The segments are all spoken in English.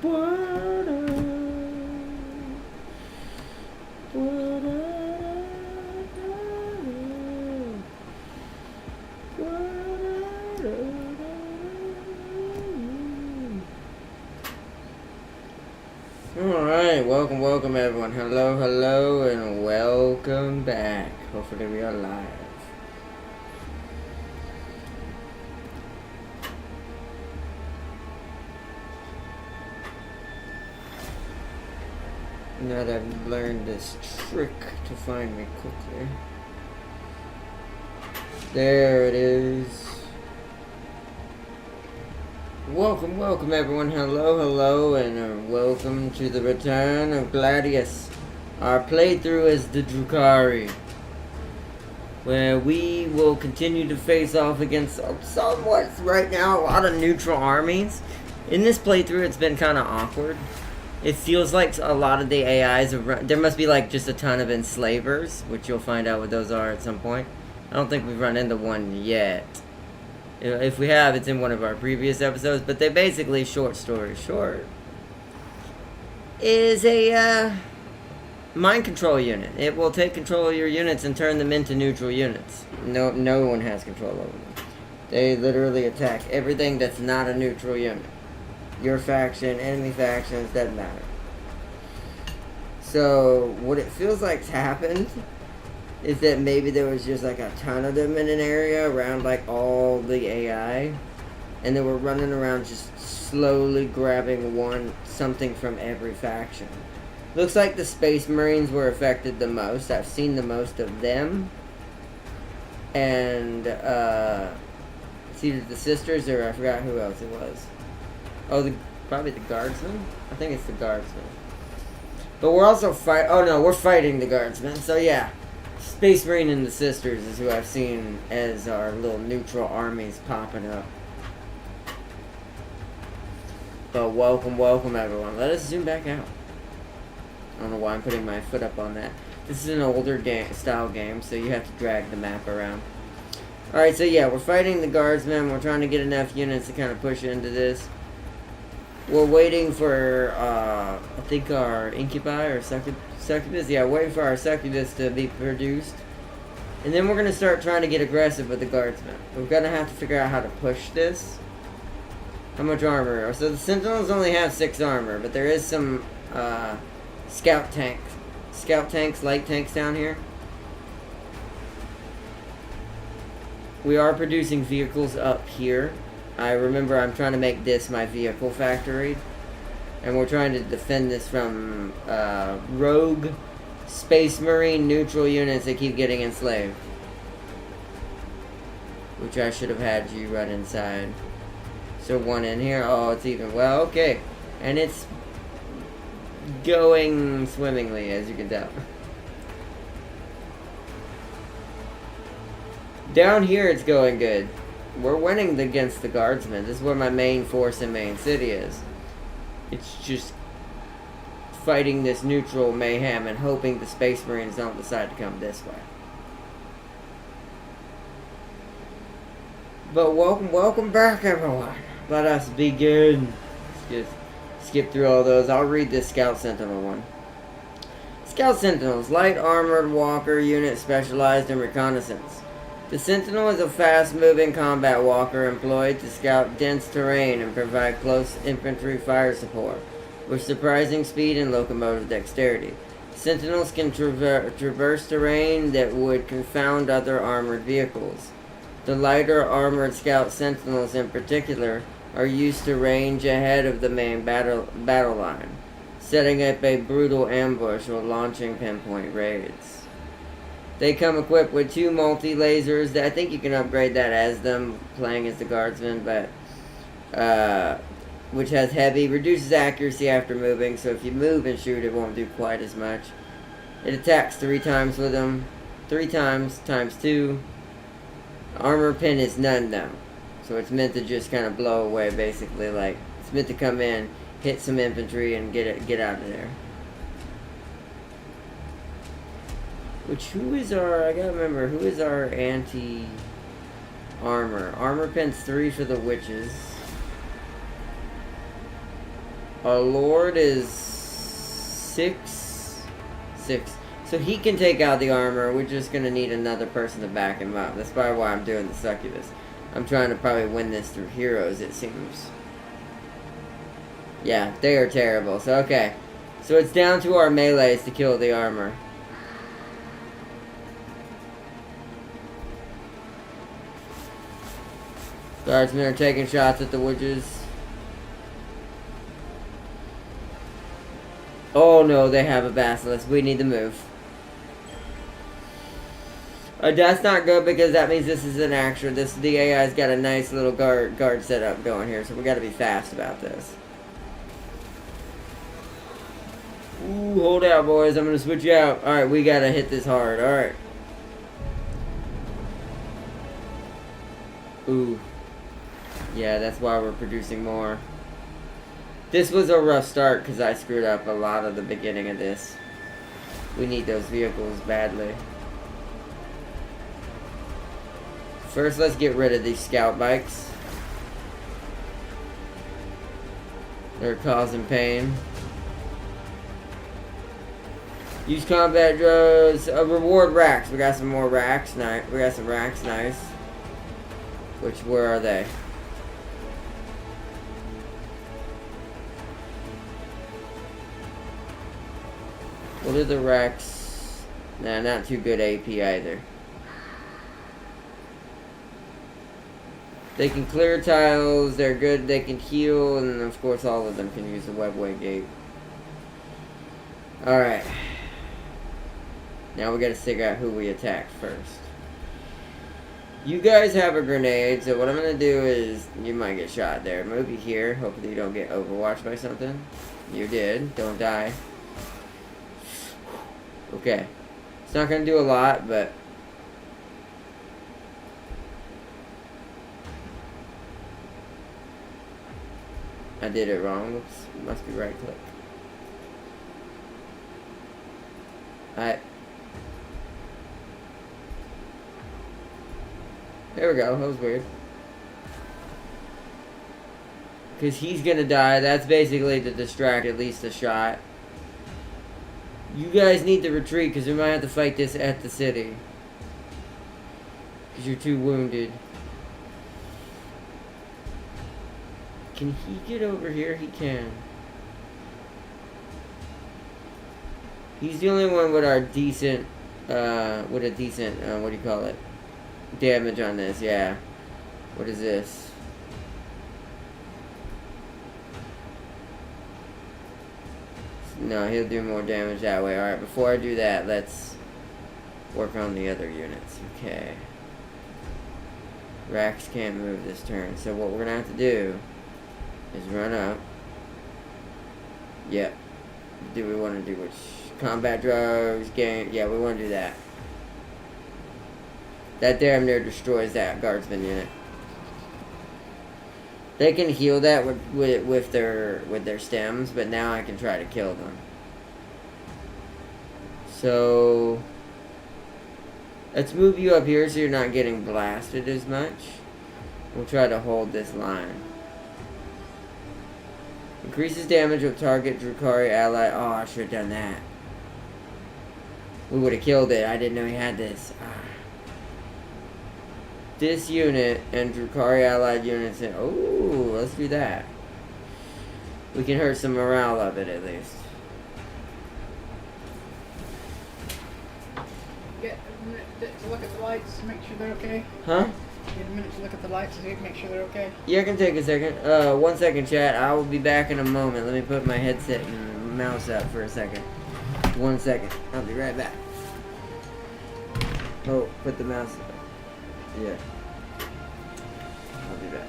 Alright, welcome everyone. Hello, and welcome back. Hopefully we are live. Now that I've learned this trick to find me quickly. There it is. Welcome everyone. Hello, and welcome to the return of Gladius. Our playthrough is the Drukhari, where we will continue to face off against somewhat right now a lot of neutral armies. In this playthrough, it's been kind of awkward. It feels like a lot of the AIs there must be like just a ton of enslavers, which you'll find out what those are at some point. I don't think we've run into one yet. If we have, it's in one of our previous episodes, but they basically, short story short, is a mind control unit. It will take control of your units and turn them into neutral units. No one has control over them. They literally attack everything that's not a neutral unit. Your faction, enemy factions, doesn't matter. So, what it feels like's happened is that maybe there was just like a ton of them in an area around like all the AI, and they were running around just slowly grabbing something from every faction. Looks like the Space Marines were affected the most. I've seen the most of them, and it's either the sisters or I forgot who else it was. Oh, probably the guardsmen? I think it's the guardsmen. But we're also we're fighting the guardsmen, so yeah. Space Marine and the Sisters is who I've seen as our little neutral armies popping up. But welcome everyone. Let us zoom back out. I don't know why I'm putting my foot up on that. This is an older style game, so you have to drag the map around. Alright, so yeah, we're fighting the guardsmen. We're trying to get enough units to kind of push into this. We're waiting for, I think our incubi or succubus. Yeah, waiting for our succubus to be produced. And then we're going to start trying to get aggressive with the guardsmen. We're going to have to figure out how to push this. How much armor? So the sentinels only have 6 armor, but there is some scout tanks, light tanks down here. We are producing vehicles up here. I remember I'm trying to make this my vehicle factory. And we're trying to defend this from rogue Space Marine neutral units that keep getting enslaved. Which I should have had you run inside. So one in here. Oh, it's even. Well, okay. And it's going swimmingly, as you can tell. Down here it's going good. We're winning against the guardsmen. This is where my main force and main city is. It's just fighting this neutral mayhem and hoping the Space Marines don't decide to come this way. But welcome back everyone. Let us begin. Let's just skip through all those. I'll read this Scout Sentinel one. Scout Sentinels, light armored walker unit specialized in reconnaissance. The Sentinel is a fast-moving combat walker employed to scout dense terrain and provide close infantry fire support, with surprising speed and locomotive dexterity. Sentinels can traverse terrain that would confound other armored vehicles. The lighter armored Scout Sentinels in particular are used to range ahead of the main battle line, setting up a brutal ambush or launching pinpoint raids. They come equipped with 2 multi-lasers. I think you can upgrade that as them playing as the guardsmen, but which has heavy, reduces accuracy after moving, so if you move and shoot it won't do quite as much. It attacks 3 times with them. 3 times, times 2. Armor pin is none though. So it's meant to just kind of blow away basically, like it's meant to come in, hit some infantry and get out of there. Which, I gotta remember, who is our anti-armor? Armor pin's 3 for the witches. Our Lord is 6. So he can take out the armor. We're just going to need another person to back him up. That's probably why I'm doing the succubus. I'm trying to probably win this through heroes, it seems. Yeah, they are terrible. So, okay. So it's down to our melees to kill the armor. Guardsmen are taking shots at the witches. Oh no, they have a basilisk. We need to move. That's not good because that means this is an actual. The AI's got a nice little guard setup going here, so we got to be fast about this. Ooh, hold out, boys. I'm gonna switch you out. All right, we gotta hit this hard. All right. Ooh. Yeah, that's why we're producing more. This was a rough start because I screwed up a lot of the beginning of this. We need those vehicles badly. First, let's get rid of these scout bikes. They're causing pain. Use combat drones. Reward racks. We got some more racks. Nice. We got some racks. Nice. Where are they? What are the racks? Nah, not too good AP either. They can clear tiles, they're good, they can heal, and of course all of them can use the webway gate. Alright. Now we gotta figure out who we attack first. You guys have a grenade, so what I'm gonna do is, you might get shot there. Move you here, hopefully you don't get overwatched by something. You did, don't die. Okay. It's not going to do a lot, but... I did it wrong. Oops. Must be right click. Alright. There we go. That was weird. Because he's going to die. That's basically to distract at least a shot. You guys need to retreat because we might have to fight this at the city. Because you're too wounded. Can he get over here? He can. He's the only one with our decent, with a decent, what do you call it? Damage on this, yeah. What is this? No, he'll do more damage that way. Alright, before I do that, let's work on the other units. Okay. Rax can't move this turn. So what we're going to have to do is run up. Yep. Do we want to do which? Combat drugs, game. Yeah, we want to do that. That damn near destroys that guardsman unit. They can heal that with their stems, but now I can try to kill them. So let's move you up here so you're not getting blasted as much. We'll try to hold this line. Increases damage of target Drukhari ally. Oh, I should have done that. We would have killed it. I didn't know he had this. This unit and Drukhari allied units. Oh, let's do that. We can hurt some morale of it at least. Get a minute to look at the lights, make sure they're okay. Huh? Get a minute to look at the lights and make sure they're okay. Yeah, I can take a second. 1 second, chat. I will be back in a moment. Let me put my headset and mouse up for a second. 1 second. I'll be right back. Oh, put the mouse up. Yeah. I'll be back.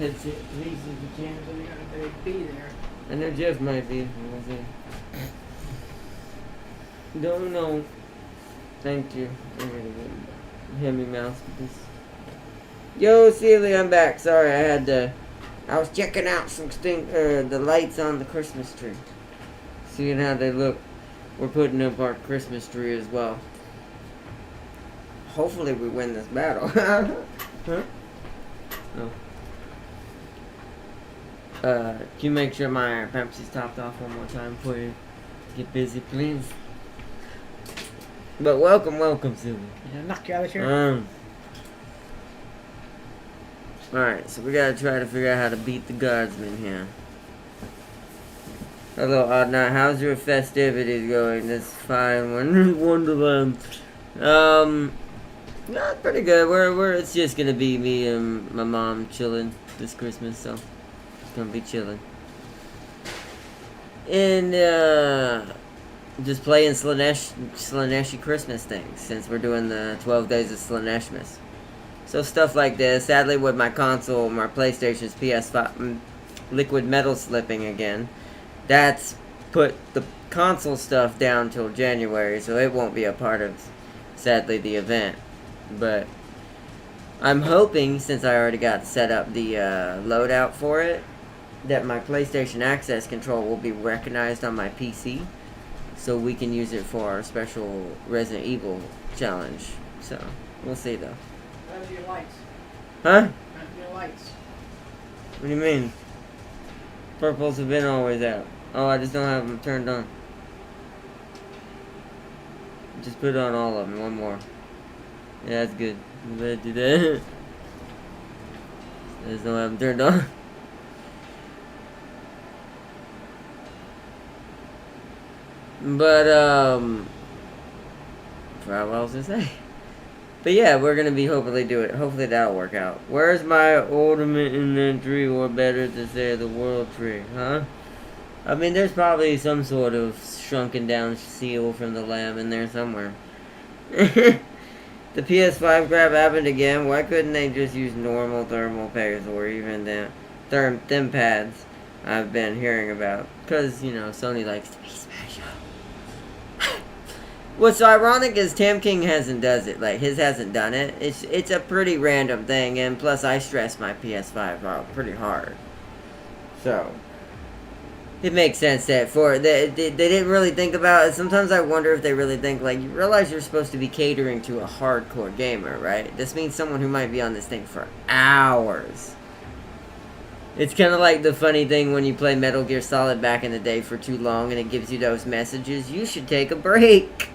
headset, please, if you can. So we got a big B there. I know Jeff might be. We'll see. Don't know. Thank you. I'm gonna get a Hemi mouse with this. Yo, Celia, I'm back. Sorry, I was checking out the lights on the Christmas tree. Seeing how they look. We're putting up our Christmas tree as well. Hopefully we win this battle. Huh? No. Can you make sure my Pepsi's topped off one more time before you get busy, please? But welcome, Sylvia. Did I knock you out of here? Alright, so we gotta try to figure out how to beat the guardsmen here. Hello, Odd Night. How's your festivities going? That's fine. Wonderland. Not pretty good. It's just gonna be me and my mom chilling this Christmas, so it's gonna be chilling. And just playing Slaneshi Christmas things since we're doing the 12 days of Slaneshmas. So stuff like this. Sadly, with my console, my PlayStation's PS5 liquid metal slipping again. That's put the console stuff down till January, so it won't be a part of, sadly, the event. But I'm hoping, since I already got set up the loadout for it, that my PlayStation Access control will be recognized on my PC, so we can use it for our special Resident Evil challenge. So, we'll see though. How's your lights? Huh? How's your lights? What do you mean? Purples have been always out. Oh, I just don't have them turned on. Just put on all of them. One more. Yeah, that's good. You better do that. I just don't have them turned on. But, I forgot what I was gonna say. But yeah, we're gonna be hopefully that'll work out. Where's my ultimate inventory, or better to say, the world tree, huh? I mean, there's probably some sort of shrunken down seal from the lab in there somewhere. The PS5 grab happened again. Why couldn't they just use normal thermal pegs, or even the thin pads I've been hearing about? Because, you know, Sony likes to be special. What's ironic is Tam King hasn't done it. It's a pretty random thing, and plus I stress my PS5 out pretty hard. So it makes sense that they didn't really think about it. Sometimes I wonder if they really think, like, you realize you're supposed to be catering to a hardcore gamer, right? This means someone who might be on this thing for hours. It's kind of like the funny thing when you play Metal Gear Solid back in the day for too long and it gives you those messages, you should take a break.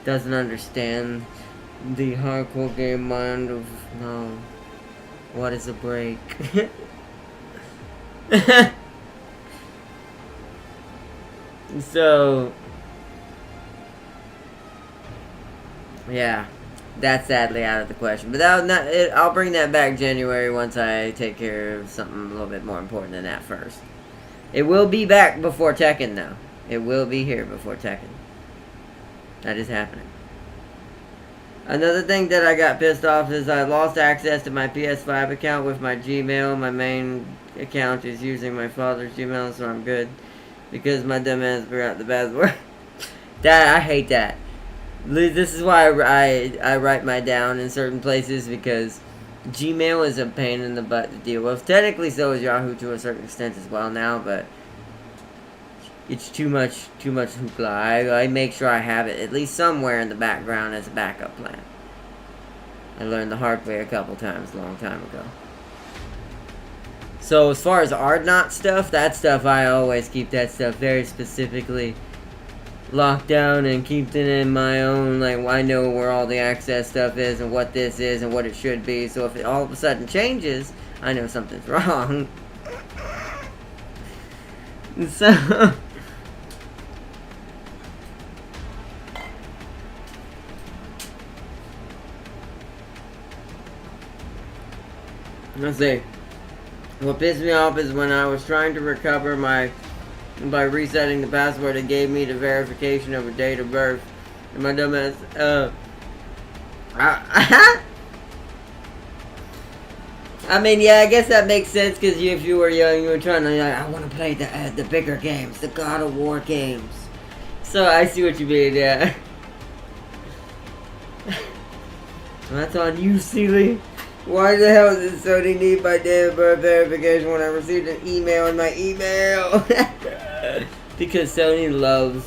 Doesn't understand the hardcore game mind of, no, what is a break? So, yeah, that's sadly out of the question. But I'll bring that back January once I take care of something a little bit more important than that first. It will be back before Tekken, though. It will be here before Tekken. That is happening. Another thing that I got pissed off is I lost access to my PS5 account with my Gmail. My main account is using my father's Gmail, so I'm good. Because my dumbass forgot the password. I hate that. This is why I write my down in certain places, because Gmail is a pain in the butt to deal with. Technically, so is Yahoo to a certain extent as well now, but it's too much hoopla. I make sure I have it at least somewhere in the background as a backup plan. I learned the hard way a couple times a long time ago. So as far as Ardnot stuff, that stuff I always keep that stuff very specifically locked down and keep it in my own, like, I know where all the access stuff is and what this is and what it should be, so if it all of a sudden changes, I know something's wrong. So let's see. What pissed me off is when I was trying to recover by resetting the password, it gave me the verification of a date of birth. And my dumbass, I mean, yeah, I guess that makes sense because if you were young, you were trying to, like, I want to play the bigger games, the God of War games. So I see what you mean, yeah. That's on you, Sealy. Why the hell does Sony need my date of birth verification when I received an email in my email? Because Sony loves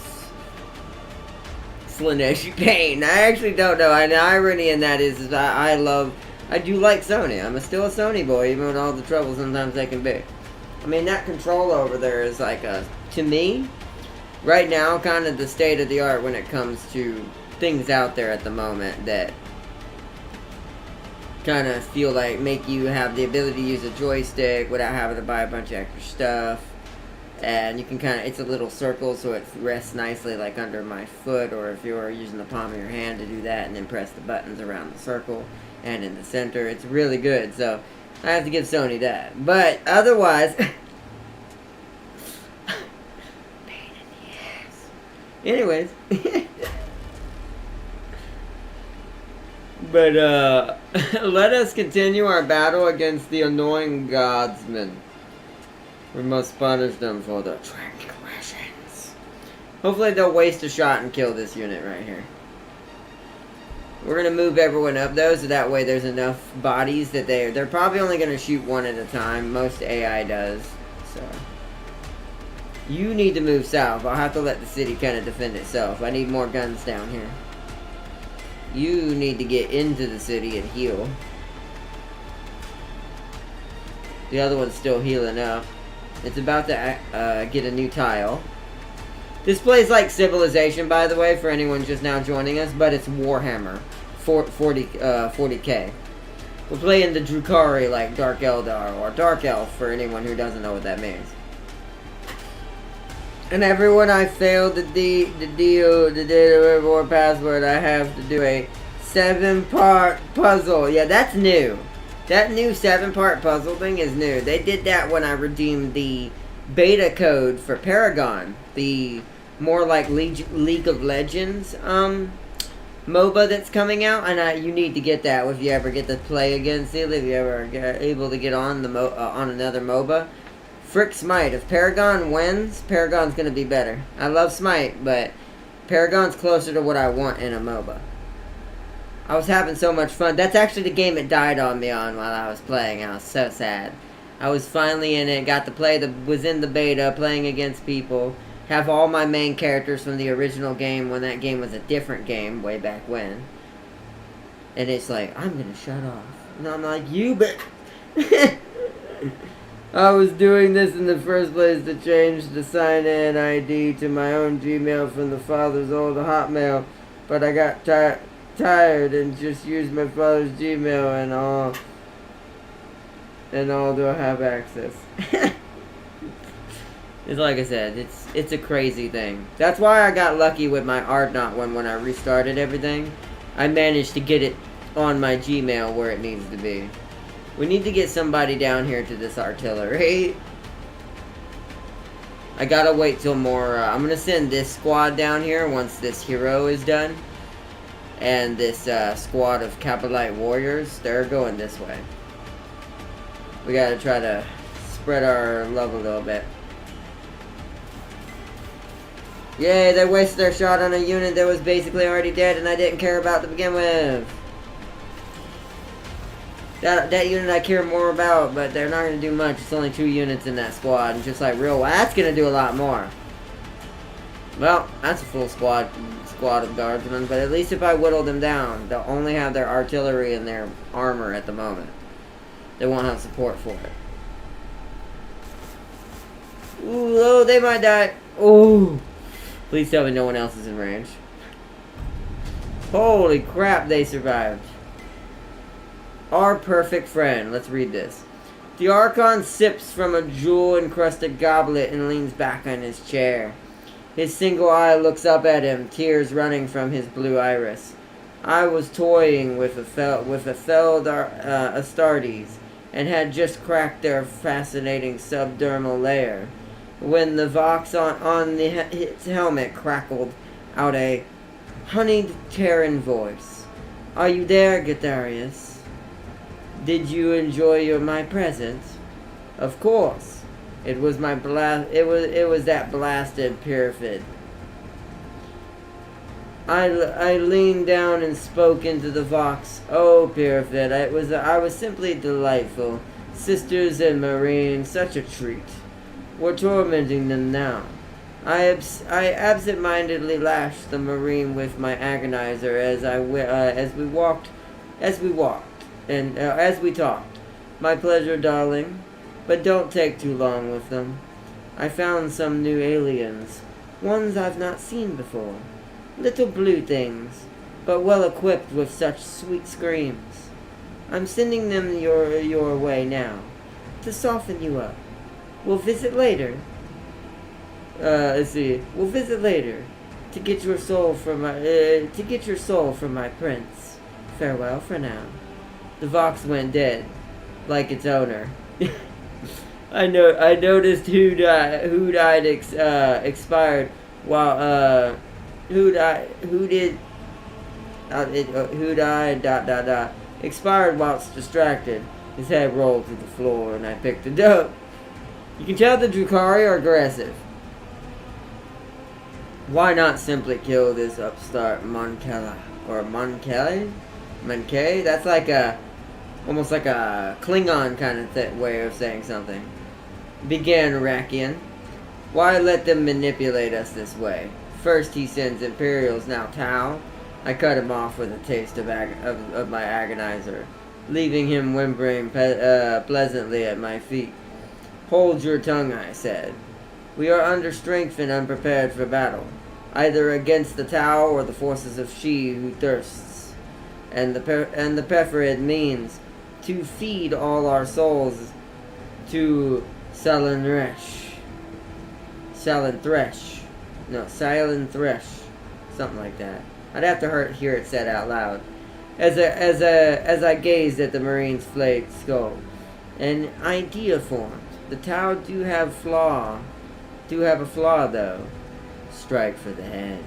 Slanesh Pain. I actually don't know. And the irony in that is I do like Sony. I'm still a Sony boy, even with all the trouble sometimes they can be. I mean, that control over there is like to me, right now, kind of the state of the art when it comes to things out there at the moment that kind of feel like make you have the ability to use a joystick without having to buy a bunch of extra stuff. And you can kind of, it's a little circle so it rests nicely like under my foot, or if you're using the palm of your hand to do that and then press the buttons around the circle and in the center. It's really good, so I have to give Sony that. But otherwise, pain in the ass. Anyways. But, let us continue our battle against the annoying godsmen. We must punish them for their transgressions. Hopefully they'll waste a shot and kill this unit right here. We're going to move everyone up, though, so that way there's enough bodies that they're probably only going to shoot one at a time. Most AI does, so. You need to move south. I'll have to let the city kind of defend itself. I need more guns down here. You need to get into the city and heal. The other one's still healing up. It's about to get a new tile. This plays like Civilization, by the way, for anyone just now joining us, but it's Warhammer. 40k. We're playing the Drukhari like Dark Eldar, or Dark Elf for anyone who doesn't know what that means. And everyone, I failed the data war password. I have to do a 7-part puzzle. Yeah, that's new. That new 7-part puzzle thing is new. They did that when I redeemed the beta code for Paragon, the more like League of Legends MOBA that's coming out, and you need to get that if you ever get to play again. See if you ever get able to get on the on another MOBA. Frick Smite. If Paragon wins, Paragon's gonna be better. I love Smite, but Paragon's closer to what I want in a MOBA. I was having so much fun. That's actually the game it died on me on while I was playing. I was so sad. I was finally in it, got to play was in the beta, playing against people. Have all my main characters from the original game when that game was a different game way back when. And it's like, I'm gonna shut off. And I'm like, you but I was doing this in the first place to change the sign-in ID to my own Gmail from the father's old Hotmail, but I got tired and just used my father's Gmail and all do I have access. It's like I said, it's a crazy thing. That's why I got lucky with my Ardnot one when I restarted everything. I managed to get it on my Gmail where it needs to be. We need to get somebody down here to this artillery. I gotta wait till more, I'm gonna send this squad down here once this hero is done. And this squad of Capitolite warriors, they're going this way. We gotta try to spread our love a little bit. Yay, they wasted their shot on a unit that was basically already dead and I didn't care about to begin with. That unit I care more about, but they're not going to do much. It's only 2 units in that squad. And just like that's going to do a lot more. Well, that's a full squad of guardsmen. But at least if I whittle them down, they'll only have their artillery and their armor at the moment. They won't have support for it. Ooh, oh, they might die. Ooh. Please tell me no one else is in range. Holy crap, they survived. Our perfect friend. Let's read this. The Archon sips from a jewel-encrusted goblet and leans back on his chair. His single eye looks up at him, tears running from his blue iris. I was toying with a felled Astartes, and had just cracked their fascinating subdermal layer, when the vox on his helmet crackled out a honeyed Terran voice. Are you there, Gadarius? Did you enjoy my present? Of course. It was my it was that blasted Pyrrhid. I leaned down and spoke into the vox. Oh, Pyrrhid, I was simply delightful. Sisters and Marine, such a treat. We're tormenting them now. I absent-mindedly lashed the Marine with my agonizer as we talked. My pleasure, darling. But don't take too long with them. I found some new aliens, ones I've not seen before. Little blue things, but well equipped with such sweet screams. I'm sending them your way now, to soften you up. We'll visit later. We'll visit later, to get your soul from my prince. Farewell for now. The Vox went dead, like its owner. I noticed who died expired while who died expired whilst distracted. His head rolled to the floor and I picked it up. You can tell the Drukhari are aggressive. Why not simply kill this upstart Monkela or Monkele? That's like almost like a Klingon kind of way of saying something. Began Rakian. Why let them manipulate us this way? First he sends Imperials, now Tau. I cut him off with a taste of my agonizer, leaving him whimpering pleasantly at my feet. Hold your tongue, I said. We are under strength and unprepared for battle, either against the Tau or the forces of she who thirsts. And the Pepherid means to feed all our souls to Silent Thresh, something like that. I'd have to hear it said out loud. As I gazed at the Marine's flayed skull, an idea formed. The Tau do have a flaw though. Strike for the head.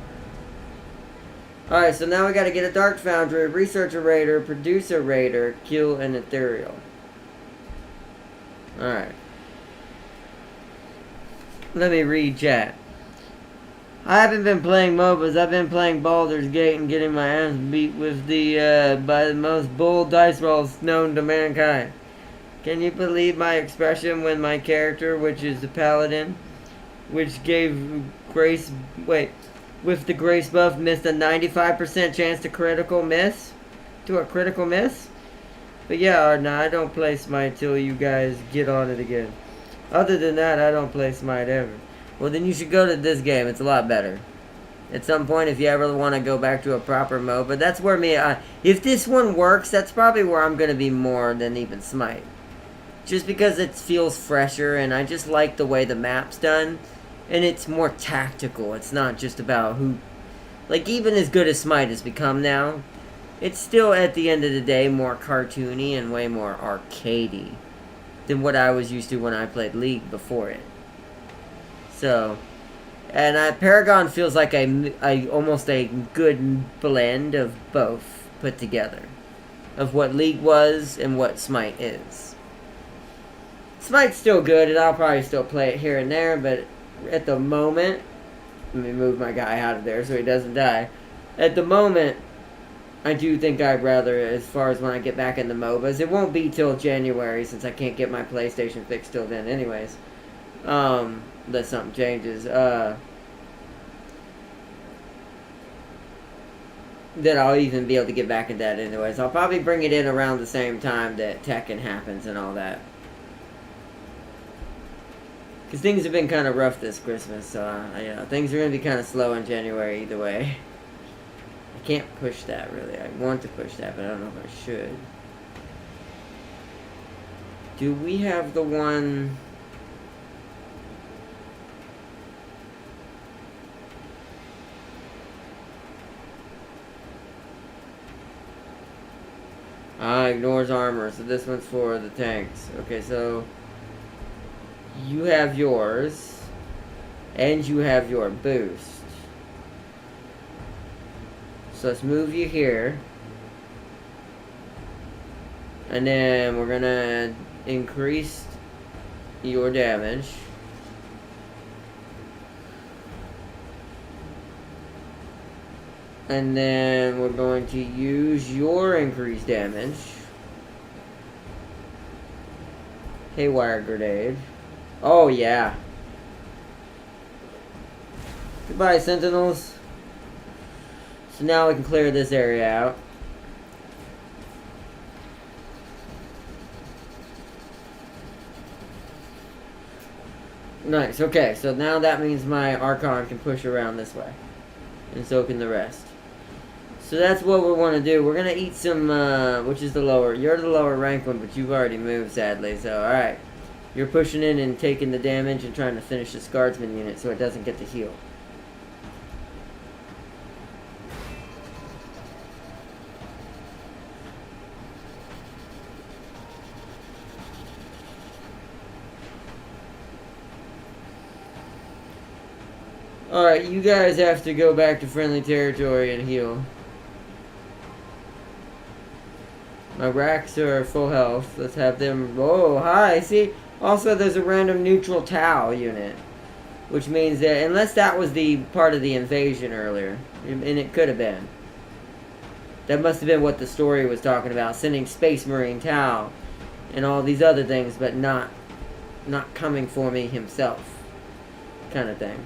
Alright, so now we gotta get a Dark Foundry, Researcher Raider, Producer Raider, kill an Ethereal. Alright. Let me read chat. I haven't been playing MOBAs, I've been playing Baldur's Gate and getting my ass beat with by the most bull dice rolls known to mankind. Can you believe my expression when my character, which is the Paladin, which gave grace, with the grace buff, missed a 95% chance to critical miss? But yeah, no, I don't play Smite till you guys get on it again. Other than that, I don't play Smite ever. Well, then you should go to this game. It's a lot better. At some point, if you ever want to go back to a proper MOBA, that's where if this one works, that's probably where I'm going to be more than even Smite. Just because it feels fresher, and I just like the way the map's done. And it's more tactical. It's not just about who... Like, even as good as Smite has become now, it's still, at the end of the day, more cartoony and way more arcadey than what I was used to when I played League before it. So, and Paragon feels like almost a good blend of both put together. Of what League was and what Smite is. Smite's still good, and I'll probably still play it here and there, but at the moment... Let me move my guy out of there so he doesn't die. At the moment, I do think I'd rather, as far as when I get back into MOBAs, it won't be till January since I can't get my PlayStation fixed till then anyways. Unless something changes. That I'll even be able to get back into that anyways. I'll probably bring it in around the same time that Tekken happens and all that. Because things have been kind of rough this Christmas, so, things are going to be kind of slow in January either way. I can't push that, really. I want to push that, but I don't know if I should. Do we have the one... Ignores armor, so this one's for the tanks. Okay, so... You have yours, and you have your boost. So let's move you here. And then we're gonna increase your damage. And then we're going to use your increased damage. Haywire Grenade. Oh, yeah. Goodbye, Sentinels. So now we can clear this area out. Nice, okay, so now that means my Archon can push around this way. And so can the rest. So that's what we want to do. We're going to eat some, which is the lower. You're the lower rank one, but you've already moved, sadly. So, alright. You're pushing in and taking the damage and trying to finish this guardsman unit so it doesn't get to heal. Alright, you guys have to go back to friendly territory and heal. My racks are full health. Let's have them... Oh, hi! See? Also, there's a random neutral Tau unit. Which means that... Unless that was the part of the invasion earlier. And it could have been. That must have been what the story was talking about. Sending Space Marine Tau. And all these other things, but not coming for me himself. Kind of thing.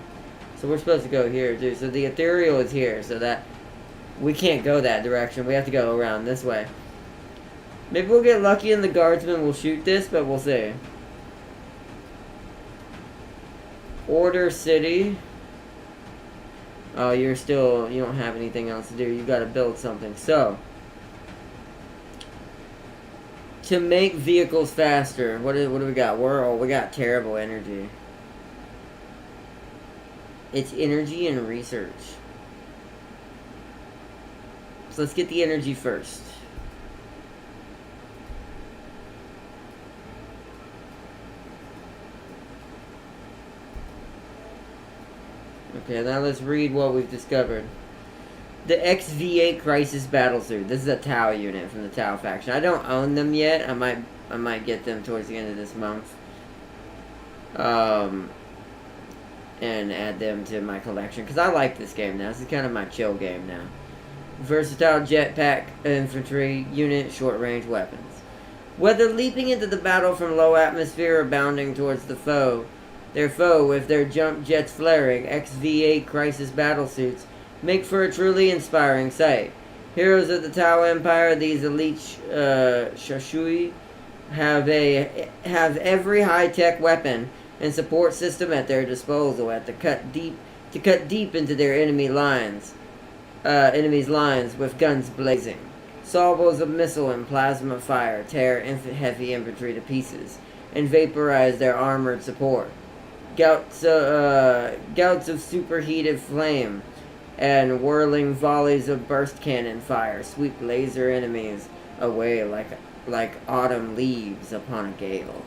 So we're supposed to go here, too. So the ethereal is here, so that... We can't go that direction. We have to go around this way. Maybe we'll get lucky and the guardsmen will shoot this, but we'll see. Order City. Oh, you don't have anything else to do. You gotta build something. So, to make vehicles faster, what do we got? We got terrible energy. It's energy and research. So let's get the energy first. Okay, now let's read what we've discovered. The XV8 Crisis Battlesuit. This is a Tau unit from the Tau faction. I don't own them yet. I might get them towards the end of this month. And add them to my collection. Because I like this game now. This is kind of my chill game now. Versatile jetpack infantry unit, short range weapons. Whether leaping into the battle from low atmosphere or bounding towards their foe with their jump jets flaring, XV8 Crisis battlesuits make for a truly inspiring sight. Heroes of the Tau Empire, these elite Shashui have every high-tech weapon and support system at their disposal to cut deep into their enemy's lines with guns blazing. Salvos of missile and plasma fire tear heavy infantry to pieces and vaporize their armored support. Gouts of superheated flame and whirling volleys of burst cannon fire sweep laser enemies away like autumn leaves upon a gale.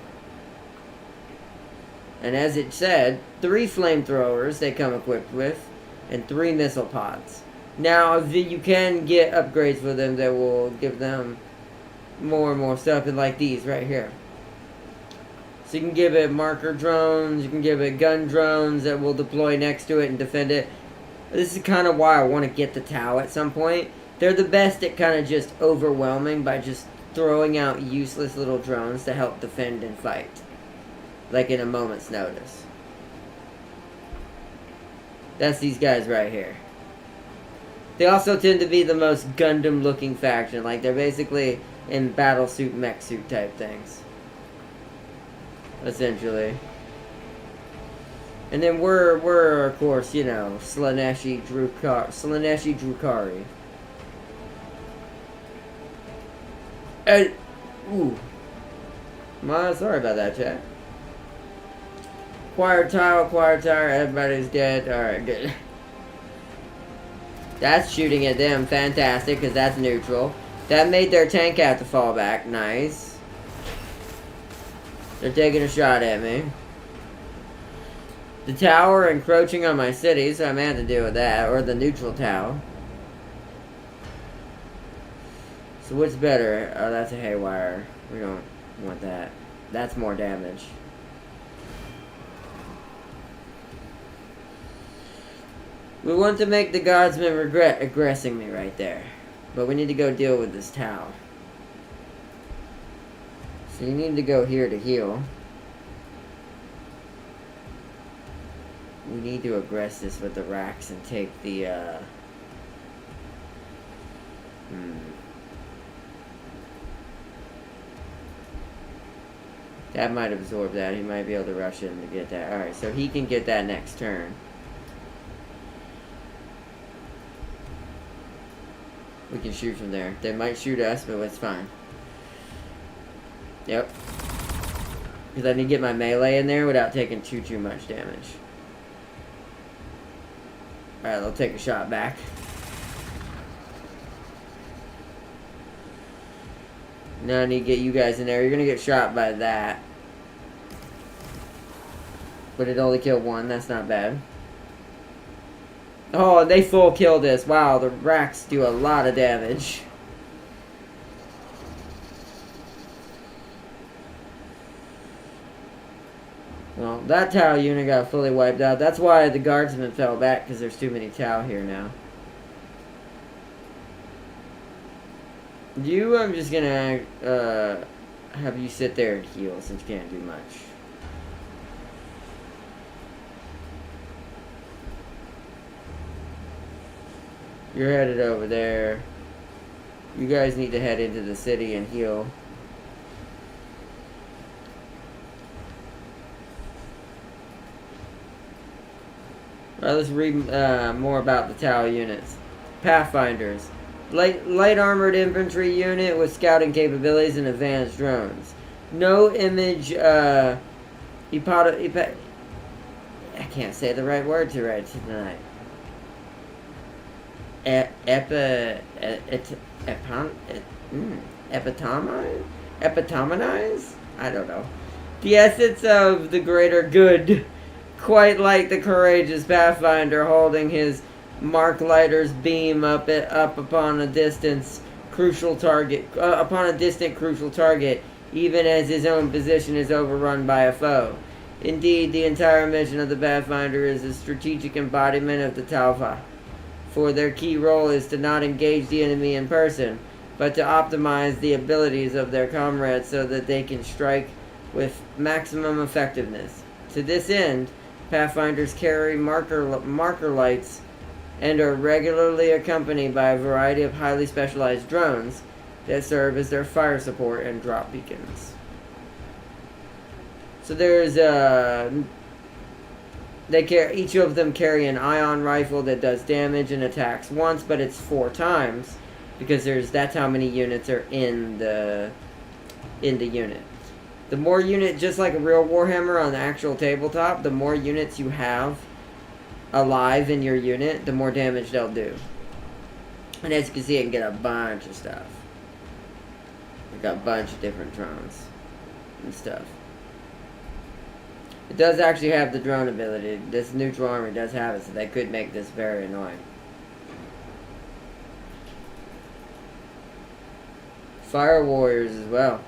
And as it said, 3 flamethrowers they come equipped with, and 3 missile pods. Now, you can get upgrades for them that will give them more and more stuff, and like these right here. So you can give it marker drones, you can give it gun drones that will deploy next to it and defend it. This is kind of why I want to get the Tau at some point. They're the best at kind of just overwhelming by just throwing out useless little drones to help defend and fight. Like in a moment's notice. That's these guys right here. They also tend to be the most Gundam looking faction. Like they're basically in battle suit, mech suit type things. Essentially. And then we're of course, you know, Slaneshi Drukari. And ooh. Sorry about that, chat. Acquired tire, everybody's dead. Alright, good. That's shooting at them, fantastic, because that's neutral. That made their tank have to fall back, nice. They're taking a shot at me. The tower encroaching on my city, so I may have to deal with that, or the neutral tower. So what's better? Oh, that's a haywire. We don't want that. That's more damage. We want to make the guardsmen regret aggressing me right there. But we need to go deal with this Tau. So you need to go here to heal. We need to aggress this with the racks and take the, That might absorb that. He might be able to rush in to get that. Alright, so he can get that next turn. We can shoot from there. They might shoot us, but it's fine. Yep. Because I need to get my melee in there without taking too much damage. Alright, they'll take a shot back. Now I need to get you guys in there. You're going to get shot by that. But it only killed one. That's not bad. Oh, they full killed this. Wow, the racks do a lot of damage. Well, that Tau unit got fully wiped out. That's why the guardsmen fell back, because there's too many Tau here now. You, I'm just gonna have you sit there and heal since you can't do much. You're headed over there. You guys need to head into the city and heal. Alright, let's read more about the Tau units. Pathfinders. Light armored infantry unit with scouting capabilities and advanced drones. No image, I can't say the right word tonight. Epitomize? I don't know. The essence of the greater good, quite like the courageous Pathfinder holding his Mark Lighter's beam up upon a distant crucial target, even as his own position is overrun by a foe. Indeed, the entire mission of the Pathfinder is a strategic embodiment of the Taufa, for their key role is to not engage the enemy in person, but to optimize the abilities of their comrades so that they can strike with maximum effectiveness. To this end, Pathfinders carry marker lights and are regularly accompanied by a variety of highly specialized drones that serve as their fire support and drop beacons. So there's each of them carry an ion rifle that does damage and attacks once, but it's 4 times because that's how many units are in the unit. The more unit, just like a real Warhammer on the actual tabletop, the more units you have alive in your unit, the more damage they'll do. And as you can see, it can get a bunch of stuff. We've got a bunch of different drones and stuff. It does actually have the drone ability. This neutral armor does have it, so that could make this very annoying. Fire warriors as well.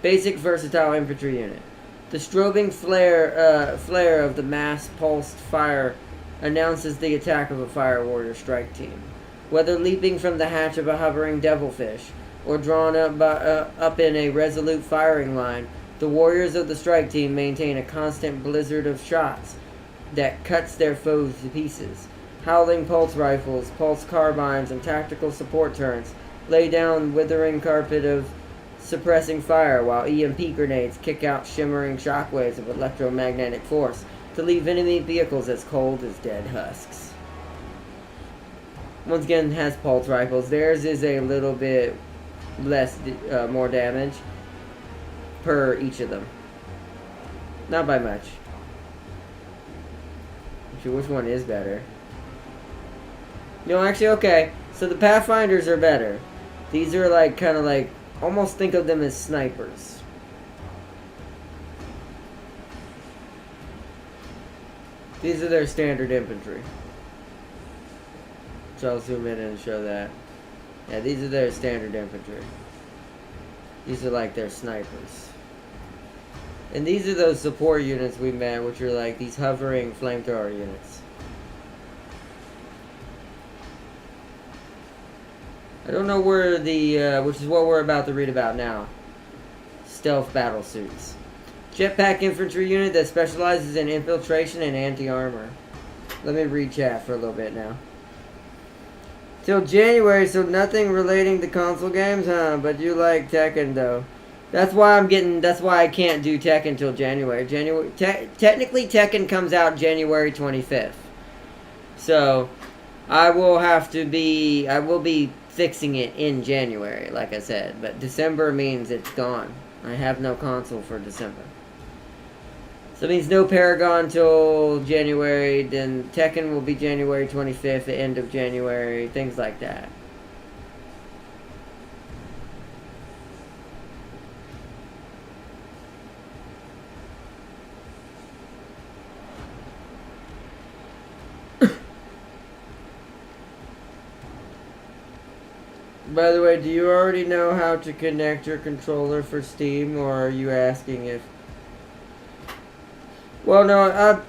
Basic versatile infantry unit. The strobing flare of the mass pulsed fire announces the attack of a fire warrior strike team. Whether leaping from the hatch of a hovering devilfish or drawn up in a resolute firing line, the warriors of the strike team maintain a constant blizzard of shots that cuts their foes to pieces. Howling pulse rifles, pulse carbines, and tactical support turrets lay down withering carpet of suppressing fire, while EMP grenades kick out shimmering shockwaves of electromagnetic force to leave enemy vehicles as cold as dead husks. Once again, it has pulse rifles. Theirs is a little bit less, more damage per each of them. Not by much. Actually, which one is better? No, actually, okay. So the Pathfinders are better. These are like, kind of like, almost think of them as snipers. These are their standard infantry. So I'll zoom in and show that. Yeah, these are their standard infantry. These are like their snipers. And these are those support units we met, which are like these hovering flamethrower units. I don't know where the, which is what we're about to read about now. Stealth battle suits. Jetpack infantry unit that specializes in infiltration and anti-armor. Let me read chat for a little bit now. Till January, so nothing relating to console games, huh? But you like Tekken though. That's why I can't do Tekken till January. Technically Tekken comes out January 25th. So, I will be fixing it in January, like I said. But December means it's gone. I have no console for December. So it means no Paragon till January, then Tekken will be January 25th, the end of January, things like that. By the way, do you already know how to connect your controller for Steam, or are you asking if... Well, no,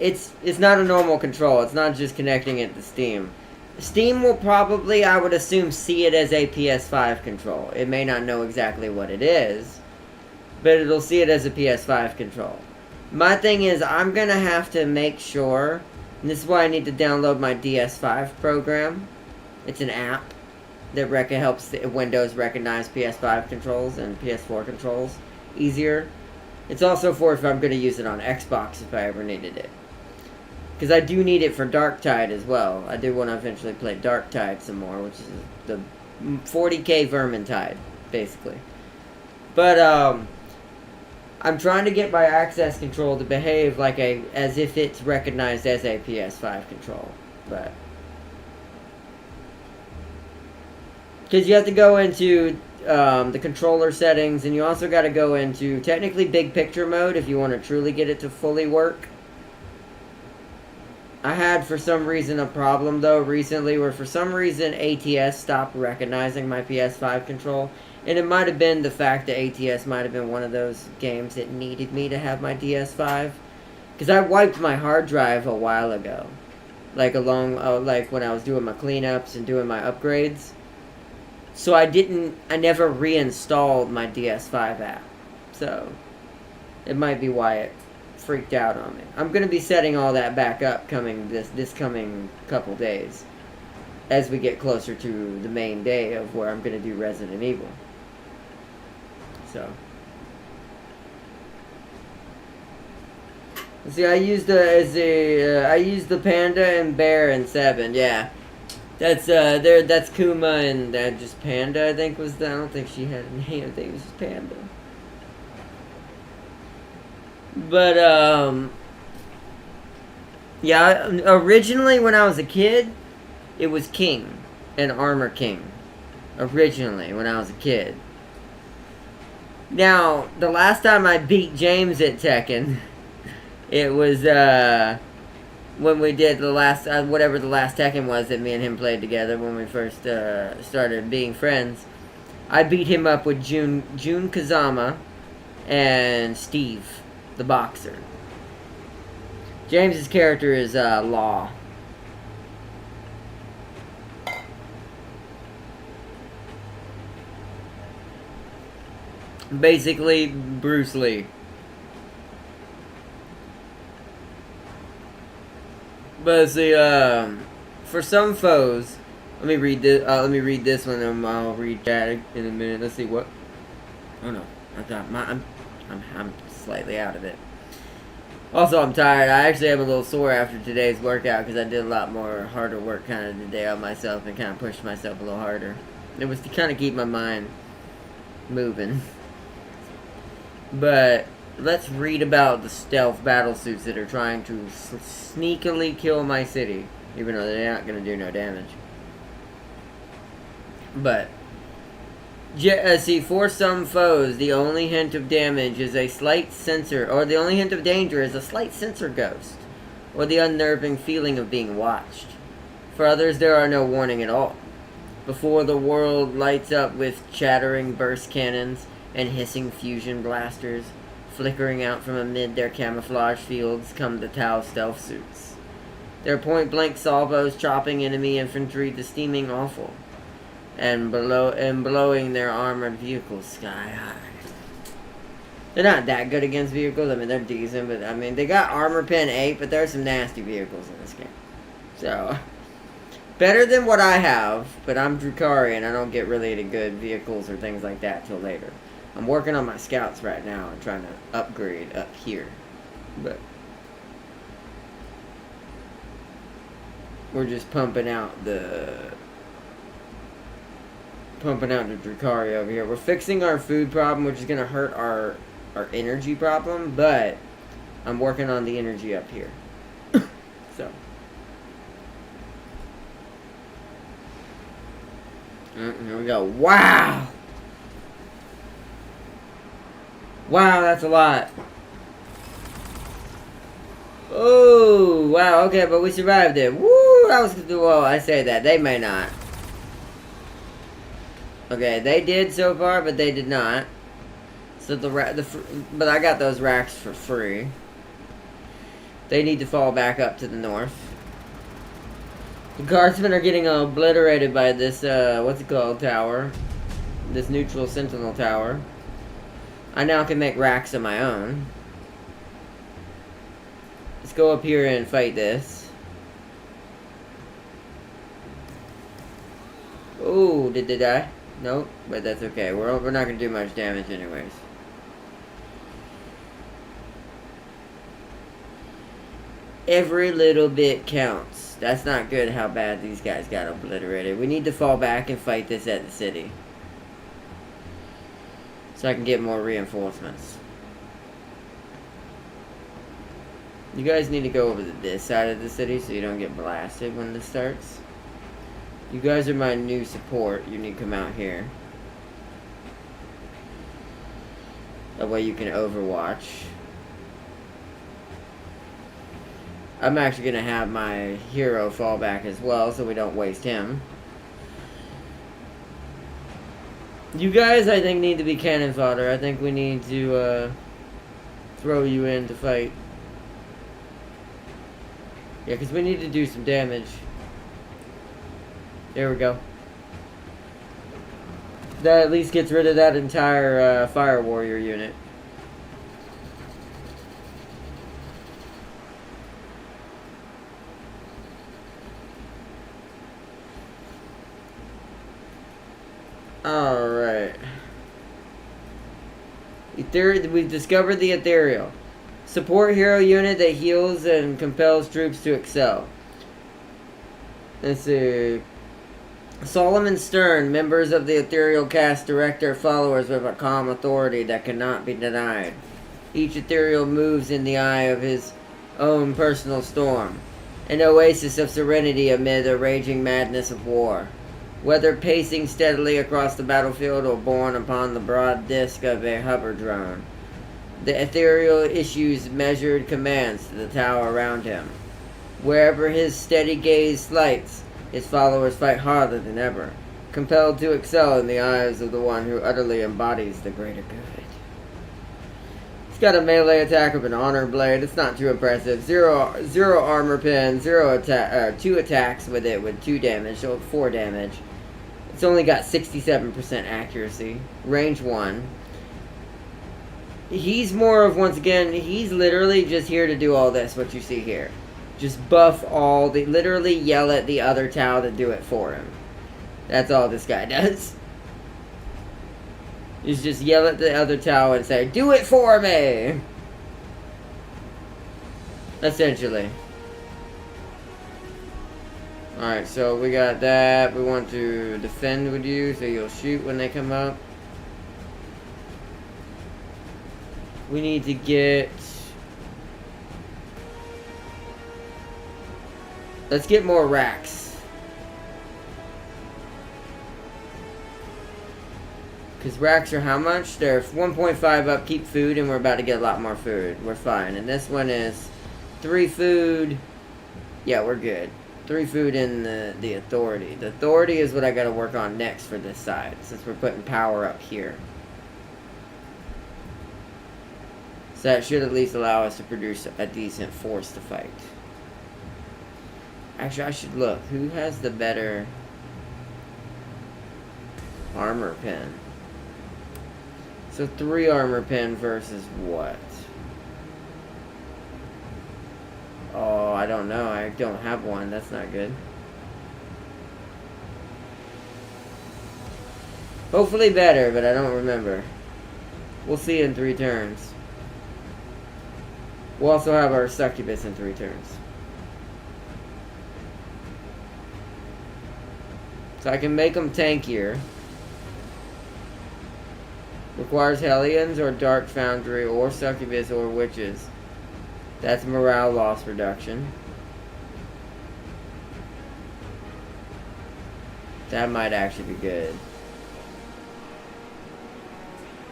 it's not a normal control. It's not just connecting it to Steam. Steam will probably, I would assume, see it as a PS5 control. It may not know exactly what it is, but it'll see it as a PS5 control. My thing is, I'm going to have to make sure, and this is why I need to download my DS5 program. It's an app that helps Windows recognize PS5 controls and PS4 controls easier. It's also for if I'm going to use it on Xbox if I ever needed it. Because I do need it for Darktide as well. I do want to eventually play Darktide some more, which is the 40k Vermintide, basically. But, I'm trying to get my access control to behave like as if it's recognized as a PS5 control. But... because you have to go into the controller settings, and you also got to go into technically big picture mode if you want to truly get it to fully work. I had for some reason a problem though recently where for some reason ATS stopped recognizing my PS5 control, and it might have been the fact that ATS might have been one of those games that needed me to have my DS5, because I wiped my hard drive a while ago, like like when I was doing my cleanups and doing my upgrades. So I never reinstalled my DS5 app. So, it might be why it freaked out on me. I'm going to be setting all that back up this coming couple days. As we get closer to the main day of where I'm going to do Resident Evil. So. See, I used the Panda and Bear in 7, yeah. That's Kuma and just Panda, I think was I don't think she had a name, I think it was just Panda. But yeah, originally when I was a kid, it was King and Armor King. Originally when I was a kid. Now, the last time I beat James at Tekken, it was when we did the last, whatever the last Tekken was that me and him played together when we first started being friends. I beat him up with Jun Kazama and Steve, the boxer. James's character is Law. Basically, Bruce Lee. But see, for some foes, let me read this one, and I'll read that in a minute. Let's see what. Oh no, I'm slightly out of it. Also, I'm tired. I actually am a little sore after today's workout because I did a lot more harder work kind of today on myself and kind of pushed myself a little harder. It was to kind of keep my mind moving. But let's read about the stealth battle suits that are trying to sneakily kill my city, even though they're not going to do no damage. But see, for some foes, the only hint of damage is a slight sensor, or the only hint of danger is a slight sensor ghost, or the unnerving feeling of being watched. For others, there are no warning at all. before the world lights up with chattering burst cannons and hissing fusion blasters. Flickering out from amid their camouflage fields come the Tau stealth suits. Their point-blank salvos chopping enemy infantry to steaming offal, and blowing their armored vehicles sky high. They're not that good against vehicles. I mean, they're decent, but I mean, they got armor pen 8, but there's some nasty vehicles in this game. So, better than what I have, but I'm Drukari, I don't get really to good vehicles or things like that till later. I'm working on my scouts right now and trying to upgrade up here. But we're just pumping out the Drukari over here. We're fixing our food problem, which is going to hurt our energy problem, but I'm working on the energy up here. So. Here we go. Wow! Wow, that's a lot. Oh, wow, okay, but we survived it. Woo, that was, well, I say that. They may not. Okay, they did so far, but they did not. So but I got those racks for free. They need to fall back up to the north. The guardsmen are getting obliterated by this, what's it called, tower. This neutral sentinel tower. I now can make racks of my own. Let's go up here and fight this. Oh, did they die? Nope, but that's okay. We're not going to do much damage anyways. Every little bit counts. That's not good how bad these guys got obliterated. We need to fall back and fight this at the city. So I can get more reinforcements. You guys need to go over to this side of the city so you don't get blasted when this starts. You guys are my new support. You need to come out here. That way you can overwatch. I'm actually going to have my hero fall back as well so we don't waste him. You guys, I think, need to be cannon fodder. I think we need to throw you in to fight. Yeah, because we need to do some damage. There we go. That at least gets rid of that entire fire warrior unit. Alright. We've discovered the ethereal. Support hero unit that heals and compels troops to excel. Let's see. Solomon Stern, members of the ethereal cast direct their followers with a calm authority that cannot be denied. Each ethereal moves in the eye of his own personal storm, an oasis of serenity amid the raging madness of war. Whether pacing steadily across the battlefield or borne upon the broad disk of a hover drone, the ethereal issues measured commands to the tower around him. Wherever his steady gaze lights, his followers fight harder than ever, compelled to excel in the eyes of the one who utterly embodies the greater good. He's got a melee attack with an honor blade. It's not too impressive. Zero armor pen, 2 attacks with it with 2 damage, so 4 damage. It's only got 67% accuracy. Range 1. He's more of, once again, he's literally just here to do all this, what you see here. Just buff all the, literally yell at the other Tau to do it for him. That's all this guy does. He's just yell at the other Tau and say, do it for me! Essentially. Alright, so we got that. We want to defend with you, so you'll shoot when they come up. We need to get... Let's get more racks. Because racks are how much? They're 1.5 upkeep food, and we're about to get a lot more food. We're fine. And this one is 3 food. Yeah, we're good. 3 food in the authority. The authority is what I gotta work on next for this side, since we're putting power up here. So that should at least allow us to produce a decent force to fight. Actually, I should look. Who has the better armor pen? So 3 armor pen versus what? Oh, I don't know. I don't have one. That's not good. Hopefully better, but I don't remember. We'll see in 3 turns. We'll also have our succubus in 3 turns. So I can make them tankier. Requires Hellions or Dark Foundry or Succubus or Witches. That's morale loss reduction. That might actually be good.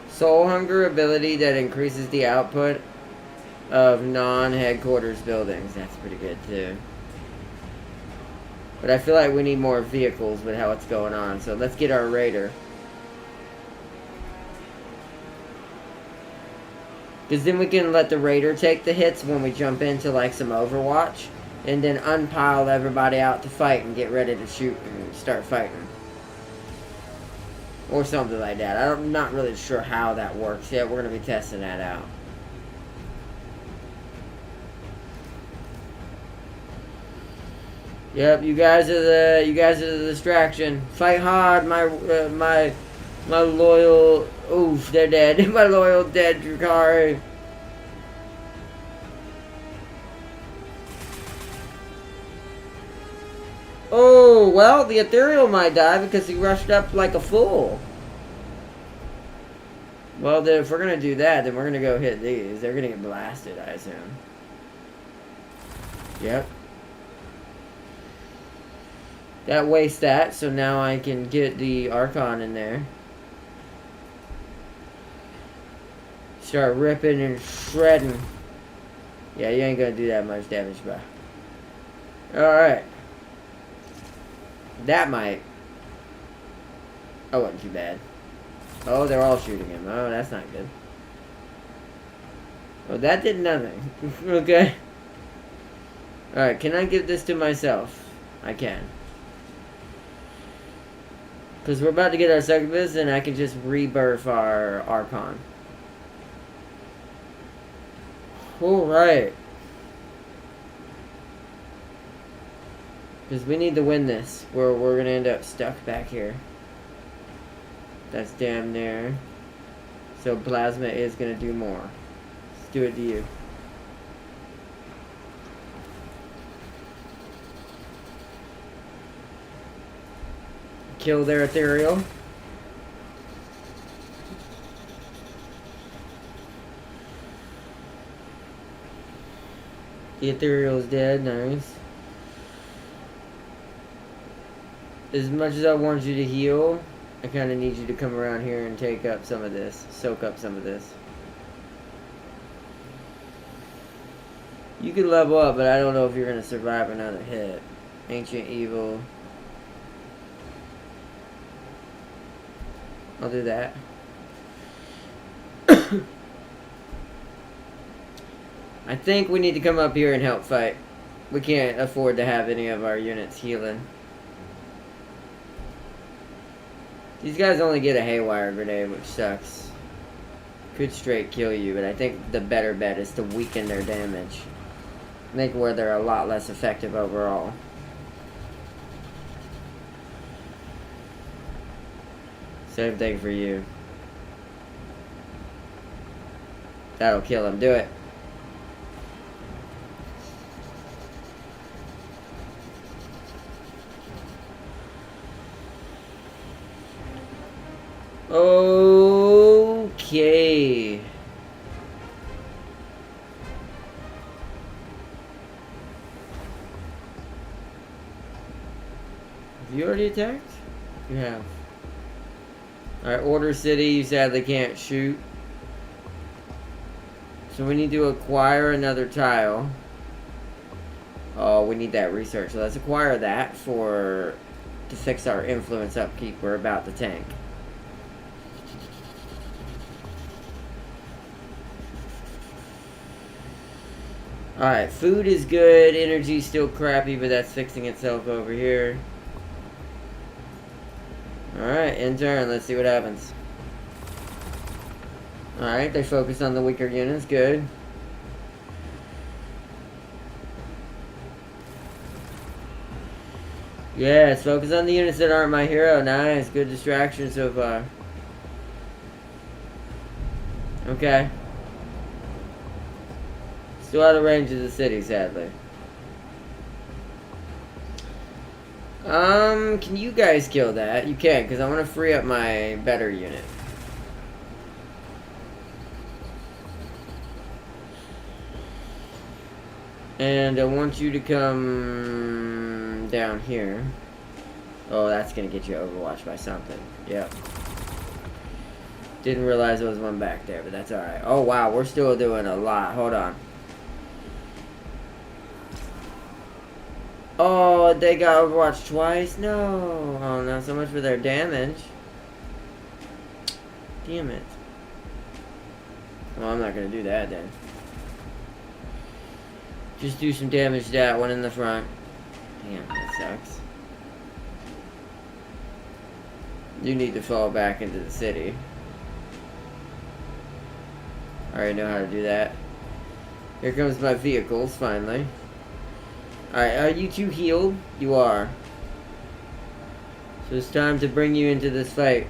Soul Hunger ability that increases the output of non-headquarters buildings. That's pretty good too. But I feel like we need more vehicles with how it's going on. So let's get our Raider. Because then we can let the Raider take the hits when we jump into like some Overwatch. And then unpile everybody out to fight and get ready to shoot and start fighting. Or something like that. I'm not really sure how that works yet. We're going to be testing that out. Yep, you guys are the distraction. Fight hard, my loyal. Oof, they're dead. My loyal dead Drakari. Oh, well, the Ethereal might die because he rushed up like a fool. Well, then if we're gonna do that, then we're gonna go hit these. They're gonna get blasted, I assume. Yep. That wastes that, so now I can get the Archon in there. Start ripping and shredding. Yeah, you ain't gonna do that much damage, bro. Alright. That might. Oh, wasn't too bad. Oh, they're all shooting him. Oh, that's not good. Oh, that did nothing. Okay. Alright, can I give this to myself? I can. Because we're about to get our succubus, and I can just rebirth our Archon. Alright. Because we need to win this. We're going to end up stuck back here. That's damn near. So Plasma is going to do more. Let's do it to you. Kill their Ethereal. The Ethereal is dead. Nice. As much as I want you to heal, I kind of need you to come around here and take up some of this. Soak up some of this. You can level up, but I don't know if you're going to survive another hit. Ancient Evil. I'll do that. I think we need to come up here and help fight. We can't afford to have any of our units healing. These guys only get a Haywire Grenade, which sucks. Could straight kill you, but I think the better bet is to weaken their damage. Make where they're a lot less effective overall. Same thing for you. That'll kill him. Do it. Okay. Have you already attacked? You have. Alright, Order City, you sadly can't shoot. So we need to acquire another tile. Oh, we need that research. So let's acquire that to fix our influence upkeep. We're about to tank. Alright, food is good. Energy's still crappy, but that's fixing itself over here. Alright, in turn. Let's see what happens. Alright, they focused on the weaker units. Good. Yes, focus on the units that aren't my hero. Nice. Good distraction so far. Okay. Still out of range of the city, sadly. Can you guys kill that? You can, because I want to free up my better unit. And I want you to come down here. Oh, that's going to get you overwatched by something. Yep. Didn't realize there was one back there, but that's alright. Oh, wow, we're still doing a lot. Hold on. Oh, they got overwatched twice? No. Oh, not so much for their damage. Damn it. Well, I'm not going to do that then. Just do some damage to that one in the front. Damn, that sucks. You need to fall back into the city. I already know how to do that. Here comes my vehicles, finally. Alright, are you two healed? You are. So it's time to bring you into this fight.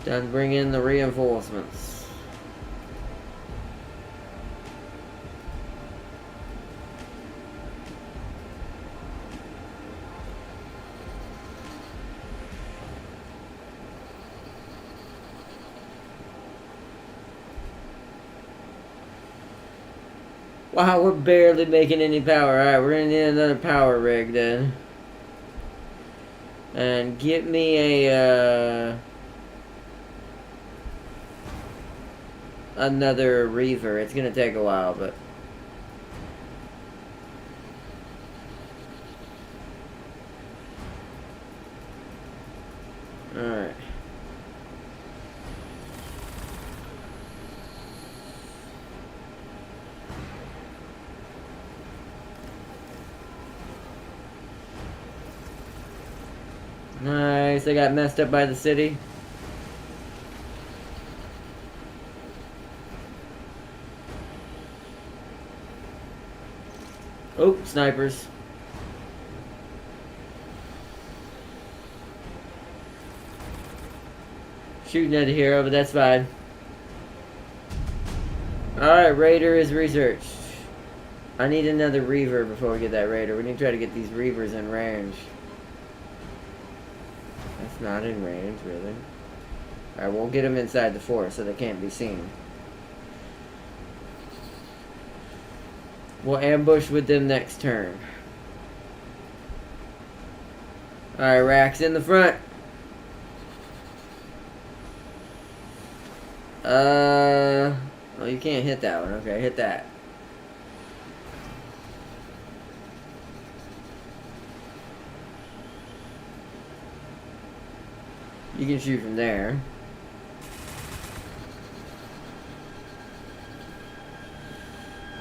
Time to bring in the reinforcements. Wow, we're barely making any power. Alright, we're gonna need another power rig then. And get me a, another Reaver. It's gonna take a while, but... Alright. Nice, I got messed up by the city. Oh, snipers. Shooting at a hero, but that's fine. Alright, Raider is researched. I need another Reaver before we get that Raider. We need to try to get these Reavers in range. That's not in range, really. Alright, we'll get them inside the forest so they can't be seen. We'll ambush with them next turn. Alright, Rax in the front. Well, you can't hit that one. Okay, hit that. You can shoot from there.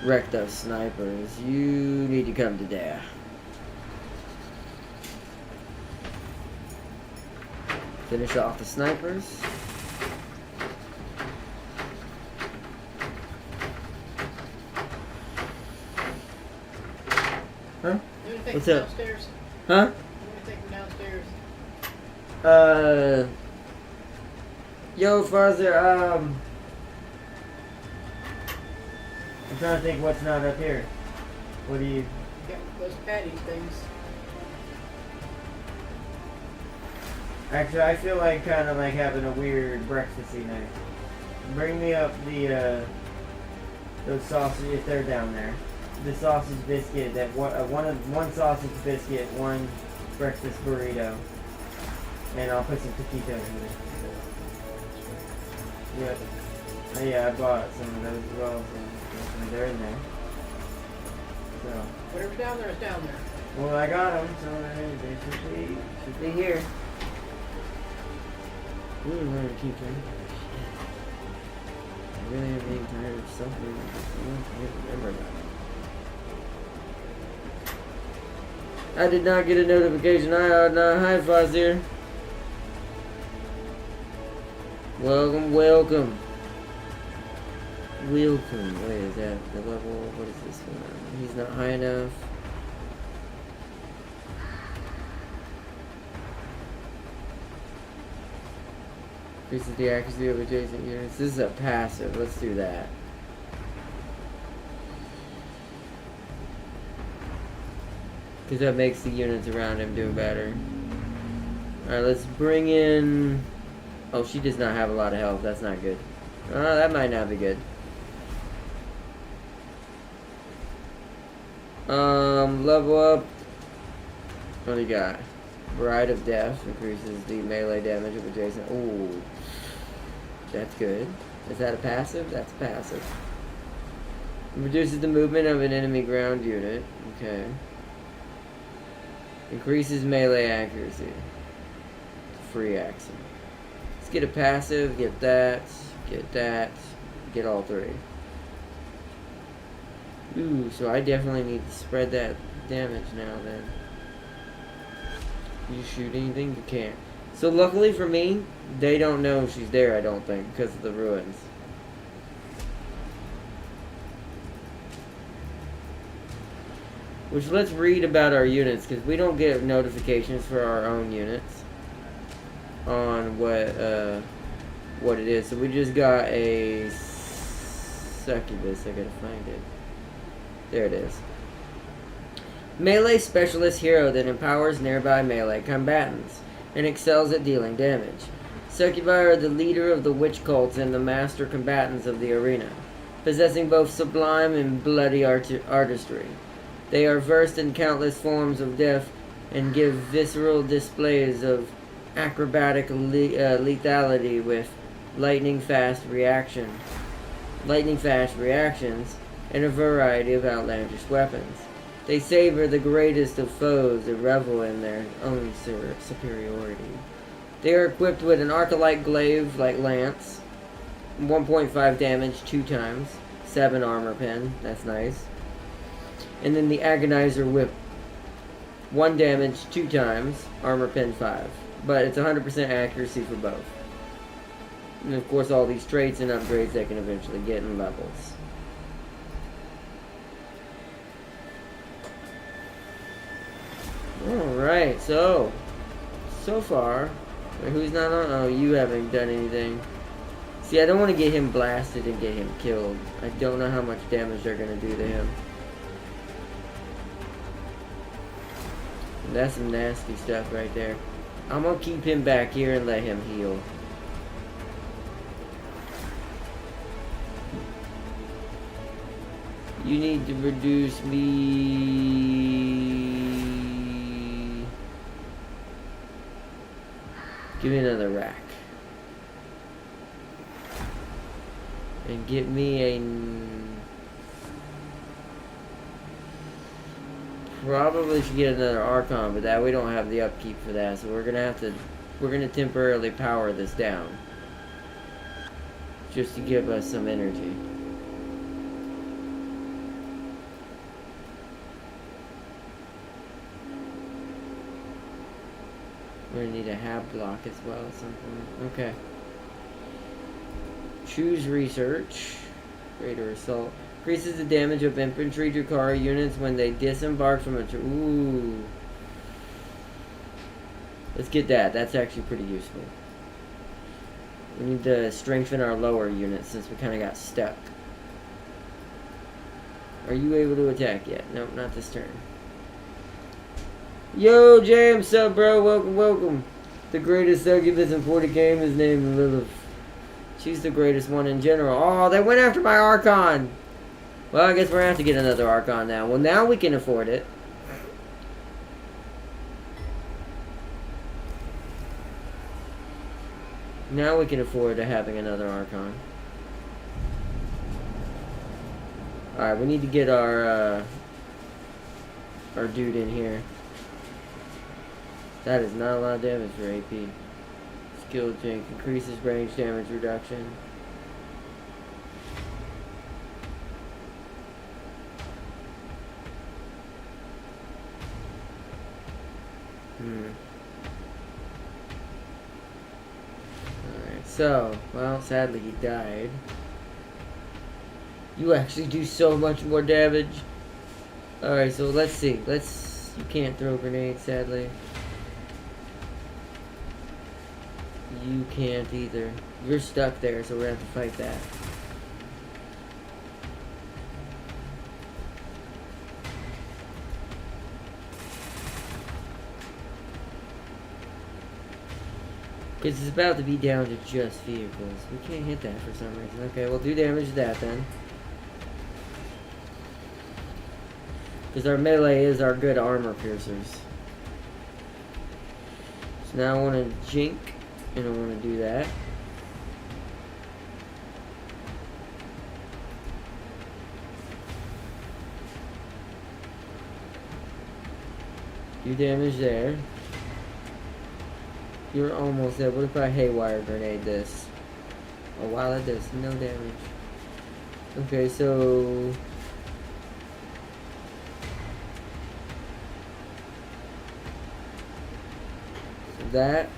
Wreck those snipers. You need to come to there. Finish off the snipers. Huh? What's up? Downstairs. Huh? I'm gonna take them downstairs. Yo, Father, I'm trying to think what's not up here. What do you... Got those patty things. Actually, I feel like kind of like having a weird breakfasty night. Bring me up the, those sausages, if they're down there. The sausage biscuit, that one sausage biscuit, one breakfast burrito. And I'll put some taquitos in there. Yeah. Oh, yeah, I bought some of those as well, so they're in there. So. Whatever's down there is down there. Well, I got them, so they should be here. Ooh, I'm gonna keep them. I really am being tired of something. I can't remember that. I did not get a notification. Hi, Fazir. Welcome, welcome. Welcome. Wait, is that the level? What is this one? He's not high enough. Increases the accuracy of adjacent units. This is a passive. Let's do that. Because that makes the units around him do better. Alright, let's bring in... Oh, she does not have a lot of health. That's not good. That might not be good. Level up. What do you got? Bride of Death increases the melee damage of adjacent. Ooh. That's good. Is that a passive? That's passive. Reduces the movement of an enemy ground unit. Okay. Increases melee accuracy. Free action. Let's get a passive, get that, get all three. Ooh, so I definitely need to spread that damage now then. You shoot anything? You can't. So luckily for me, they don't know she's there, I don't think, because of the ruins. Which, let's read about our units, because we don't get notifications for our own units on what it is. So we just got a succubus. I gotta find it. There it is. Melee specialist hero that empowers nearby melee combatants and excels at dealing damage. Succubi are the leader of the witch cults and the master combatants of the arena, possessing both sublime and bloody artistry. They are versed in countless forms of death and give visceral displays of acrobatic lethality with lightning fast reactions, and a variety of outlandish weapons. They savor the greatest of foes and revel in their own superiority. They are equipped with an arc-alike glaive like lance, 1.5 damage 2 times, 7 armor pen, that's nice. And then the agonizer whip, 1 damage 2 times, armor pen 5. But it's 100% accuracy for both. And of course all these traits and upgrades they can eventually get in levels. Alright, so far, who's not on? Oh, you haven't done anything. See, I don't want to get him blasted and get him killed. I don't know how much damage they're going to do to him. That's some nasty stuff right there. I'm going to keep him back here and let him heal. You need to reduce me. Give me another rack. And get me a... Probably should get another Archon, but that we don't have the upkeep for that, so we're gonna temporarily power this down. Just to give us some energy. We're gonna need a hab block as well at some point. Okay. Choose research. Greater assault. Increases the damage of infantry Drakari units when they disembark from a... Ooh. Let's get that. That's actually pretty useful. We need to strengthen our lower units since we kind of got stuck. Are you able to attack yet? Nope, not this turn. Yo, Jam sub, bro. Welcome, welcome. The greatest succubus in 40 game is named Lilith. She's the greatest one in general. Oh, they went after my Archon. Well, I guess we're going to have to get another Archon now. Well, now we can afford it. Now we can afford to having another Archon. Alright, we need to get our dude in here. That is not a lot of damage for AP. Skill tank increases range damage reduction. Alright, so, well, sadly he died. You actually do so much more damage. Alright, so let's see. You can't throw grenades, sadly. You can't either. You're stuck there, so we're gonna have to fight that. Because it's about to be down to just vehicles. We can't hit that for some reason. Okay, we'll do damage to that then. Because our melee is our good armor piercers. So now I want to jink, and I want to do that. Do damage there. You're almost there. What if I haywire grenade this? Oh wow, that does no damage. Okay, so that.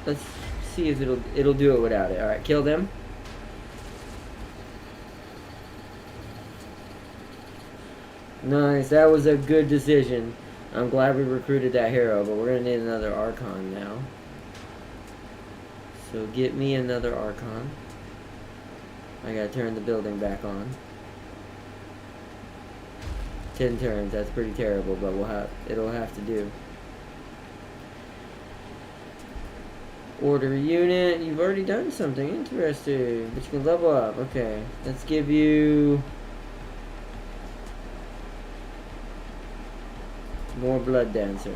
Let's see if it'll do it without it. All right, kill them. Nice, that was a good decision. I'm glad we recruited that hero, but we're gonna need another Archon now. So get me another Archon. I gotta turn the building back on. 10 turns, that's pretty terrible, but it'll have to do. Order a unit, you've already done something interesting, but you can level up. Okay, let's give you more Blood Dancer.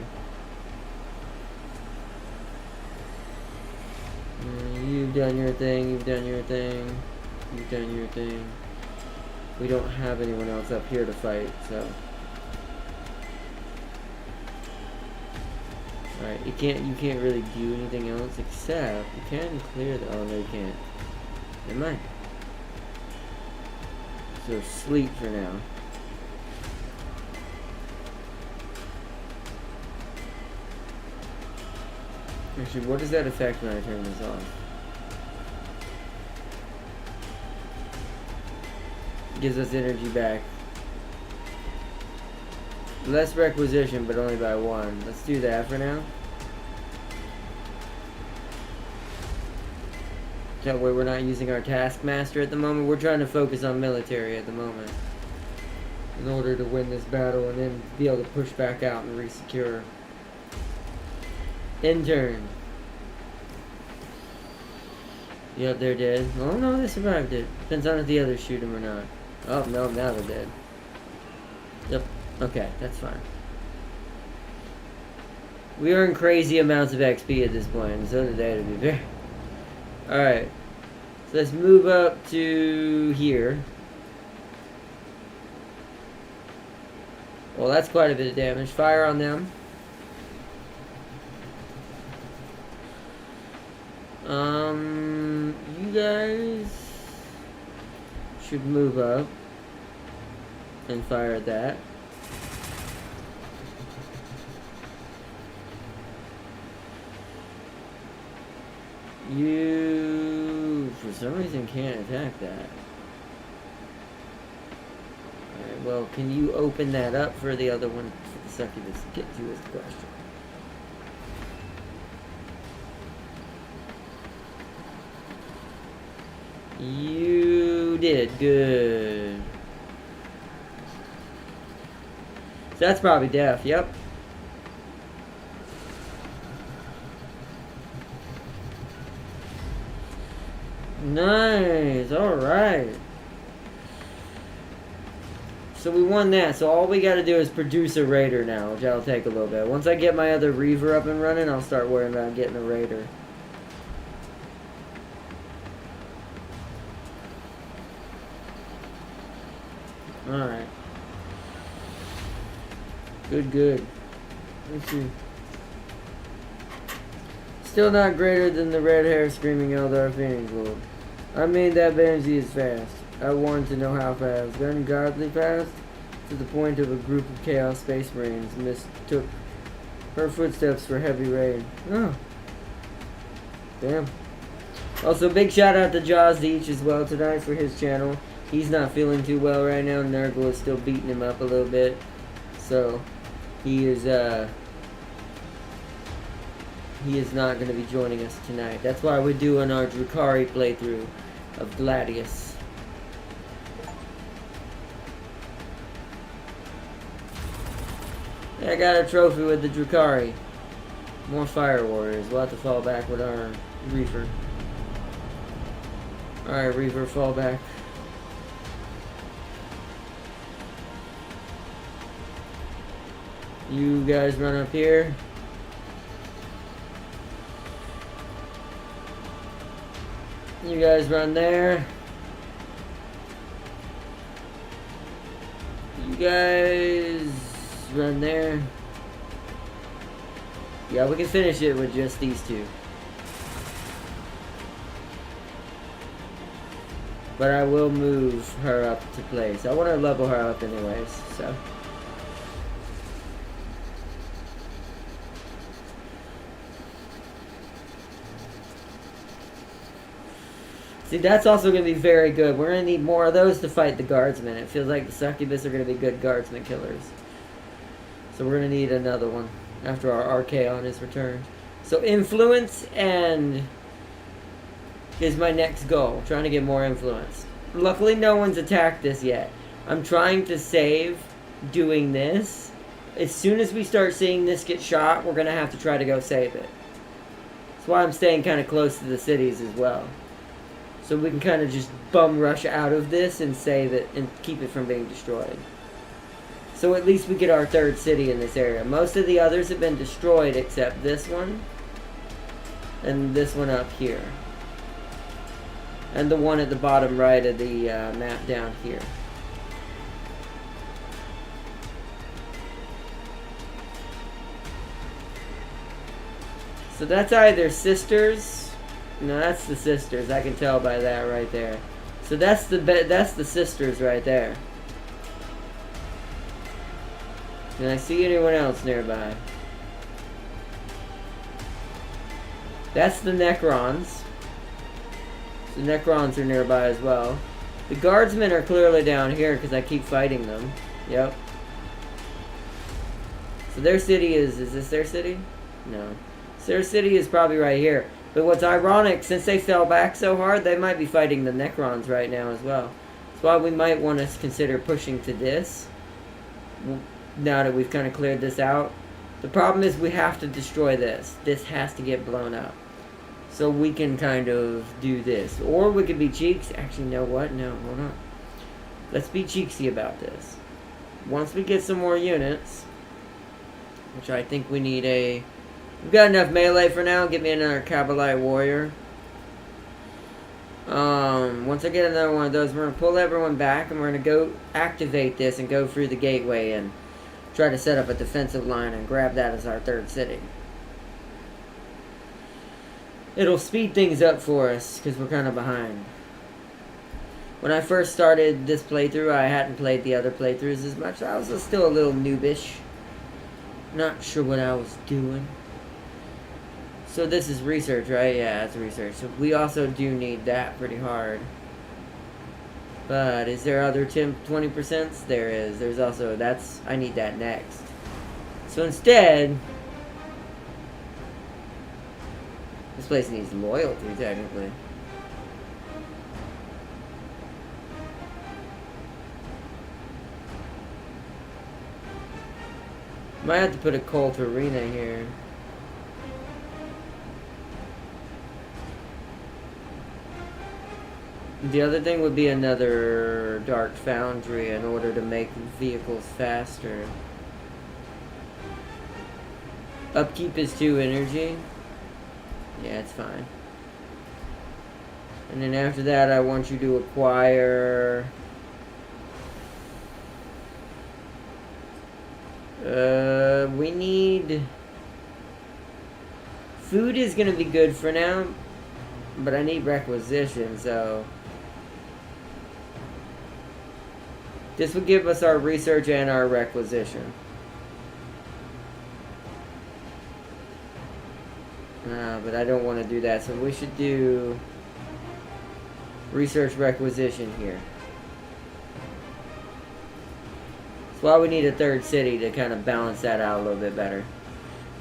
You've done your thing, you've done your thing, you've done your thing. We don't have anyone else up here to fight, so. Alright, you can't really do anything else except you can clear the, oh no you can't. Never mind. So sleep for now. Actually, what does that affect when I turn this off? Gives us energy back. Less requisition, but only by 1. Let's do that for now. That way we're not using our Taskmaster at the moment. We're trying to focus on military at the moment. In order to win this battle and then be able to push back out and resecure. Intern. Yep, they're dead. Oh no, they survived it. Depends on if the others shoot them or not. Oh no, now they're dead. Yep. Okay, that's fine. We earn crazy amounts of XP at this point, and so did they, to be fair. Alright. So let's move up to here. Well, that's quite a bit of damage. Fire on them. You guys should move up and fire at that. You, for some reason, can't attack that. Alright, well, can you open that up for the other one? For the succubus to get to is the question. You did. Good. So that's probably death. Yep. Nice. Alright. So we won that. So all we got to do is produce a raider now, which that'll take a little bit. Once I get my other Reaver up and running, I'll start worrying about getting a raider. Alright. Good. Let's see. Still not greater than the red hair screaming Eldar Phoenix Lord. I made that Banshee is fast. I wanted to know how fast. Ungodly fast, to the point of a group of Chaos Space Marines mistook her footsteps for heavy rain. Oh. Damn. Also, big shout out to Jaws Deech as well tonight for his channel. He's not feeling too well right now. Nurgle is still beating him up a little bit. So, he is not going to be joining us tonight. That's why we're doing our Drukhari playthrough of Gladius. I got a trophy with the Drukhari. More Fire Warriors. We'll have to fall back with our Reaver. Alright, Reaver, fall back. You guys run up here. You guys run there. You guys run there. Yeah, we can finish it with just these two. But I will move her up to place. I want to level her up anyways, so. See, that's also going to be very good. We're going to need more of those to fight the guardsmen. It feels like the succubus are going to be good guardsman killers. So we're going to need another one after our Archaon is returned. So influence and is my next goal. Trying to get more influence. Luckily no one's attacked this yet. I'm trying to save doing this. As soon as we start seeing this get shot, we're going to have to try to go save it. That's why I'm staying kind of close to the cities as well. So we can kind of just bum rush out of this and save it and keep it from being destroyed. So at least we get our third city in this area. Most of the others have been destroyed except this one. And this one up here. And the one at the bottom right of the map down here. So that's either sisters. No, that's the sisters. I can tell by that right there. So that's the sisters right there. Can I see anyone else nearby? That's the Necrons. The Necrons are nearby as well. The guardsmen are clearly down here because I keep fighting them. Yep. So their city is this their city? No. So their city is probably right here. But what's ironic, since they fell back so hard, they might be fighting the Necrons right now as well. That's why we might want to consider pushing to this. Now that we've kind of cleared this out. The problem is we have to destroy this. This has to get blown up. So we can kind of do this. Or we could be cheeks. Actually, you know what? No, hold on. Let's be cheeksy about this. Once we get some more units, which I think we need a... We've got enough melee for now. Get me another Kabbalite warrior. Once I get another one of those, we're going to pull everyone back and we're going to go activate this and go through the gateway and try to set up a defensive line and grab that as our third city. It'll speed things up for us because we're kind of behind. When I first started this playthrough, I hadn't played the other playthroughs as much. I was still a little noobish. Not sure what I was doing. So this is research, right? Yeah, it's research. So we also do need that pretty hard. But is there other 20%? There is. There's also, I need that next. So instead, this place needs loyalty, technically. Might have to put a cult arena here. The other thing would be another dark foundry in order to make vehicles faster. Upkeep is 2 energy. Yeah, it's fine. And then after that, I want you to acquire... we need... Food is going to be good for now, but I need requisition, so... This would give us our research and our requisition. But I don't want to do that, so we should do research requisition here. That's why we need a 3rd city to kind of balance that out a little bit better.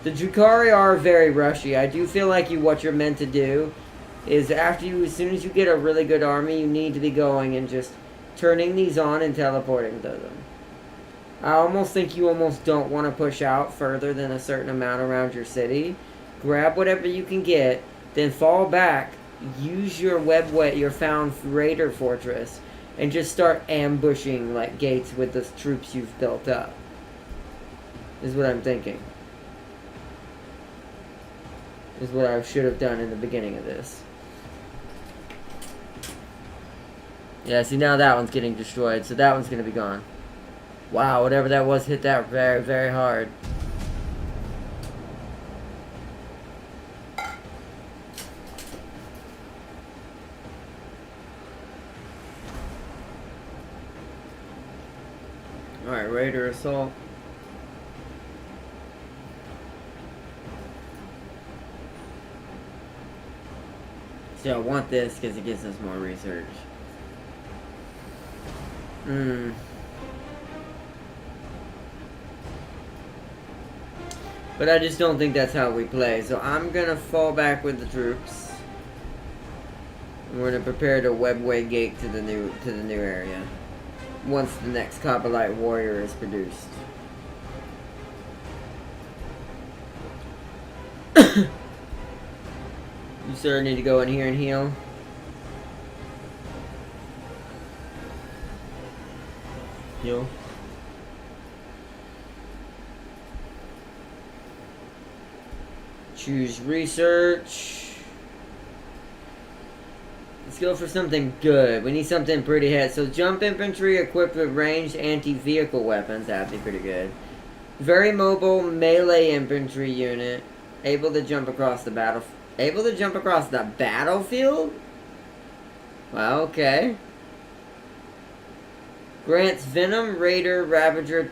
The Drukhari are very rushy. I do feel like what you're meant to do is as soon as you get a really good army, you need to be going and just turning these on and teleporting to them. I almost think you almost don't want to push out further than a certain amount around your city. Grab whatever you can get, then fall back, use your your found raider fortress, and just start ambushing like gates with the troops you've built up. Is what I'm thinking. Is what I should have done in the beginning of this. Yeah, see now that one's getting destroyed, so that one's gonna be gone. Wow, whatever that was hit that very, very hard. Alright, Raider Assault. So I want this because it gives us more research. But I just don't think that's how we play. So I'm gonna fall back with the troops. We're gonna prepare to webway gate to the new area. Once the next Cobalite warrior is produced. You sir need to go in here and heal. Heal. Choose research. Let's go for something good. We need something pretty hit. So jump infantry equipped with ranged anti-vehicle weapons. That'd be pretty good. Very mobile melee infantry unit. Able to jump across the battlefield. Able to jump across the battlefield? Well, okay. Grants Venom, Raider, Ravager,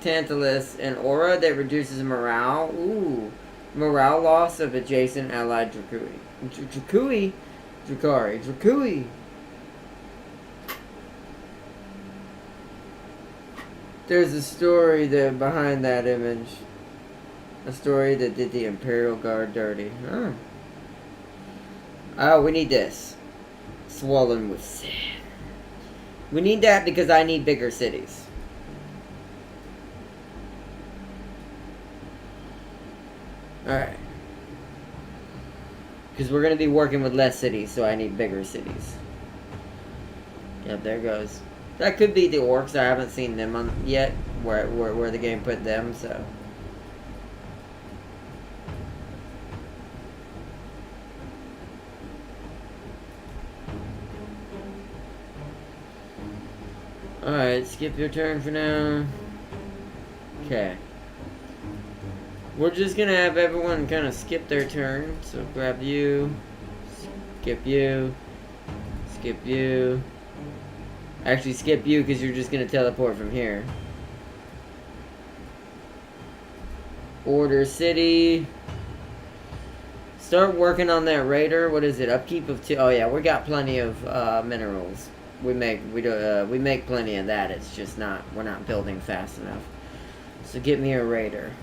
Tantalus, and Aura that reduces morale. Ooh. Morale loss of adjacent allied Drukhari. Drukhari. There's a story there behind that image. A story that did the Imperial Guard dirty. Huh. Oh, we need this. Swollen with sin. We need that because I need bigger cities. Alright. Because we're going to be working with less cities, so I need bigger cities. Yep, there goes. That could be the orcs. I haven't seen them yet, where the game put them, so... Alright, skip your turn for now. Okay. We're just gonna have everyone kind of skip their turn. So grab you. Skip you. Skip you. Actually, skip you because you're just gonna teleport from here. Order city. Start working on that raider. What is it? Upkeep of 2. Oh yeah, we got plenty of minerals. We make plenty of that. It's just we're not building fast enough. So get me a raider.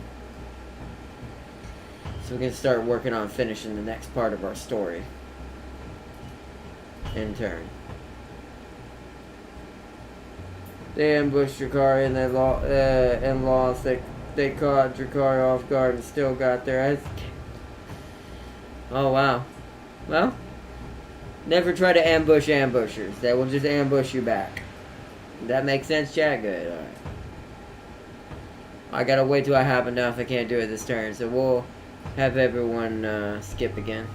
So we can start working on finishing the next part of our story. In turn. They ambushed Drukhari and and lost. They caught Drukhari off guard and still got there. Oh wow. Well, Never try to ambush ambushers. They will just ambush you back. That makes sense, chat? Good. Alright. I gotta wait till I have enough. I can't do it this turn. So we'll have everyone skip again.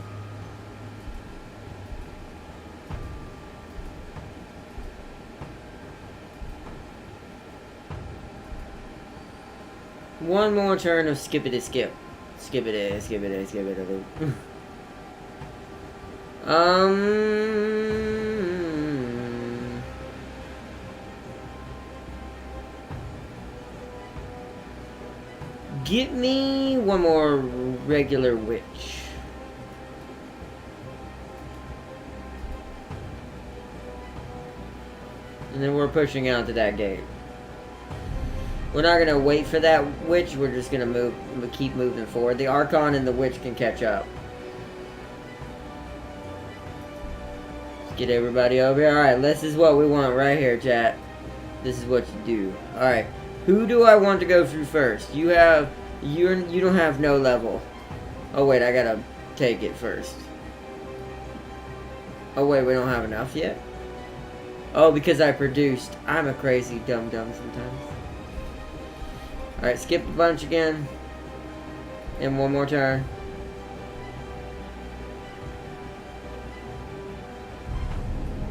One more turn of skippity skip. Skippity, skippity, skippity. Get me one more regular witch. And then we're pushing out to that gate. We're not gonna wait for that witch, we're just gonna keep moving forward. The Archon and the witch can catch up. Let's get everybody over here. Alright, this is what we want right here, chat. This is what you do. Alright. Who do I want to go through first? You don't have no level. Oh wait, I gotta take it first. Oh wait, we don't have enough yet? Oh, because I produced. I'm a crazy dum-dum sometimes. Alright, skip a bunch again. And one more turn.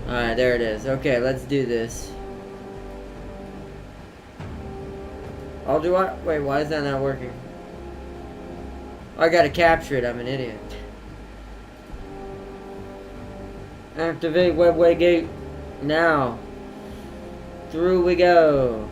Alright, there it is. Okay, let's do this. I'll do what? Wait, why is that not working? Oh, I gotta capture it. I'm an idiot. Activate webway gate. Now. Through we go.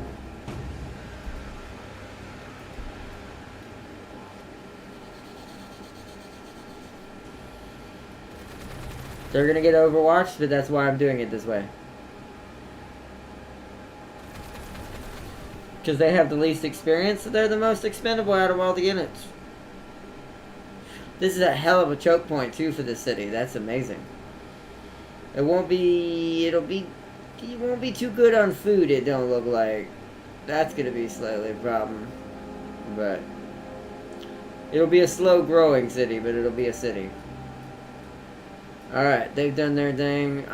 They're gonna get overwatched, but that's why I'm doing it this way. Because they have the least experience, so they're the most expendable out of all the units. This is a hell of a choke point, too, for this city. That's amazing. It won't be... You won't be too good on food, it don't look like. That's gonna be slightly a problem. But... It'll be a slow-growing city, but it'll be a city. Alright, they've done their thing.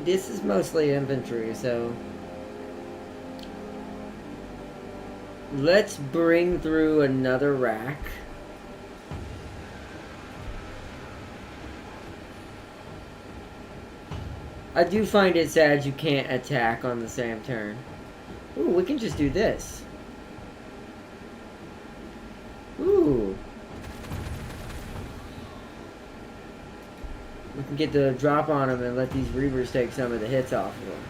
This is mostly infantry, so... Let's bring through another rack. I do find it sad you can't attack on the same turn. Ooh, we can just do this. Ooh. We can get the drop on them and let these Reavers take some of the hits off of them.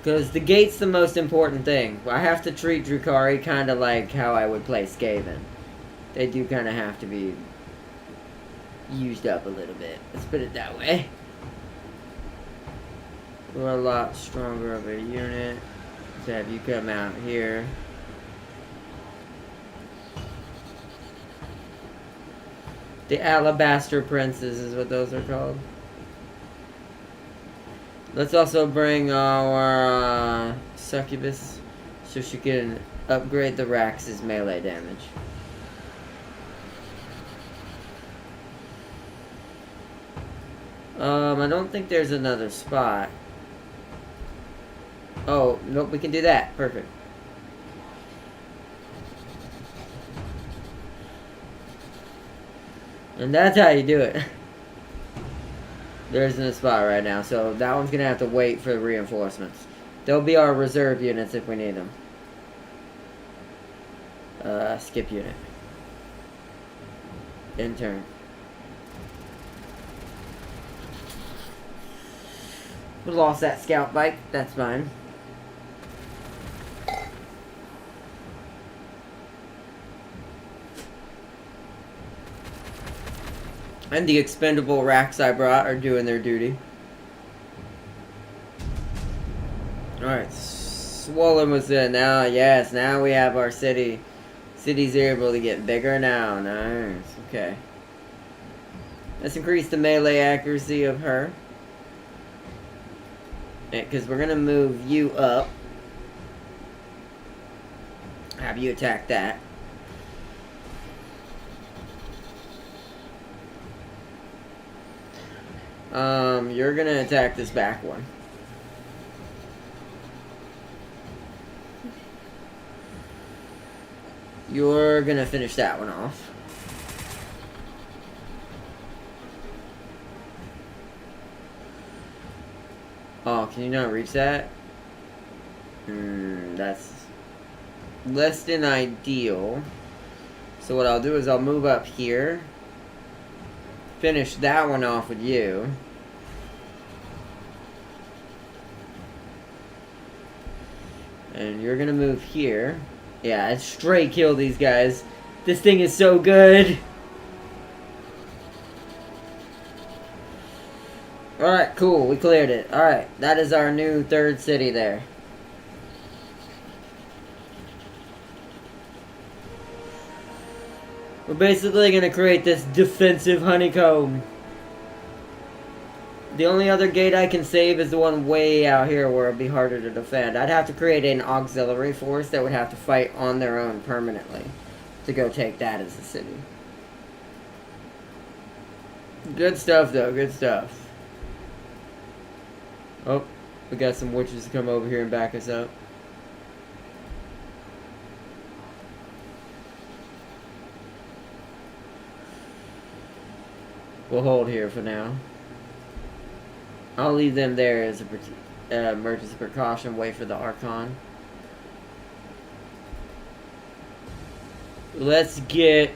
Because the gate's the most important thing. I have to treat Drukhari kind of like how I would play Skaven. They do kind of have to be used up a little bit. Let's put it that way. We're a lot stronger of a unit. Let's have you come out here. The Alabaster Princes is what those are called. Let's also bring our Succubus so she can upgrade the Rax's melee damage. I don't think there's another spot. Oh, nope, we can do that. Perfect. And that's how you do it. There isn't a spot right now, so that one's gonna have to wait for reinforcements. They'll be our reserve units if we need them. Skip unit. Intern. We lost that scout bike, that's fine. And the expendable racks I brought are doing their duty. Alright, Swollen was in. Now, yes, now we have our city. Cities are able to get bigger now. Nice, okay. Let's increase the melee accuracy of her. Because we're going to move you up. Have you attack that. You're gonna attack this back one. You're gonna finish that one off. Oh, can you not reach that? That's less than ideal. So what I'll do is I'll move up here. Finish that one off with you. And you're gonna move here. Yeah, I straight kill these guys. This thing is so good. Alright, cool. We cleared it. Alright, that is our new third city there. We're basically going to create this defensive honeycomb. The only other gate I can save is the one way out here where it'd be harder to defend. I'd have to create an auxiliary force that would have to fight on their own permanently to go take that as a city. Good stuff, though. Good stuff. Oh, we got some witches to come over here and back us up. We'll hold here for now. I'll leave them there as a emergency precaution. Wait for the Archon. Let's get...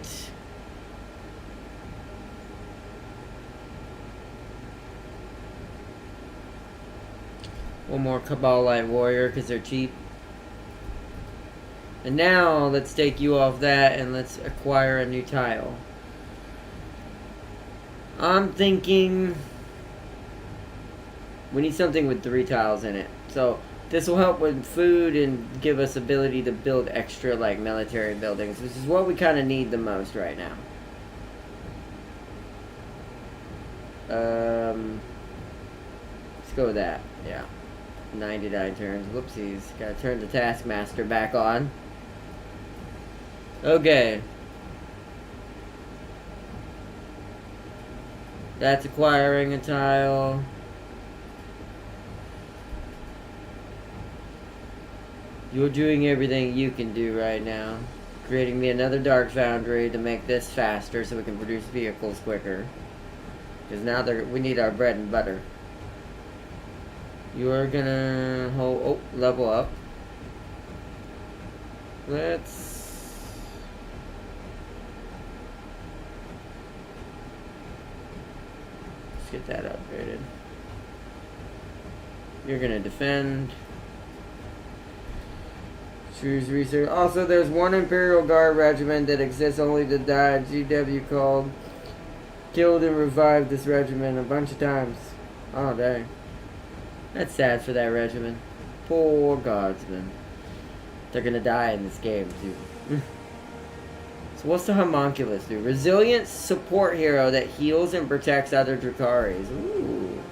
one more Cabal Light Warrior because they're cheap. And now let's take you off that and let's acquire a new tile. I'm thinking we need something with 3 tiles in it. So this will help with food and give us ability to build extra like military buildings, which is what we kind of need the most right now. Let's go with that. Yeah. 99 turns. Whoopsies. Gotta turn the Taskmaster back on. Okay. That's acquiring a tile. You're doing everything you can do right now. Creating me another Dark Foundry to make this faster so we can produce vehicles quicker. Because now we need our bread and butter. You're gonna hold... oh, level up. Let's get that upgraded. You're gonna defend. Choose research. Also, there's one Imperial Guard regiment that exists only to die. GW called. Killed and revived this regiment a bunch of times. Oh, dang. That's sad for that regiment. Poor guardsmen. They're gonna die in this game, too. So what's the Homunculus do? Resilient support hero that heals and protects other Dracaris. Ooh.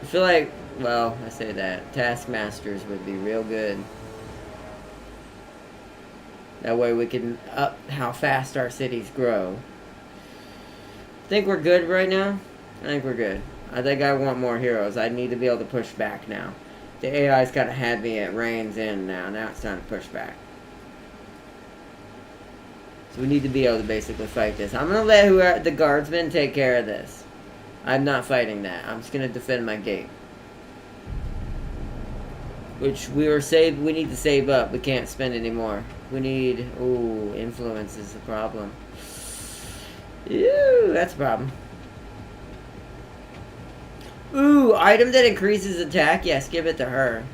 I feel like, well, I say that. Taskmasters would be real good. That way we can up how fast our cities grow. Think we're good right now? I think we're good. I think I want more heroes. I need to be able to push back now. The AI's kind of had me at reins in now. Now it's time to push back. So we need to be able to basically fight this. I'm going to let the guardsmen take care of this. I'm not fighting that. I'm just going to defend my gate. Which we need to save up. We can't spend any more. We need... ooh, influence is the problem. Ew, that's a problem. Ooh, item that increases attack? Yes, give it to her.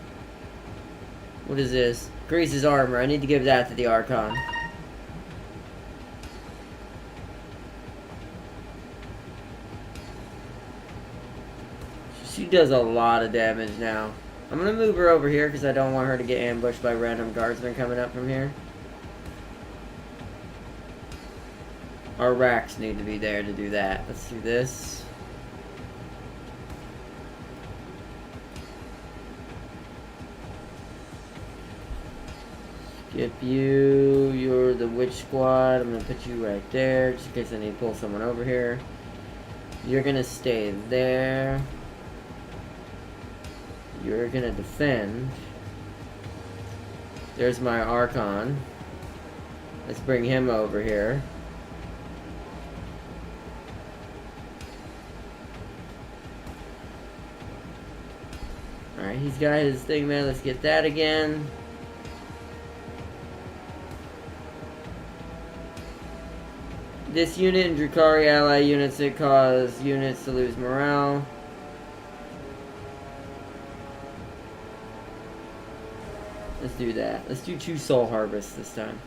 What is this? Increases armor. I need to give that to the Archon. She does a lot of damage now. I'm going to move her over here because I don't want her to get ambushed by random guardsmen coming up from here. Our racks need to be there to do that. Let's do this. Skip you. You're the witch squad. I'm going to put you right there just in case I need to pull someone over here. You're gonna stay there. You're gonna defend. There's my Archon. Let's bring him over here. Alright, he's got his thing, man. Let's get that again. This unit and Drukhari ally units that cause units to lose morale. Let's do that. Let's do 2 soul harvests this time.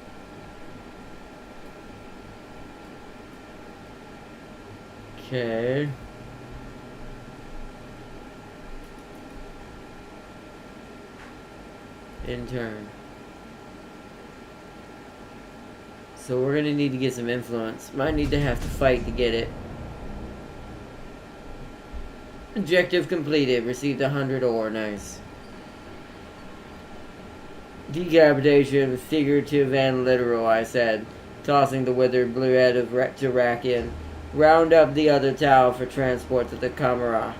Okay. In turn. So we're gonna need to get some influence. Might need to have to fight to get it. Objective completed. Received 100 ore. Nice. Decapitation, figurative and literal, I said, tossing the withered blue head of to Rakian. Round up the other Tau for transport to the Kamara.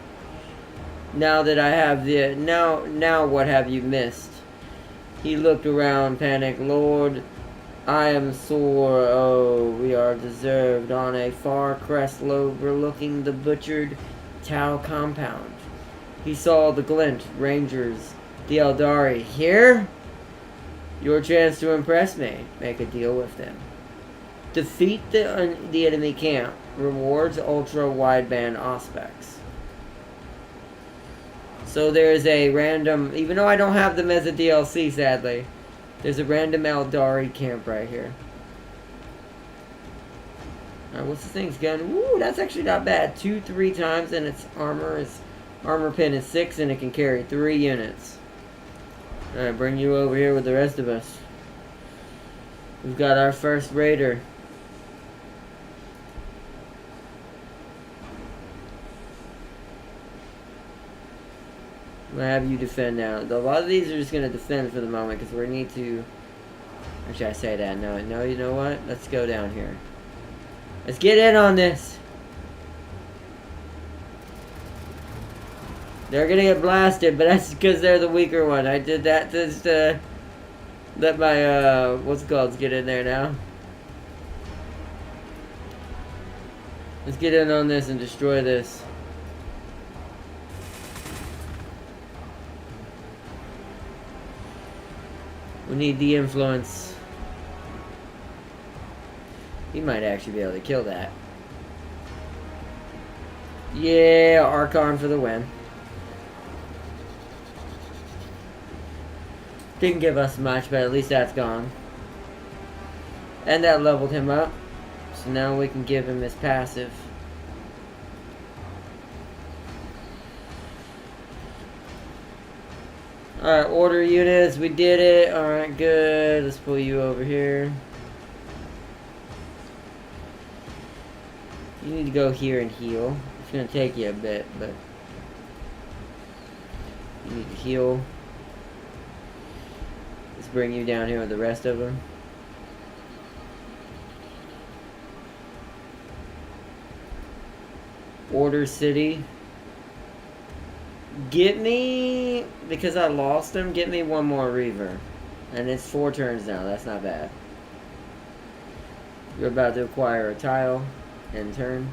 Now that I have the... Now what have you missed? He looked around, panicked. Lord, I am sore. Oh, we are deserved on a far crest overlooking the butchered Tau compound. He saw the glint, rangers, the Eldari. Here? Your chance to impress me. Make a deal with them. Defeat the enemy camp. Rewards ultra wideband aspects. So there's a random, even though I don't have them as a DLC, sadly, there's a random Eldari camp right here. Alright, what's this thing's gun? Woo, that's actually not bad. 2-3 times, and its armor pin is 6, and it can carry 3 units. Alright, bring you over here with the rest of us. We've got our first raider. I'm gonna have you defend now. A lot of these are just gonna defend for the moment because we need to. Actually, I say that. No, you know what? Let's go down here. Let's get in on this. They're gonna get blasted, but that's because they're the weaker one. I did that just to let my what's it called get in there now. Let's get in on this and destroy this. We need the influence. He might actually be able to kill that. Yeah, Archon for the win. Didn't give us much, but at least that's gone. And that leveled him up. So now we can give him his passive. Alright, order units, we did it. Alright, good. Let's pull you over here. You need to go here and heal. It's gonna take you a bit, but you need to heal. Let's bring you down here with the rest of them. Order city. Get me, because I lost him, get me one more Reaver. And it's 4 turns now, that's not bad. You're about to acquire a tile. End turn.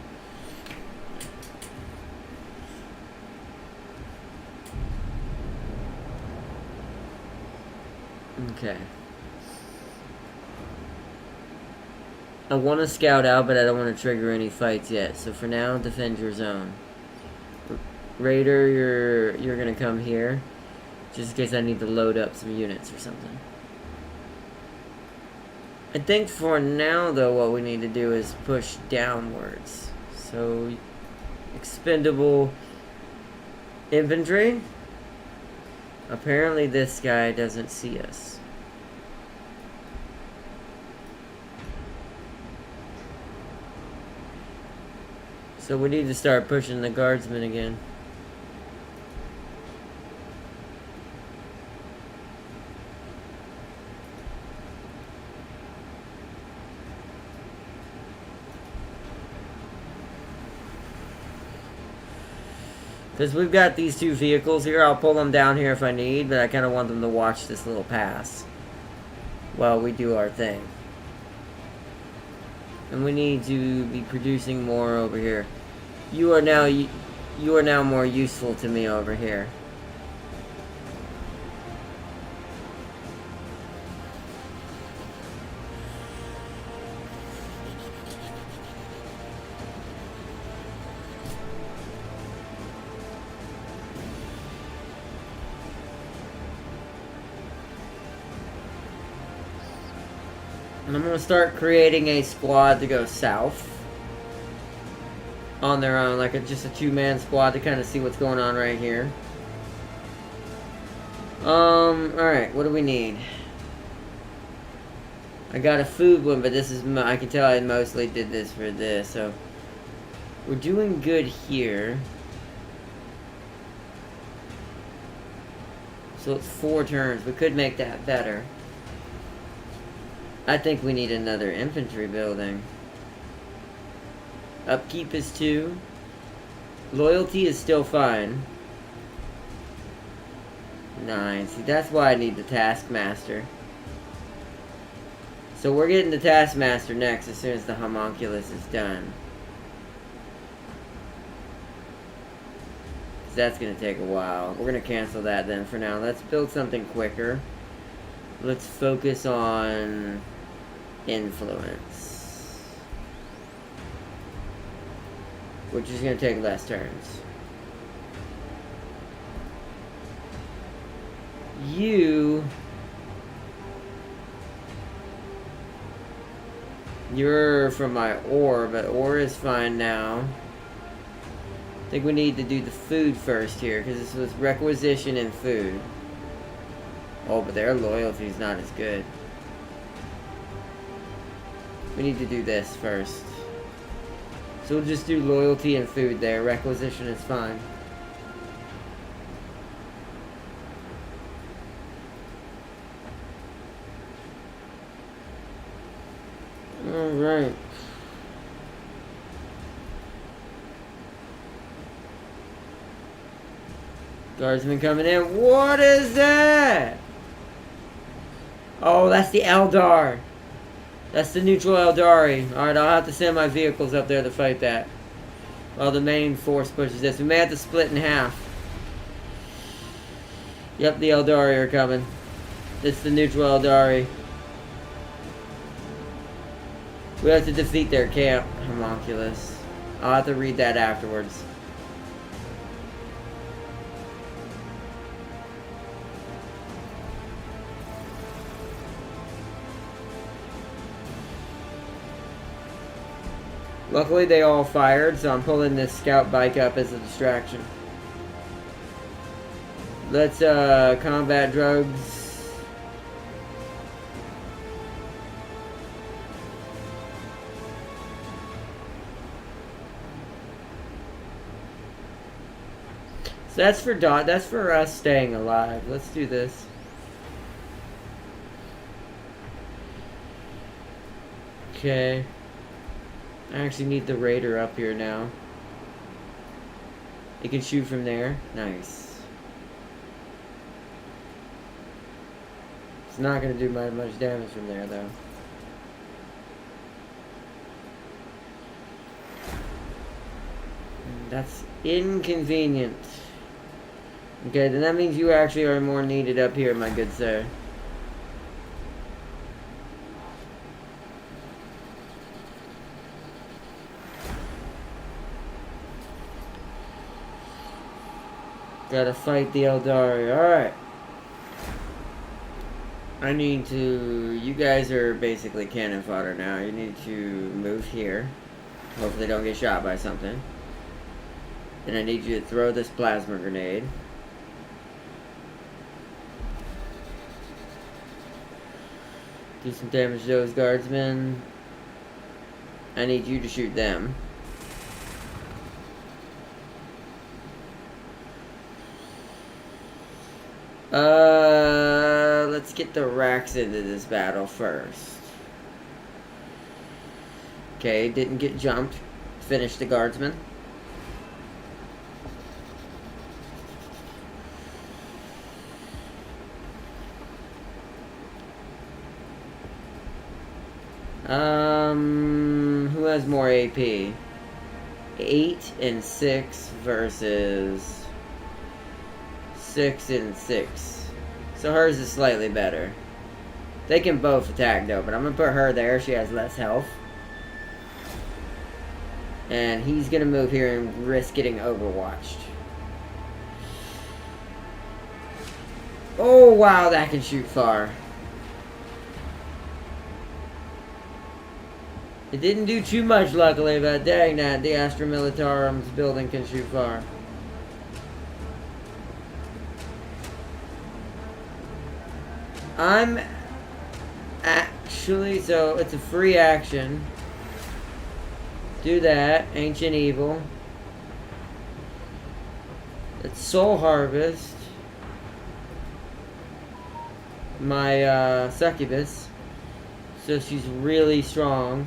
Okay. I want to scout out, but I don't want to trigger any fights yet. So for now, defend your zone. Raider, you're gonna come here, just in case I need to load up some units or something. I think for now, though, what we need to do is push downwards. So, expendable infantry. Apparently, this guy doesn't see us. So we need to start pushing the guardsmen again. Because we've got these two vehicles here. I'll pull them down here if I need, but I kind of want them to watch this little pass while we do our thing. And we need to be producing more over here. You are now more useful to me over here. And I'm going to start creating a squad to go south. On their own, like just a two-man squad to kind of see what's going on right here. Alright, what do we need? I got a food one, but this is, I can tell I mostly did this for this, so. We're doing good here. So it's 4 turns. We could make that better. I think we need another infantry building. Upkeep is 2. Loyalty is still fine. 9. See, that's why I need the Taskmaster. So we're getting the Taskmaster next as soon as the Homunculus is done. That's going to take a while. We're going to cancel that then for now. Let's build something quicker. Let's focus on influence, which is going to take less turns. You're from my ore, but ore is fine now. I think we need to do the food first here, because this was requisition and food. Oh, but their loyalty is not as good. We need to do this first. So we'll just do loyalty and food there. Requisition is fine. Alright. Guardsmen coming in. What is that? Oh, that's the Eldar. That's the neutral Eldari. Alright, I'll have to send my vehicles up there to fight that. While the main force pushes this. We may have to split in half. Yep, the Eldari are coming. It's the neutral Eldari. We have to defeat their camp. Homunculus. I'll have to read that afterwards. Luckily they all fired, so I'm pulling this scout bike up as a distraction. Let's combat drugs. So that's for us staying alive. Let's do this. Okay. I actually need the raider up here now. It can shoot from there. Nice. It's not going to do much damage from there, though. That's inconvenient. Okay, then that means you actually are more needed up here, my good sir. Gotta fight the Eldari. Alright. I need to... You guys are basically cannon fodder now. You need to move here. Hopefully don't get shot by something. And I need you to throw this plasma grenade. Do some damage to those guardsmen. I need you to shoot them. Let's get the racks into this battle first. Okay, didn't get jumped. Finish the guardsman. Who has more AP? 8 and 6 versus 6 and 6. So hers is slightly better. They can both attack though, but I'm gonna put her there. She has less health. And he's gonna move here and risk getting overwatched. Oh wow, that can shoot far. It didn't do too much, luckily, but dang that, the Astra Militarum's building can shoot far. I'm actually, so it's a free action. Do that, Ancient Evil. It's Soul Harvest. My Succubus. So she's really strong.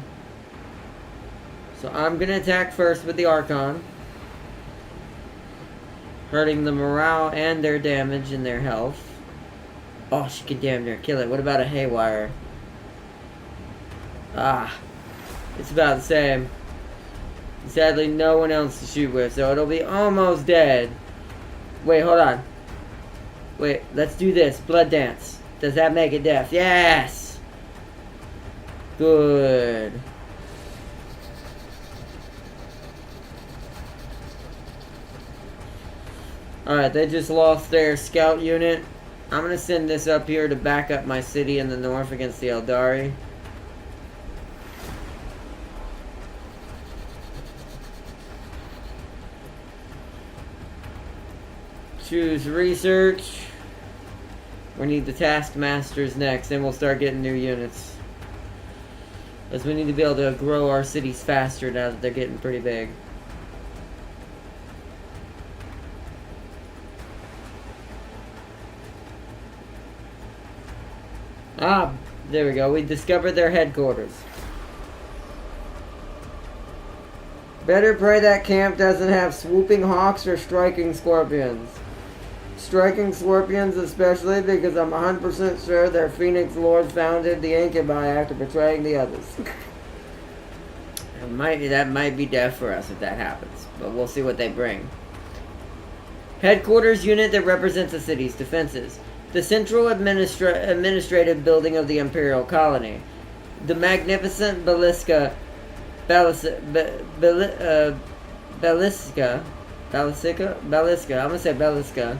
So I'm going to attack first with the Archon. Hurting the morale and their damage and their health. Oh, she can damn near kill it. What about a Haywire? Ah. It's about the same. Sadly, no one else to shoot with, so it'll be almost dead. Wait, hold on. Wait, let's do this. Blood Dance. Does that make it death? Yes! Good. Alright, they just lost their scout unit. I'm going to send this up here to back up my city in the north against the Eldari. Choose research. We need the taskmasters next, then we'll start getting new units. Because we need to be able to grow our cities faster now that they're getting pretty big. Ah, there we go. We discovered their headquarters. Better pray that camp doesn't have swooping hawks or striking scorpions. Striking scorpions especially, because I'm 100% sure their Phoenix Lord founded the Incubi after betraying the others. That might be death for us if that happens, but we'll see what they bring. Headquarters unit that represents the city's defenses. The central administrative building of the Imperial colony. The magnificent Ballista, I'm gonna say Ballista,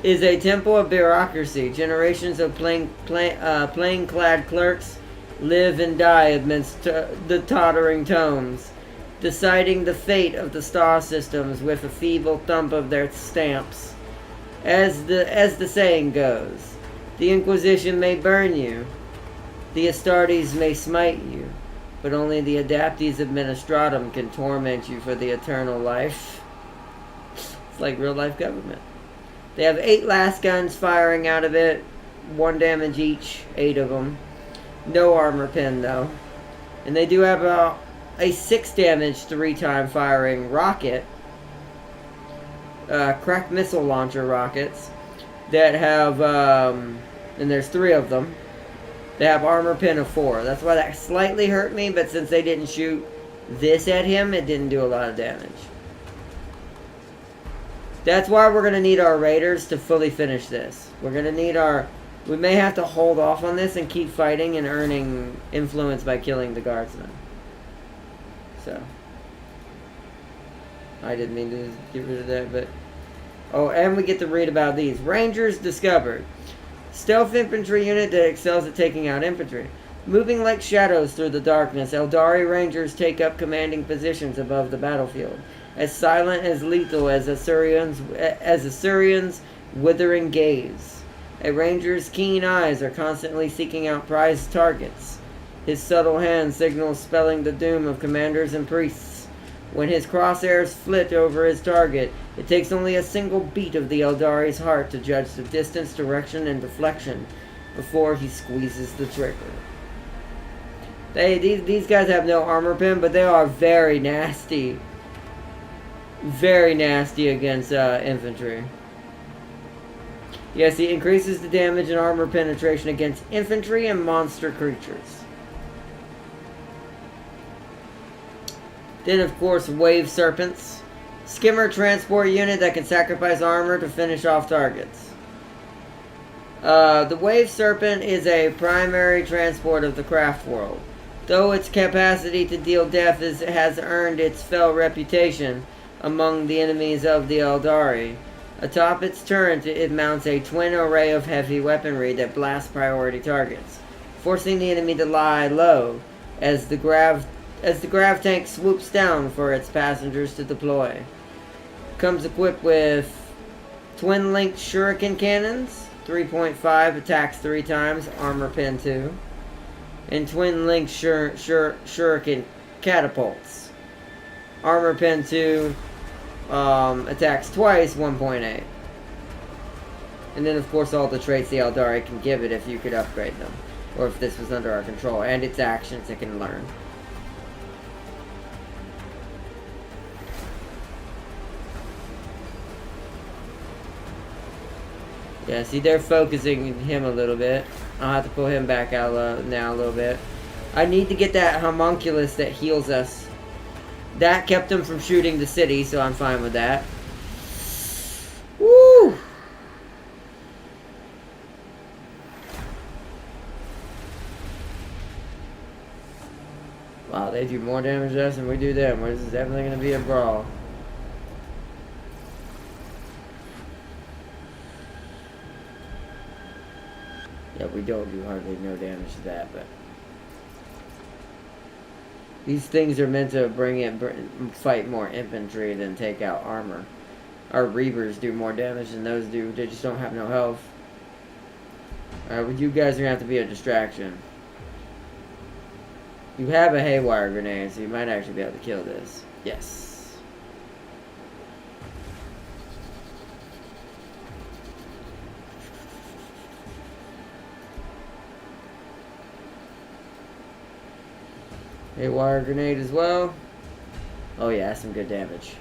is a temple of bureaucracy. Generations of plain-clad clerks live and die amidst the tottering tomes, deciding the fate of the star systems with a feeble thump of their stamps. As the saying goes, the Inquisition may burn you, the Astartes may smite you, but only the Adeptus Administratum can torment you for the eternal life. It's like real-life government. They have 8 last guns firing out of it. 1 damage each. 8 of them. No armor pen, though. And they do have a 6 damage 3-time firing rocket. Crack missile launcher rockets. That have, and there's 3 of them. They have armor pen of 4. That's why that slightly hurt me, but since they didn't shoot this at him, it didn't do a lot of damage. That's why we're going to need our raiders to fully finish this. We're going to need our... We may have to hold off on this and keep fighting and earning influence by killing the guardsmen. So. I didn't mean to get rid of that, but... Oh, and we get to read about these. Rangers discovered. Stealth infantry unit that excels at taking out infantry. Moving like shadows through the darkness, Eldari Rangers take up commanding positions above the battlefield. As silent as lethal as Assyrians' withering gaze. A ranger's keen eyes are constantly seeking out prized targets. His subtle hand signals spelling the doom of commanders and priests. When his crosshairs flit over his target, it takes only a single beat of the Eldari's heart to judge the distance, direction, and deflection before he squeezes the trigger. These guys have no armor pen, but they are very nasty. Very nasty against infantry. Yes, he increases the damage and armor penetration against infantry and monster creatures. Then, of course, Wave Serpents. Skimmer transport unit that can sacrifice armor to finish off targets. The Wave Serpent is a primary transport of the craft world. Though its capacity to deal death has earned its fell reputation among the enemies of the Eldari. Atop its turret, it mounts a twin array of heavy weaponry that blasts priority targets, forcing the enemy to lie low as the grav tank swoops down for its passengers to deploy. Comes equipped with twin-linked shuriken cannons, 3.5 attacks 3 times, armor pen 2, and twin-linked shuriken catapults, armor pen 2, attacks twice, 1.8. And then, of course, all the traits the Eldari can give it if you could upgrade them, or if this was under our control, and its actions it can learn. Yeah, see, they're focusing him a little bit. I'll have to pull him back out now a little bit. I need to get that homunculus that heals us. That kept him from shooting the city, so I'm fine with that. Woo! Wow, they do more damage to us than we do them. This is definitely going to be a brawl. Yeah, we don't do hardly no damage to that, but these things are meant to fight more infantry than take out armor. Our Reavers do more damage than those do. They just don't have no health. Alright, well, you guys are going to have to be a distraction. You have a haywire grenade, so you might actually be able to kill this. Yes. Haywire grenade as well. Oh yeah, that's some good damage.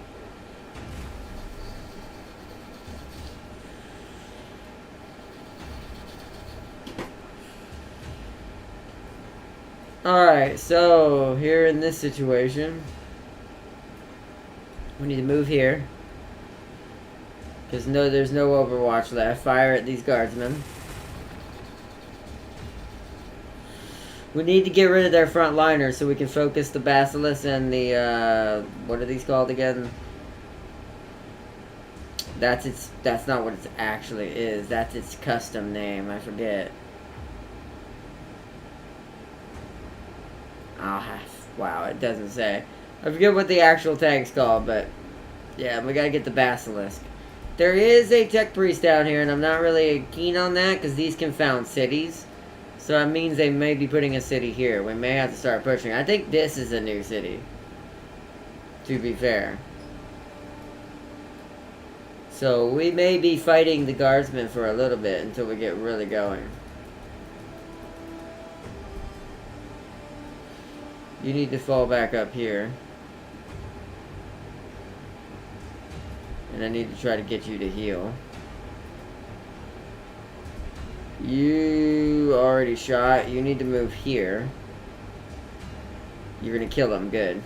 Alright, so here in this situation, we need to move here. Because there's no Overwatch left. Fire at these guardsmen. We need to get rid of their front liners so we can focus the Basilisk and the, what are these called again? That's not what it actually is. That's its custom name. I forget. Wow, it doesn't say. I forget what the actual tag's called, but yeah, we gotta get the Basilisk. There is a Tech Priest down here, and I'm not really keen on that because these can found cities. So that means they may be putting a city here. We may have to start pushing. I think this is a new city, to be fair. So we may be fighting the guardsmen for a little bit until we get really going. You need to fall back up here. And I need to try to get you to heal. You already shot. You need to move here. You're gonna kill them. Good.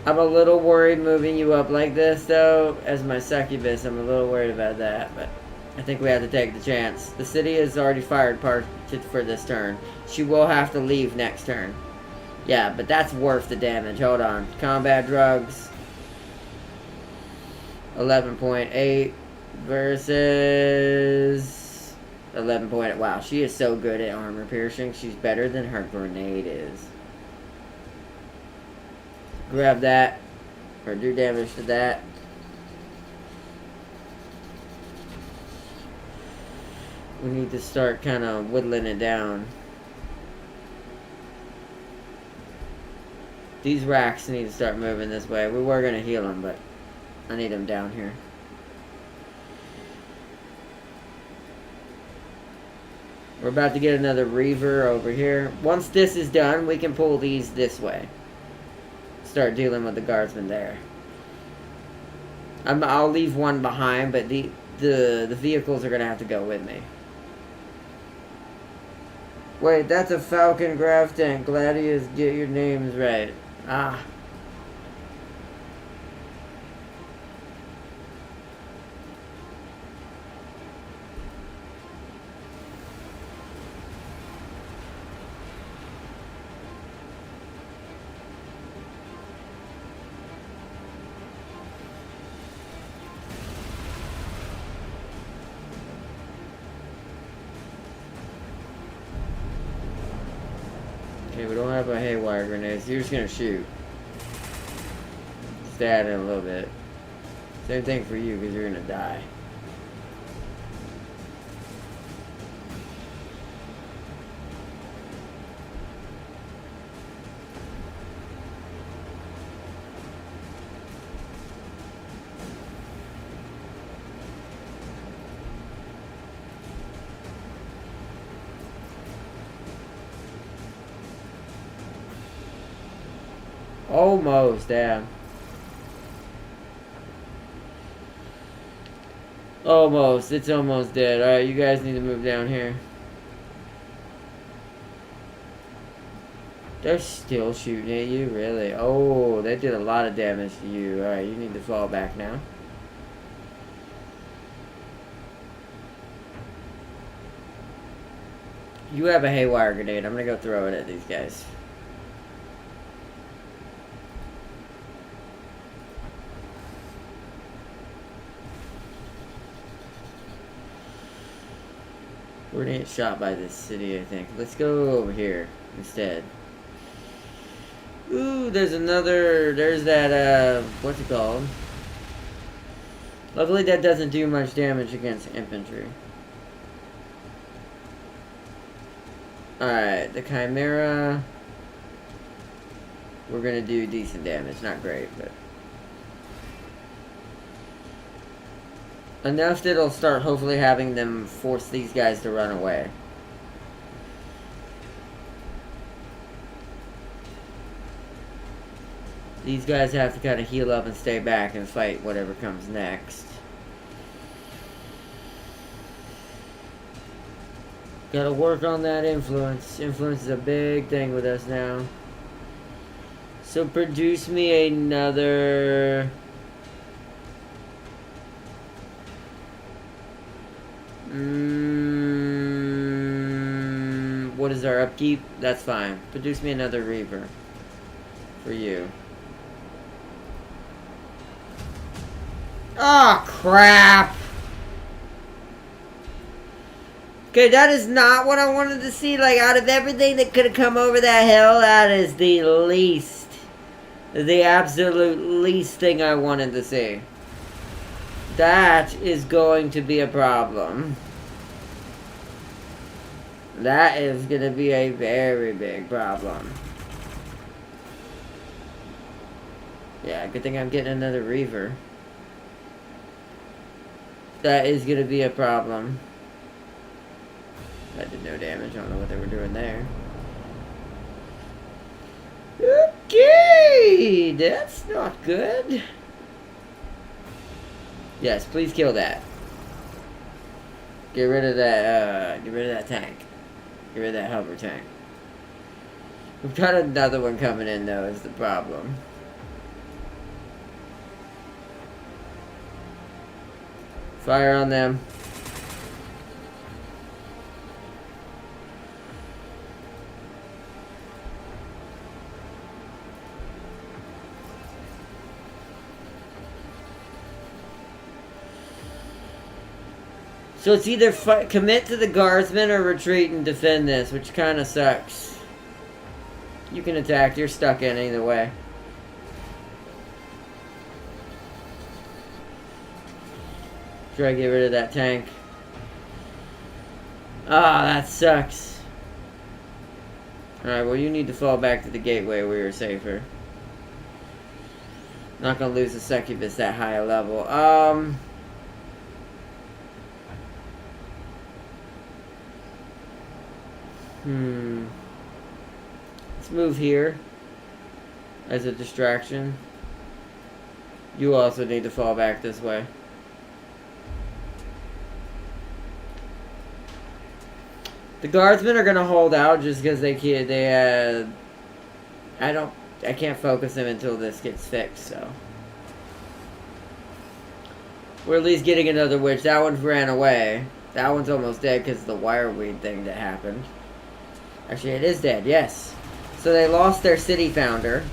I'm a little worried moving you up like this, though. As my succubus, I'm a little worried about that, but I think we have to take the chance. The city has already fired for this turn. She will have to leave next turn. Yeah, but that's worth the damage. Hold on. Combat drugs. 11.8 versus 11. Wow, she is so good at armor piercing. She's better than her grenade is. Grab that. Or do damage to that. We need to start kind of whittling it down. These racks need to start moving this way. We were going to heal them, but I need them down here. We're about to get another Reaver over here. Once this is done, we can pull these this way. Start dealing with the guardsmen there. I'll leave one behind, but the vehicles are gonna have to go with me. Wait, that's a Falcon Grav tank. Gladius, get your names right. Ah. Okay, we don't have a haywire grenade, so you're just gonna shoot. Stab in a little bit. Same thing for you, because you're gonna die. Almost, yeah. Almost. It's almost dead. Alright, you guys need to move down here. They're still shooting at you, really? Oh, they did a lot of damage to you. Alright, you need to fall back now. You have a haywire grenade. I'm gonna go throw it at these guys. We're gonna get shot by this city, I think. Let's go over here instead. Ooh, there's another... There's that, what's it called? Luckily that doesn't do much damage against infantry. Alright, the Chimera... We're gonna do decent damage. Not great, but... enough that it'll start hopefully having them force these guys to run away. These guys have to kind of heal up and stay back and fight whatever comes next. Gotta work on that influence. Influence is a big thing with us now. So produce me another... what is our upkeep? That's fine. Produce me another Reaver. For you. Oh, crap! Okay, that is not what I wanted to see. Like, out of everything that could have come over that hill, that is the least. The absolute least thing I wanted to see. That is going to be a problem. That is going to be a very big problem. Yeah, good thing I'm getting another Reaver. That is going to be a problem. That did no damage. I don't know what they were doing there. Okay, that's not good. Yes, please kill that. Get rid of that, tank. Get rid of that hover tank. We've got another one coming in, though, is the problem. Fire on them. So it's either commit to the guardsmen or retreat and defend this, which kind of sucks. You can attack. You're stuck in either way. Try to get rid of that tank. Ah, that sucks. Alright, well you need to fall back to the gateway where you're safer. Not gonna lose a succubus that high a level. Let's move here as a distraction. You also need to fall back this way. The guardsmen are gonna hold out just because they can't. I can't focus them until this gets fixed. So we're at least getting another witch. That one ran away. That one's almost dead because of the wireweed thing that happened. Actually, it is dead. Yes. So they lost their city founder.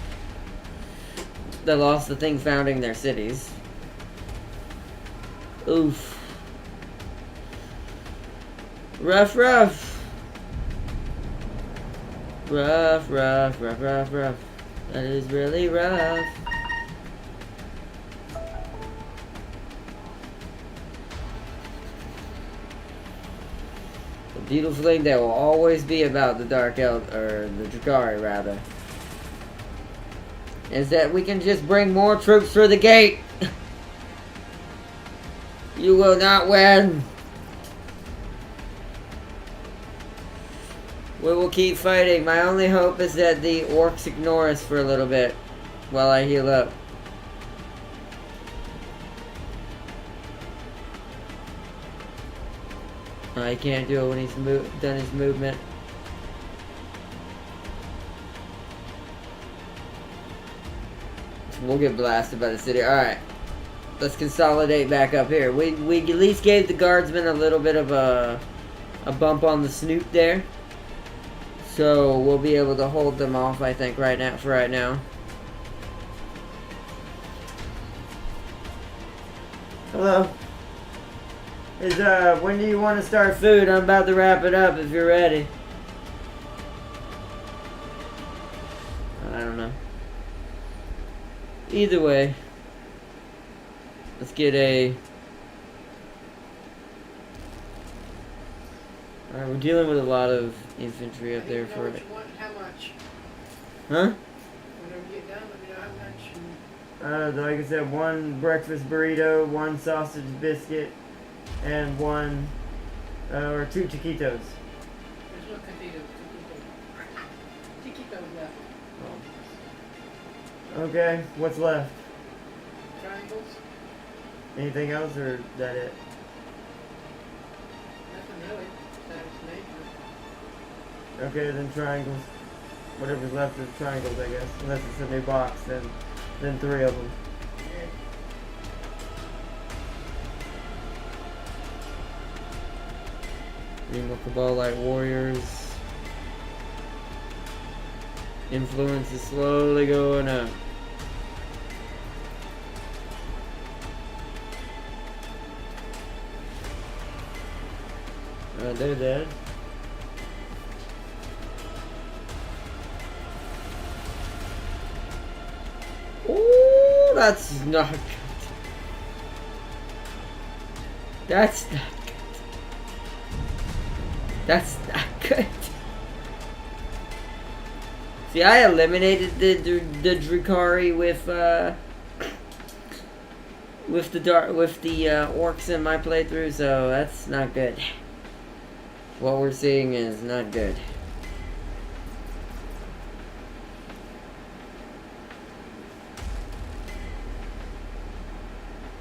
They lost the thing founding their cities. Oof. Rough. Rough. That is really rough. The beautiful thing that will always be about the Dark Elf, or the Drakari rather, is that we can just bring more troops through the gate. You will not win. We will keep fighting. My only hope is that the orcs ignore us for a little bit while I heal up. I can't do it when he's done his movement. We'll get blasted by the city. Alright. Let's consolidate back up here. We at least gave the guardsmen a little bit of a bump on the snoot there. So we'll be able to hold them off, I think, right now. Hello. When do you want to start food? I'm about to wrap it up if you're ready. I don't know. Either way, let's get a... Alright, we're dealing with a lot of infantry up there for it. How much? Huh? Whenever you get done, let me know how much. Like I said, one breakfast burrito, one sausage biscuit, and one, or two taquitos. There's no taquitos left. Oh. Okay, what's left? Triangles? Anything else, or is that it? Nothing really. That was Okay, then triangles. Whatever's left is triangles, I guess. Unless it's a new box, then 3 of them. Green Cabal Light Warriors. Influence is slowly going up. They're dead. Ooh, that's not good. That's not good. That's not good. See, I eliminated the Drakari with the orcs in my playthrough, so that's not good. What we're seeing is not good.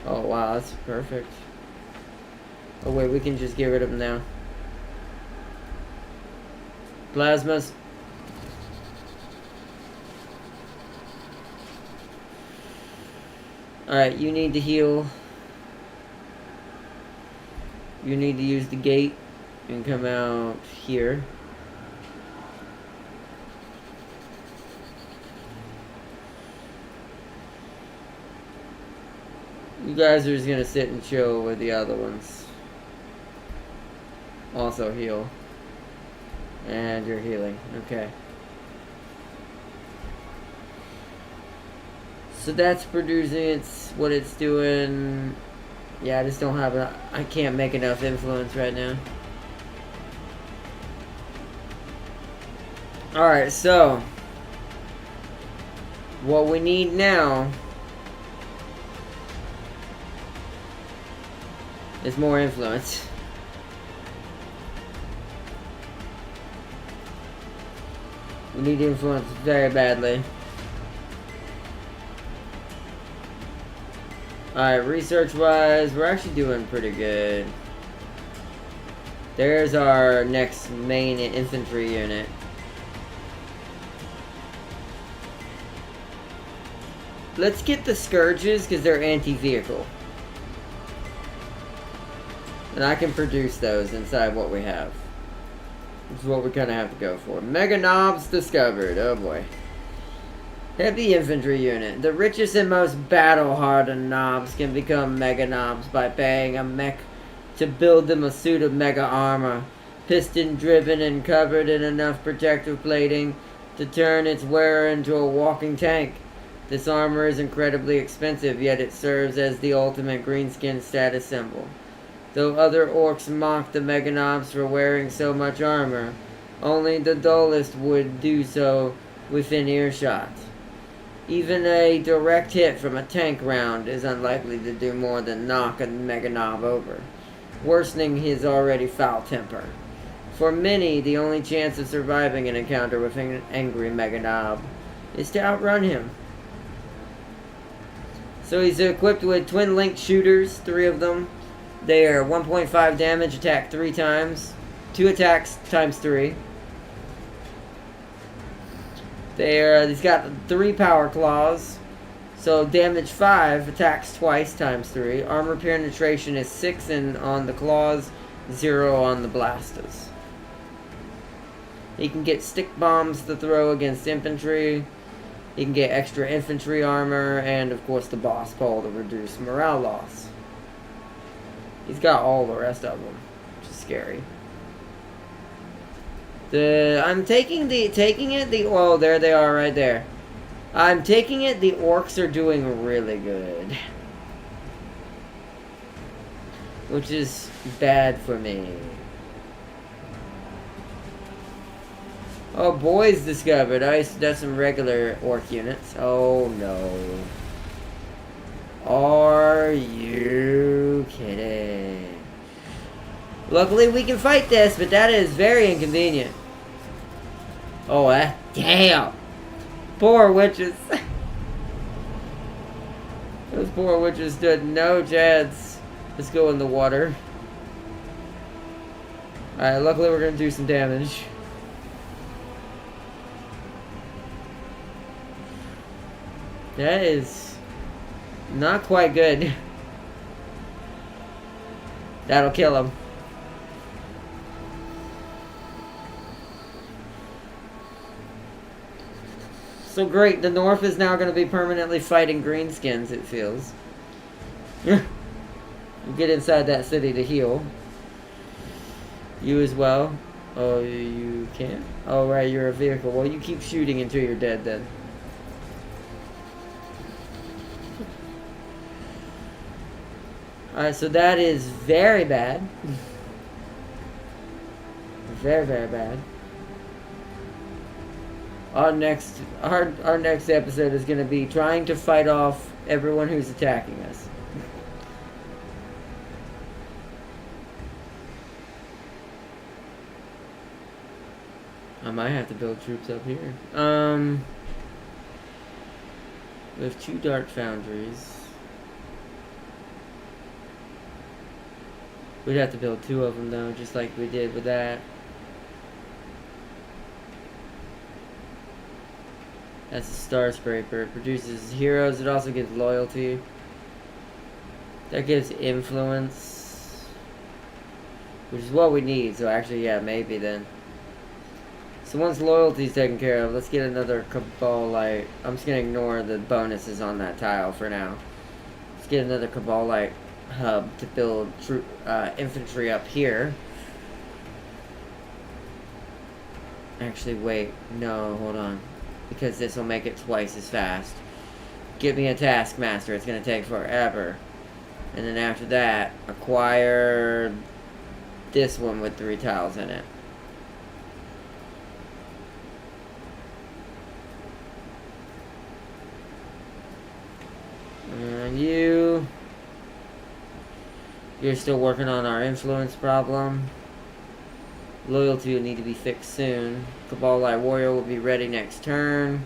Oh wow, that's perfect. Oh wait, we can just get rid of them now. Plasmas. Alright, you need to heal. You need to use the gate and come out here. You guys are just gonna sit and chill with the other ones. Also heal. And you're healing. Okay. So that's producing what it's doing. Yeah, I just don't have I can't make enough influence right now. Alright, so what we need now is more influence. We need influence very badly. Alright, research wise, we're actually doing pretty good. There's our next main infantry unit. Let's get the Scourges because they're anti-vehicle. And I can produce those inside what we have. This is what we're gonna have to go for. Mega Knobs discovered. Oh boy. Heavy infantry unit. The richest and most battle-hardened knobs can become Mega Knobs by paying a mech to build them a suit of mega armor, piston-driven and covered in enough protective plating to turn its wearer into a walking tank. This armor is incredibly expensive, yet it serves as the ultimate greenskin status symbol. Though other orcs mock the Mega Knobs for wearing so much armor, only the dullest would do so within earshot. Even a direct hit from a tank round is unlikely to do more than knock a Mega Knob over, worsening his already foul temper. For many, the only chance of surviving an encounter with an angry Mega Knob is to outrun him. So he's equipped with twin-linked shooters, 3 of them. They are 1.5 damage, attack 3 times. 2 attacks times 3. He's got 3 power claws. So damage 5, attacks twice times 3. Armor penetration is 6 and on the claws, 0 on the blasters. He can get stick bombs to throw against infantry. He can get extra infantry armor, and of course the boss pole to reduce morale loss. He's got all the rest of them, which is scary. I'm taking it, oh, there they are right there. I'm taking it, the orcs are doing really good. Which is bad for me. Oh, boys discovered. That's some regular orc units. Oh, no. Are you kidding? Luckily, we can fight this, but that is very inconvenient. Oh, damn. Poor witches. Those poor witches stood no chance. Let's go in the water. Alright, luckily we're going to do some damage. That is not quite good. That'll kill him. So great, the North is now going to be permanently fighting greenskins, it feels. You get inside that city to heal. You as well. Oh, you can't? Oh, right, you're a vehicle. Well, you keep shooting until you're dead then. Alright, so that is very bad. Very, very bad. Our next episode is going to be trying to fight off everyone who's attacking us. I might have to build troops up here. We have 2 dark foundries. We'd have to build 2 of them though, just like we did with that. That's a star scraper. It produces heroes. It also gives loyalty. That gives influence, which is what we need. So actually, yeah, maybe then. So once loyalty is taken care of, let's get another Cabal Light. I'm just gonna ignore the bonuses on that tile for now. Let's get another Cabal Light hub to build infantry up here. Actually, wait. No, hold on. Because this will make it twice as fast. Give me a Taskmaster. It's going to take forever. And then after that, acquire this one with 3 tiles in it. And you're still working on our influence problem. Loyalty will need to be fixed soon. Cabal Light Warrior will be ready next turn.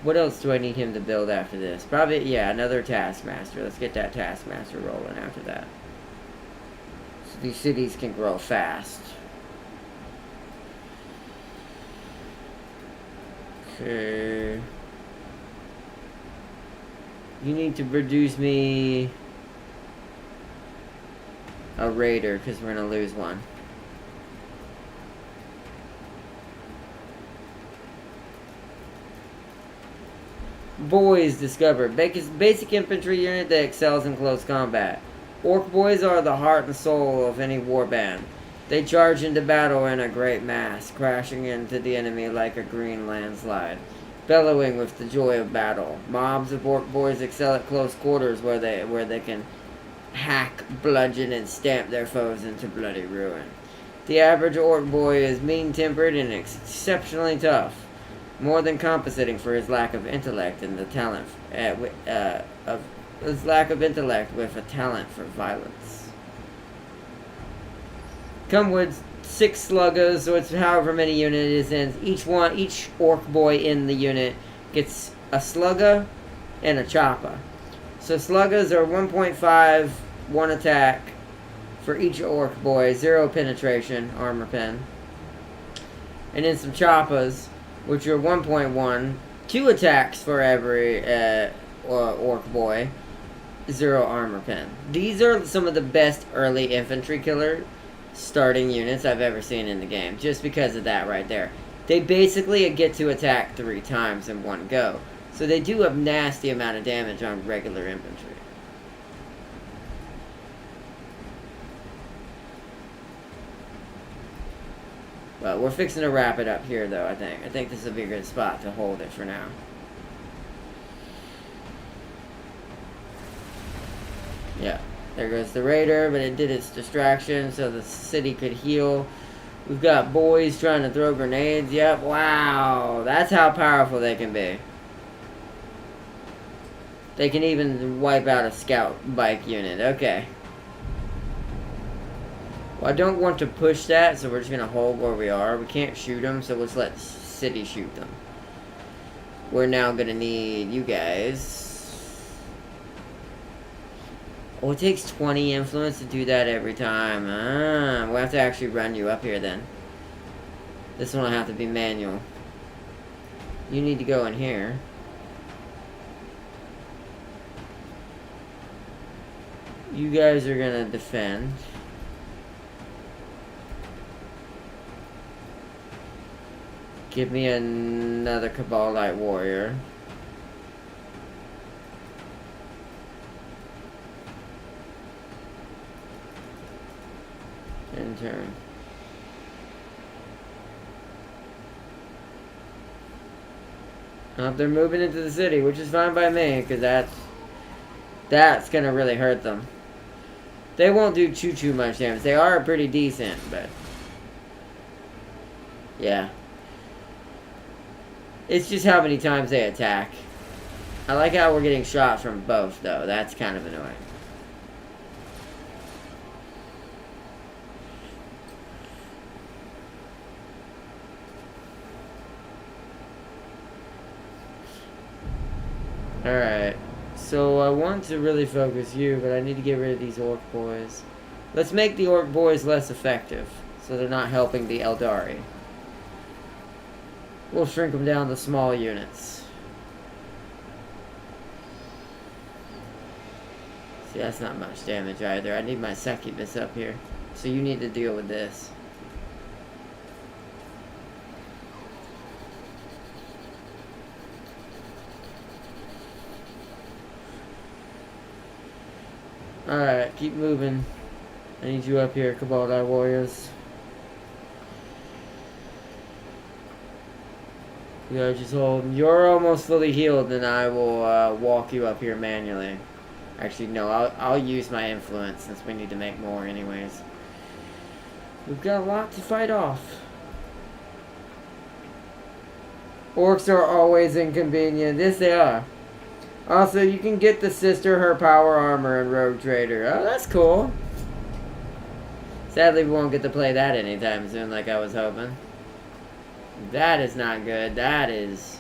What else do I need him to build after this? Probably, yeah, another Taskmaster. Let's get that Taskmaster rolling after that. So these cities can grow fast. Okay. You need to produce me a raider, because we're going to lose one. Boys discovered. Basic infantry unit that excels in close combat. Orc boys are the heart and soul of any warband. They charge into battle in a great mass, crashing into the enemy like a green landslide, bellowing with the joy of battle. Mobs of orc boys excel at close quarters where they can hack, bludgeon, and stamp their foes into bloody ruin. The average orc boy is mean-tempered and exceptionally tough, more than compensating for his lack of intellect and the talent of his lack of intellect with a talent for violence. Come with 6 sluggers, so it's however many units it is in. Each orc boy in the unit gets a slugger and a chopper. So sluggers are 1.5, 1 attack for each orc boy, 0 penetration, armor pen. And then some choppers, which are 1.1, 2 attacks for every orc boy, 0 armor pen. These are some of the best early infantry killer starting units I've ever seen in the game, just because of that right there. They basically get to attack 3 times in one go, so they do a nasty amount of damage on regular infantry. Well, we're fixing to wrap it up here, though, I think. I think this will be a good spot to hold it for now. Yeah, there goes the raider, but it did its distraction so the city could heal. We've got boys trying to throw grenades. Yep, wow, that's how powerful they can be. They can even wipe out a scout bike unit. Okay. Well, I don't want to push that, so we're just going to hold where we are. We can't shoot them, so let's let city shoot them. We're now going to need you guys. Oh, it takes 20 influence to do that every time. We'll have to actually run you up here then. This one will have to be manual. You need to go in here. You guys are going to defend. Give me another Cabal Light Warrior. In turn. They're moving into the city, which is fine by me, because that's gonna really hurt them. They won't do too much damage. They are pretty decent, but yeah. It's just how many times they attack. I like how we're getting shot from both, though. That's kind of annoying. Alright. So I want to really focus you, but I need to get rid of these orc boys. Let's make the orc boys less effective, so they're not helping the Eldari. We'll shrink them down to small units. See, that's not much damage either. I need my succubus up here. So you need to deal with this. Alright, keep moving. I need you up here, Cabal Light Warriors. You guys just hold. You're almost fully healed, and I will walk you up here manually. Actually, no, I'll use my influence since we need to make more anyways. We've got a lot to fight off. Orcs are always inconvenient. Yes, they are. Also, you can get the sister her power armor and Rogue Trader. Oh, that's cool. Sadly, we won't get to play that anytime soon like I was hoping. That is not good. That is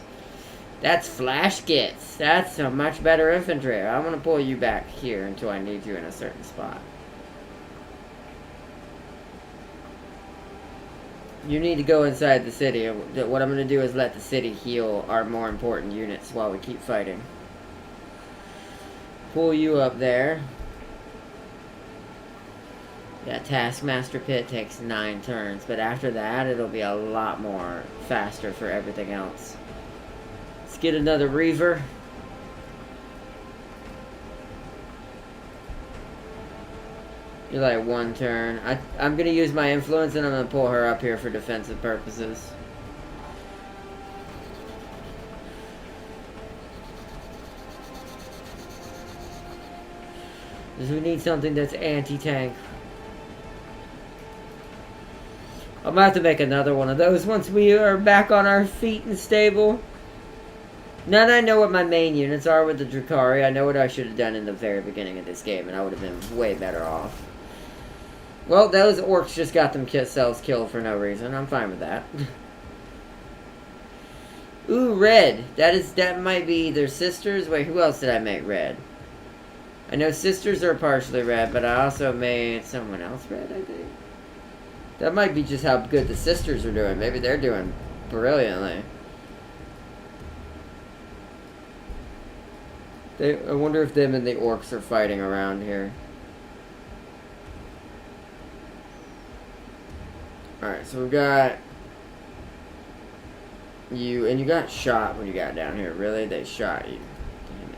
That's flash gets. That's a much better infantry. I'm going to pull you back here until I need you in a certain spot. You need to go inside the city. What I'm going to do is let the city heal our more important units while we keep fighting. Pull you up there. Yeah, Taskmaster Pit takes 9 turns, but after that, it'll be a lot more faster for everything else. Let's get another Reaver. You're like 1 turn. I'm going to use my influence and I'm going to pull her up here for defensive purposes. Because we need something that's anti-tank. I'm going to have to make another one of those once we are back on our feet and stable. Now that I know what my main units are with the Drukhari, I know what I should have done in the very beginning of this game, and I would have been way better off. Well, those orcs just got themselves killed for no reason. I'm fine with that. Ooh, red. That might be their sisters. Wait, who else did I make red? I know sisters are partially red, but I also made someone else red, I think. That might be just how good the sisters are doing. Maybe they're doing brilliantly. I wonder if them and the orcs are fighting around here. Alright, so we've got you, and you got shot when you got down here. Really? They shot you. Damn it.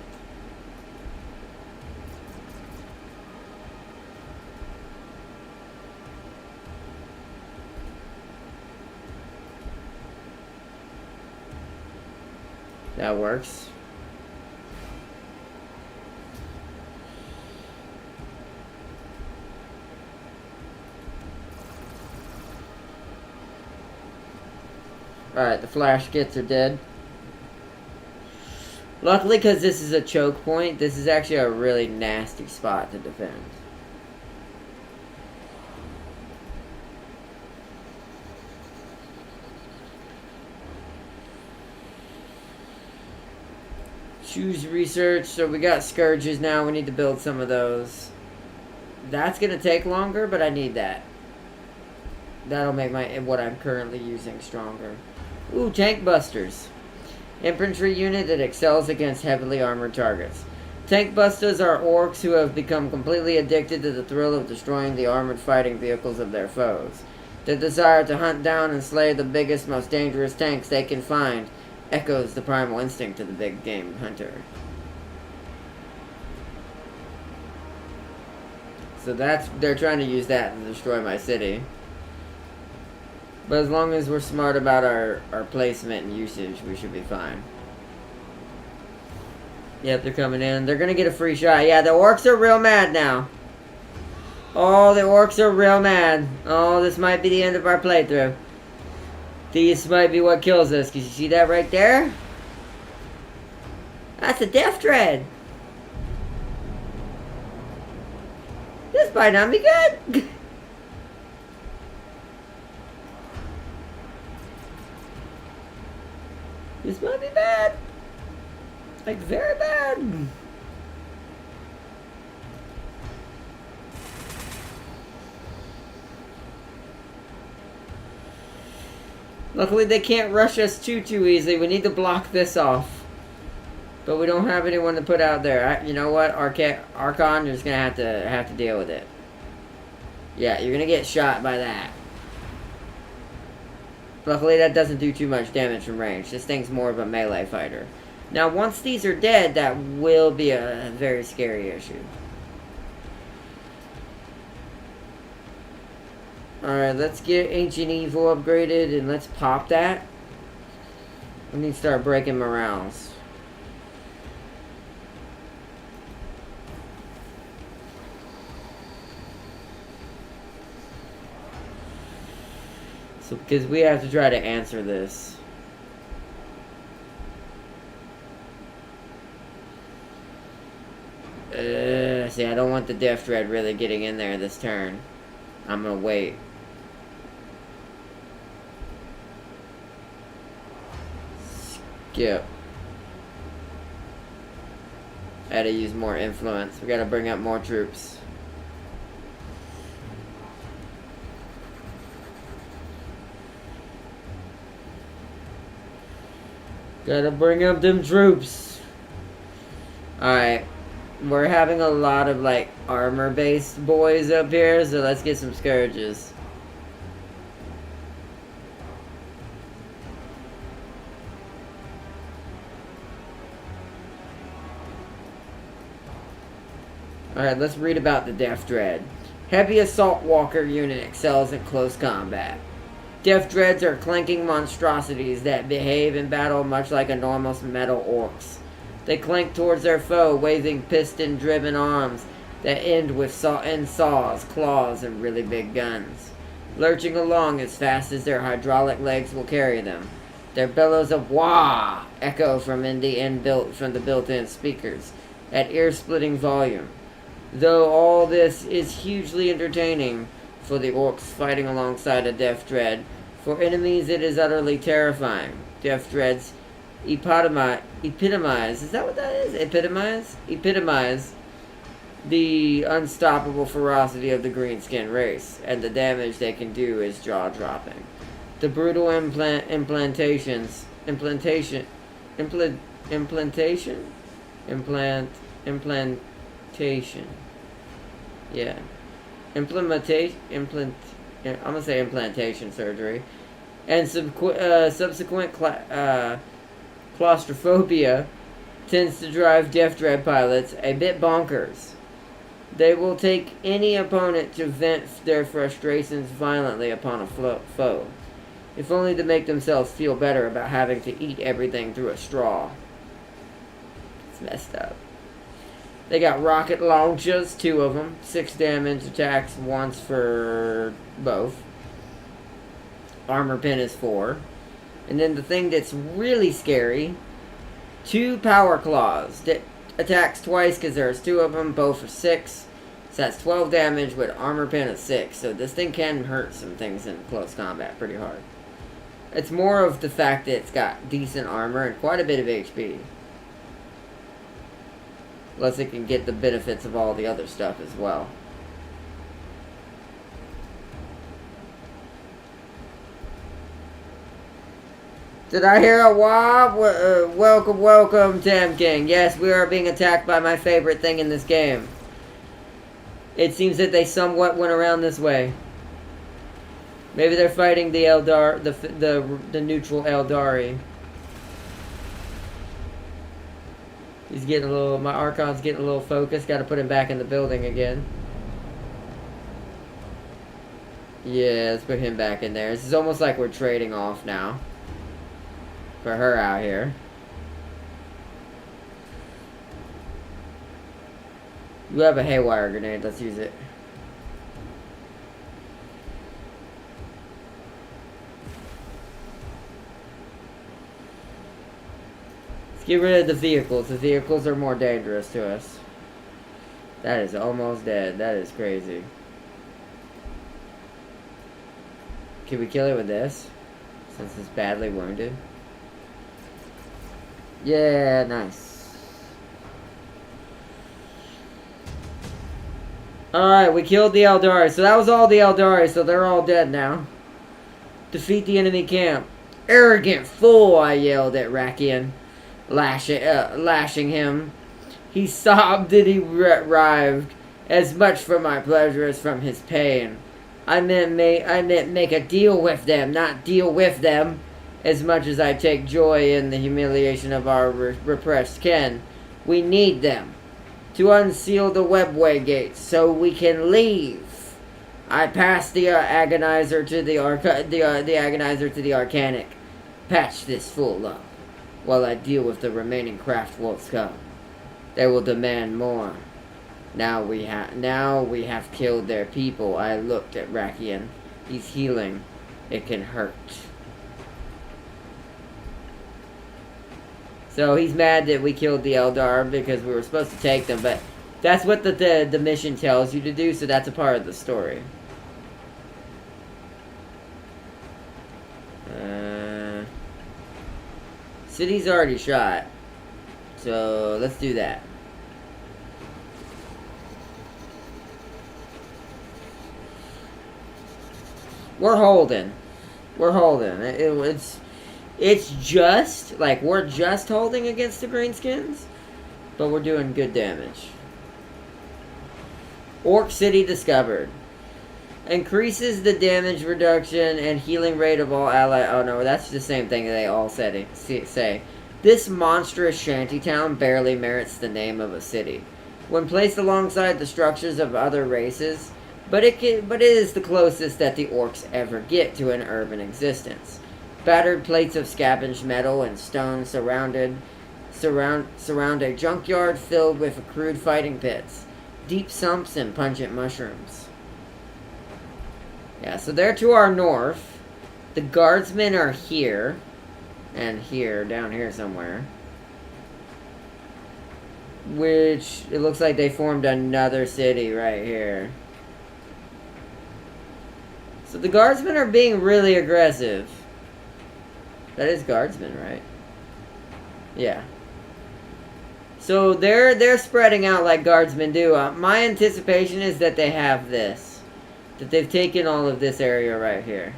That works. Alright, the flash gets are dead. Luckily, because this is a choke point, this is actually a really nasty spot to defend. Choose research. So we got scourges now. We need to build some of those. That's going to take longer, but I need that. That'll make what I'm currently using stronger. Ooh, tank busters. Infantry unit that excels against heavily armored targets. Tank busters are orcs who have become completely addicted to the thrill of destroying the armored fighting vehicles of their foes. Their desire to hunt down and slay the biggest, most dangerous tanks they can find echoes the primal instinct of the big game hunter. So they're trying to use that to destroy my city. But as long as we're smart about our placement and usage, we should be fine. Yep, they're coming in. They're going to get a free shot. Yeah, the orcs are real mad now. Oh, the orcs are real mad. Oh, this might be the end of our playthrough. This might be what kills us. Can you see that right there? That's a death dread. This might not be good. This might be bad. Like, very bad. Luckily, they can't rush us too easily. We need to block this off. But we don't have anyone to put out there. You know what? Archon, you're just going to have to deal with it. Yeah, you're going to get shot by that. Luckily, that doesn't do too much damage from range. This thing's more of a melee fighter. Now, once these are dead, that will be a very scary issue. Alright, let's get Ancient Evil upgraded, and let's pop that. We need to start breaking morales. So, because we have to try to answer this. See, I don't want the Death Dread really getting in there this turn. I'm gonna wait. Skip. I gotta use more influence. We gotta bring up more troops. Gotta bring up them troops. Alright. We're having a lot of, like, armor-based boys up here, so let's get some scourges. Alright, let's read about the Death Dread. Heavy Assault Walker unit excels in close combat. Death Dreads are clanking monstrosities that behave in battle much like enormous metal orcs. They clank towards their foe, waving piston-driven arms that end with saws, claws, and really big guns. Lurching along as fast as their hydraulic legs will carry them. Their bellows of wah echo from the built-in speakers at ear-splitting volume. Though all this is hugely entertaining for the orcs fighting alongside a Death Dread, for enemies it is utterly terrifying. Death Dreads epitomize, is that what that is? Epitomize the unstoppable ferocity of the greenskin race, and the damage they can do is jaw-dropping. The brutal implantation, yeah. I'm gonna say implantation surgery. And subsequent claustrophobia tends to drive Death Dread pilots a bit bonkers. They will take any opponent to vent their frustrations violently upon a foe, if only to make themselves feel better about having to eat everything through a straw. It's messed up. They got rocket launchers, 2 of them, 6 damage attacks once for both. Armor pen is 4. And then the thing that's really scary, 2 power claws that attacks twice because there's 2 of them, both for 6. So that's 12 damage with armor pen of 6. So this thing can hurt some things in close combat pretty hard. It's more of the fact that it's got decent armor and quite a bit of HP. Plus it can get the benefits of all the other stuff as well. Did I hear a wah? Welcome, welcome, Tam King. Yes, we are being attacked by my favorite thing in this game. It seems that they somewhat went around this way. Maybe they're fighting the Eldar, the neutral Eldari. He's getting a little, my Archon's getting a little focused. Got to put him back in the building again. Yeah, let's put him back in there. This is almost like we're trading off now. For her out here. You have a haywire grenade. Let's use it. Get rid of the vehicles. The vehicles are more dangerous to us. That is almost dead. That is crazy. Can we kill it with this? Since it's badly wounded. Yeah, nice. Alright, we killed the Eldari. So that was all the Eldari, so they're all dead now. Defeat the enemy camp. Arrogant fool, I yelled at Rakian. Lashing him. He sobbed that he writhed, as much for my pleasure as from his pain. I meant make a deal with them, not deal with them. As much as I take joy in the humiliation of our repressed kin, we need them to unseal the webway gates so we can leave. I passed the agonizer to the agonizer to the Arcanic. Patch this fool up while I deal with the remaining craftwolf scum. They will demand more. Now we have killed their people. I looked at Rakian. He's healing. It can hurt. So he's mad that we killed the Eldar because we were supposed to take them, but that's what the mission tells you to do, so that's a part of the story. City's already shot. So let's do that. We're holding. We're holding. It's just, like, we're just holding against the Greenskins, but we're doing good damage. Orc City discovered. Increases the damage reduction and healing rate of all allied... Oh, no, that's the same thing that they all say. This monstrous shantytown barely merits the name of a city. When placed alongside the structures of other races, but it is the closest that the orcs ever get to an urban existence. Battered plates of scavenged metal and stone surround a junkyard filled with crude fighting pits, deep sumps, and pungent mushrooms. Yeah, so they're to our north. The guardsmen are here. And here, down here somewhere. Which, it looks like they formed another city right here. So the guardsmen are being really aggressive. That is guardsmen, right? Yeah. So they're spreading out like guardsmen do. My anticipation is that they have this. That they've taken all of this area right here.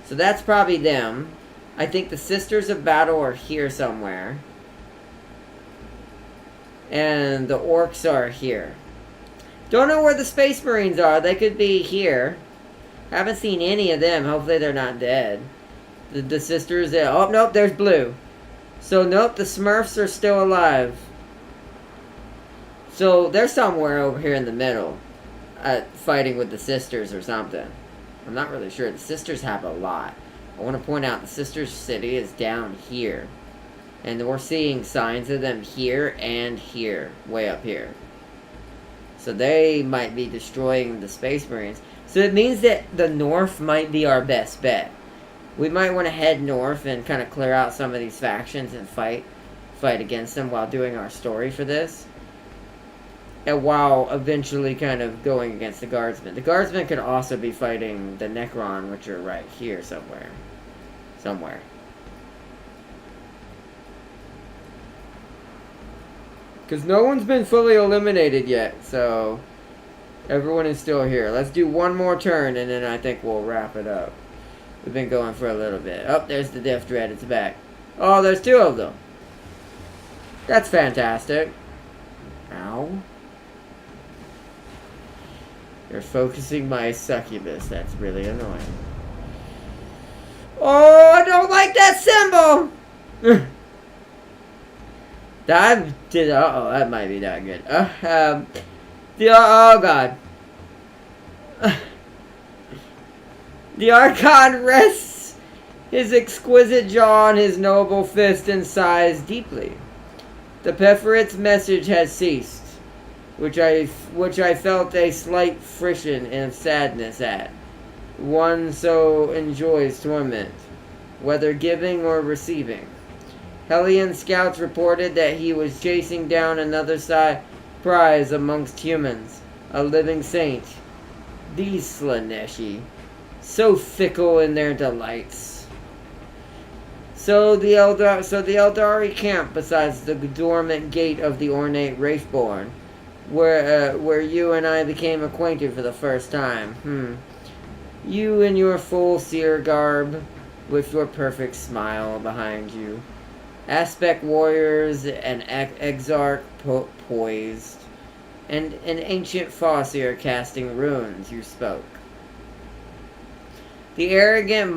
So that's probably them. I think the Sisters of Battle are here somewhere. And the orcs are here. Don't know where the Space Marines are. They could be here. Haven't seen any of them. Hopefully they're not dead. The Sisters... Oh, nope, there's blue. So, nope, the Smurfs are still alive. So, they're somewhere over here in the middle. Fighting with the Sisters or something. I'm not really sure. The Sisters have a lot. I want to point out the Sisters City is down here. And we're seeing signs of them here and here. Way up here. So they might be destroying the Space Marines. So it means that the north might be our best bet. We might want to head north and kind of clear out some of these factions and fight against them while doing our story for this. And while eventually kind of going against the Guardsmen. The Guardsmen could also be fighting the Necron, which are right here somewhere. Because no one's been fully eliminated yet, so everyone is still here. Let's do one more turn, and then I think we'll wrap it up. We've been going for a little bit. Oh, there's the Death Dread. It's back. Oh, there's two of them. That's fantastic. Ow. You're focusing my succubus. That's really annoying. Oh, I don't like that symbol! That might be not good. Oh, God. The Archon rests his exquisite jaw on his noble fist and sighs deeply. The Pepherit's message has ceased, which I felt a slight friction of sadness at. One so enjoys torment, whether giving or receiving. Hellion scouts reported that he was chasing down another prize amongst humans, a living saint. These Slaneshi, so fickle in their delights. So the Eldari camp besides the dormant gate of the ornate Wraithborn, where you and I became acquainted for the first time. You in your full seer garb, with your perfect smile behind you. Aspect warriors and exarch poised, and an ancient Fossier casting runes, you spoke. The arrogant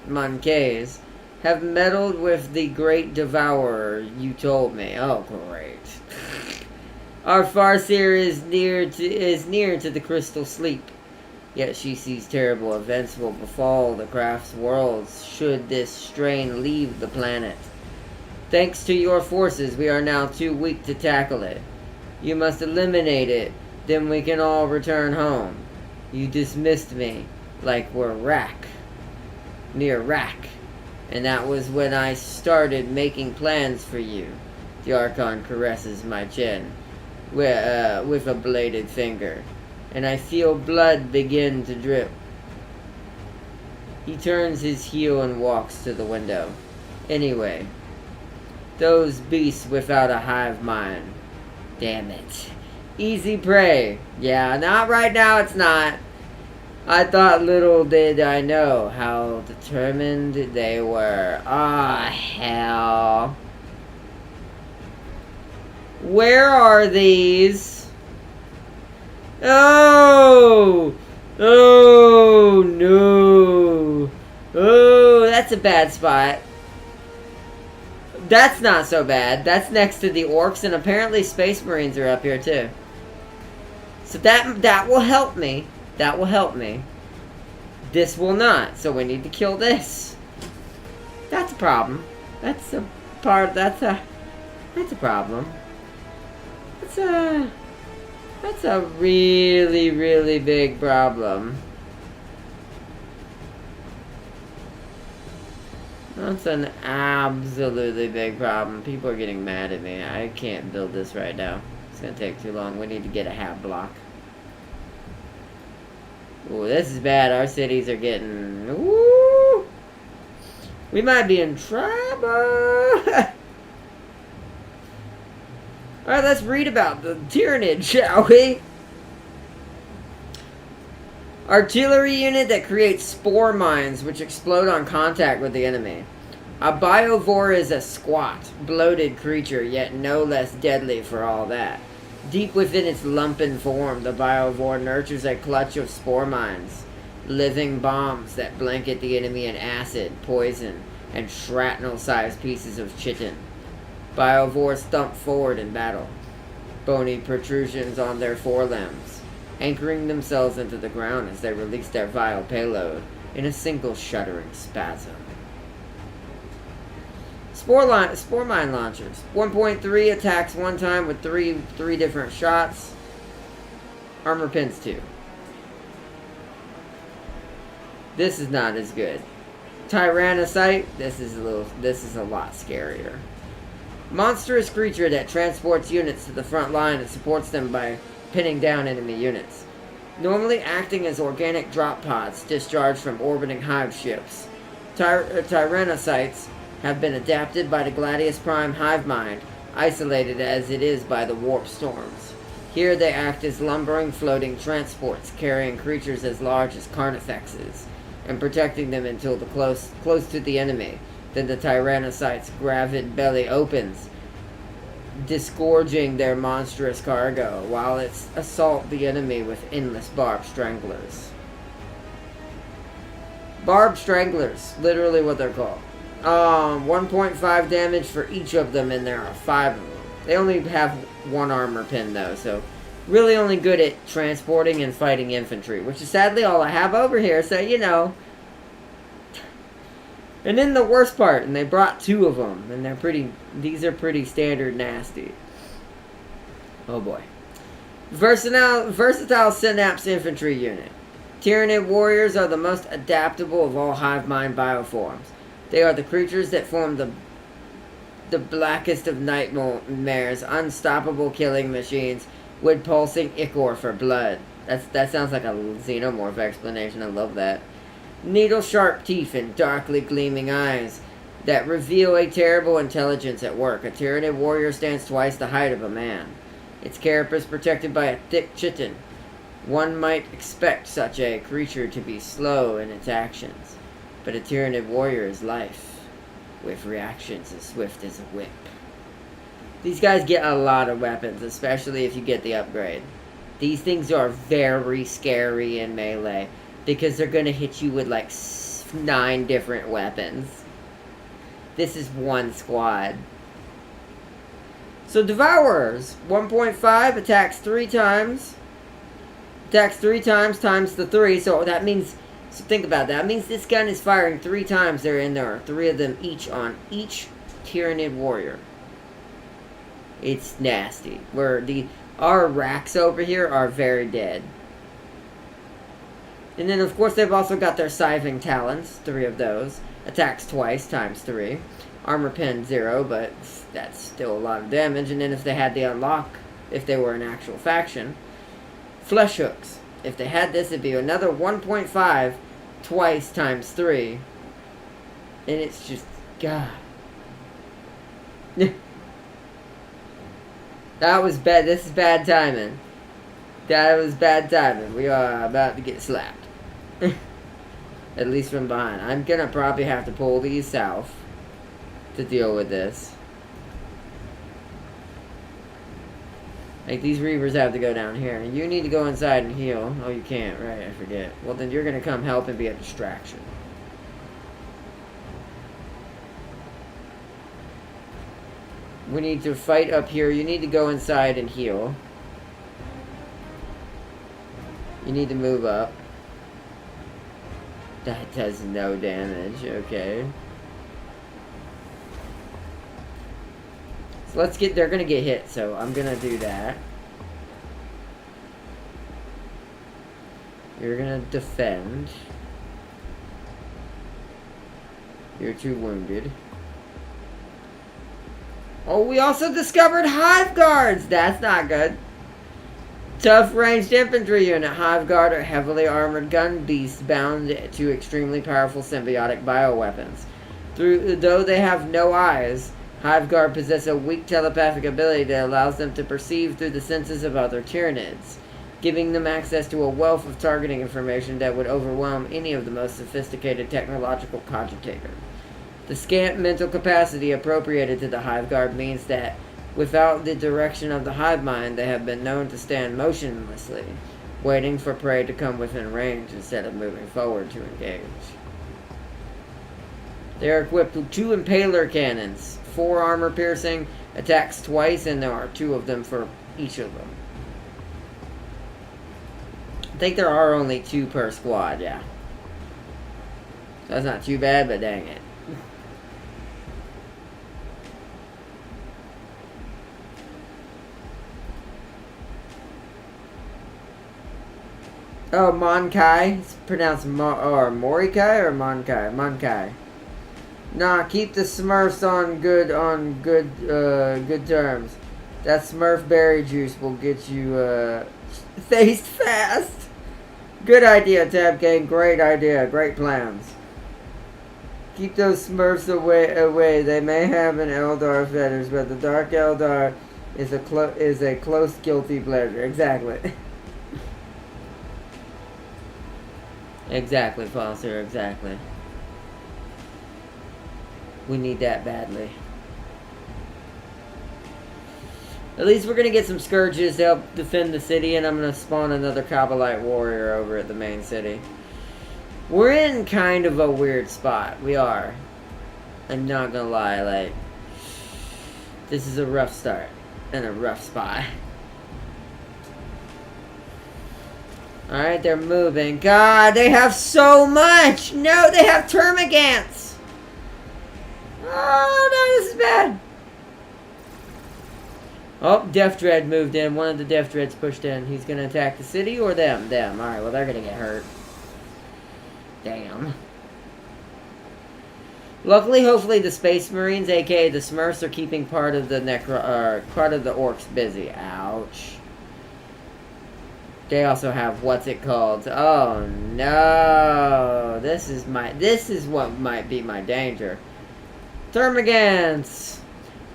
Monkays have meddled with the great devourer, you told me. Oh, great. Our Farseer is near to the crystal sleep. Yet she sees terrible events will befall the craft's worlds should this strain leave the planet. Thanks to your forces, we are now too weak to tackle it. You must eliminate it, then we can all return home. You dismissed me like we're near Rack. And that was when I started making plans for you. The Archon caresses my chin with a bladed finger. And I feel blood begin to drip. He turns his heel and walks to the window. Anyway, those beasts without a hive mind. Damn it. Easy prey. Yeah, not right now, it's not. I thought little did I know how determined they were. Ah, hell. Where are these? Oh! Oh, no. Oh, that's a bad spot. That's not so bad. That's next to the orcs, and apparently space marines are up here too. So that will help me. That will help me. This will not. So we need to kill this. That's a problem. That's a part. That's a problem. That's a really, really big problem. That's an absolutely big problem. People are getting mad at me. I can't build this right now. It's gonna take too long. We need to get a half block. Ooh, this is bad. Our cities are getting... Ooh! We might be in trouble! Alright, let's read about the Tyranid, shall we? Artillery unit that creates spore mines which explode on contact with the enemy. A biovore is a squat, bloated creature, yet no less deadly for all that. Deep within its lumpen form, the biovore nurtures a clutch of spore mines, living bombs that blanket the enemy in acid, poison, and shrapnel-sized pieces of chitin. Biovores thump forward in battle, bony protrusions on their forelimbs, anchoring themselves into the ground as they release their vile payload in a single shuddering spasm. Spore mine launchers. 1.3 attacks one time with three different shots. Armor pins 2. This is not as good. Tyrannocyte. This is a lot scarier. Monstrous creature that transports units to the front line and supports them by pinning down enemy units. Normally acting as organic drop pods discharged from orbiting hive ships. Tyrannocytes have been adapted by the Gladius Prime hive mind, isolated as it is by the warp storms. Here they act as lumbering floating transports, carrying creatures as large as carnifexes, and protecting them until close to the enemy. Then the Tyrannocyte's gravid belly opens, disgorging their monstrous cargo, while it assault the enemy with endless barbed stranglers. Barbed stranglers, literally what they're called. 1.5 damage for each of them, and there are 5 of them. They only have 1 armor pin though, so really only good at transporting and fighting infantry, which is sadly all I have over here, so you know. And then the worst part, and they brought 2 of them, and these are pretty standard nasty. Oh boy. Versatile synapse infantry unit. Tyranid warriors are the most adaptable of all hive mind bioforms. They are the creatures that form the blackest of nightmares, unstoppable killing machines with pulsing ichor for blood. That sounds like a xenomorph explanation. I love that. Needle-sharp teeth and darkly gleaming eyes that reveal a terrible intelligence at work. A Tyranid warrior stands twice the height of a man. Its carapace protected by a thick chitin. One might expect such a creature to be slow in its actions, but a Tyranid warrior is life, with reactions as swift as a whip. These guys get a lot of weapons, especially if you get the upgrade. These things are very scary in melee, because they're going to hit you with like 9 different weapons. This is one squad. So Devourers, 1.5, attacks 3 times. Attacks 3 times times the 3, so that means... So think about that. That means this gun is firing 3 times there, and there are 3 of them each on each Tyranid warrior. It's nasty. Our racks over here are very dead. And then of course they've also got their scything talons, 3 of those. Attacks twice times 3. Armor pen 0, but that's still a lot of damage. And then if they had the unlock, if they were an actual faction, flesh hooks. If they had this, it'd be another 1.5 twice times 3. And it's just... God. That was bad. This is bad timing. That was bad timing. We are about to get slapped. At least from behind. I'm gonna probably have to pull these south to deal with this. Like, these Reavers have to go down here. You need to go inside and heal. Oh, you can't. Right, I forget. Well, then you're gonna come help and be a distraction. We need to fight up here. You need to go inside and heal. You need to move up. That does no damage. Okay. So let's get... They're gonna get hit, so I'm gonna do that. You're gonna defend. You're too wounded. Oh, we also discovered Hive Guards! That's not good. Tough ranged infantry unit. Hive Guard are heavily armored gun beasts bound to extremely powerful symbiotic bioweapons. Though they have no eyes, Hive Guard possess a weak telepathic ability that allows them to perceive through the senses of other Tyranids, giving them access to a wealth of targeting information that would overwhelm any of the most sophisticated technological cogitators. The scant mental capacity appropriated to the Hive Guard means that, without the direction of the hive mind, they have been known to stand motionlessly, waiting for prey to come within range instead of moving forward to engage. They are equipped with 2 impaler cannons, 4 armor piercing, attacks twice, and there are 2 of them for each of them. I think there are only 2 per squad, yeah. That's not too bad, but dang it. Oh, Monkai. It's pronounced Morikai or Monkai? Monkai. Nah, keep the Smurfs on good terms. That Smurf berry juice will get you faced fast. Good idea, Tab Gang. Great idea. Great plans. Keep those Smurfs away. They may have an Eldar fetters, but the Dark Eldar is a close guilty pleasure. Exactly. Exactly, Foster, exactly. We need that badly. At least we're gonna get some Scourges to help defend the city, and I'm gonna spawn another Kabbalite warrior over at the main city. We're in kind of a weird spot. We are. I'm not gonna lie, like... This is a rough start. And a rough spot. Alright, they're moving. God, they have so much! No, they have termagants! Oh, no, this is bad. Oh, Death Dread moved in. One of the Death Dreads pushed in. He's gonna attack the city or them? Them. Alright, well, they're gonna get hurt. Damn. Luckily, hopefully, the Space Marines, aka the Smurfs, are keeping part of the part of the orcs busy. Ouch. They also have, what's it called? Oh no! This is what might be my danger. Termagants!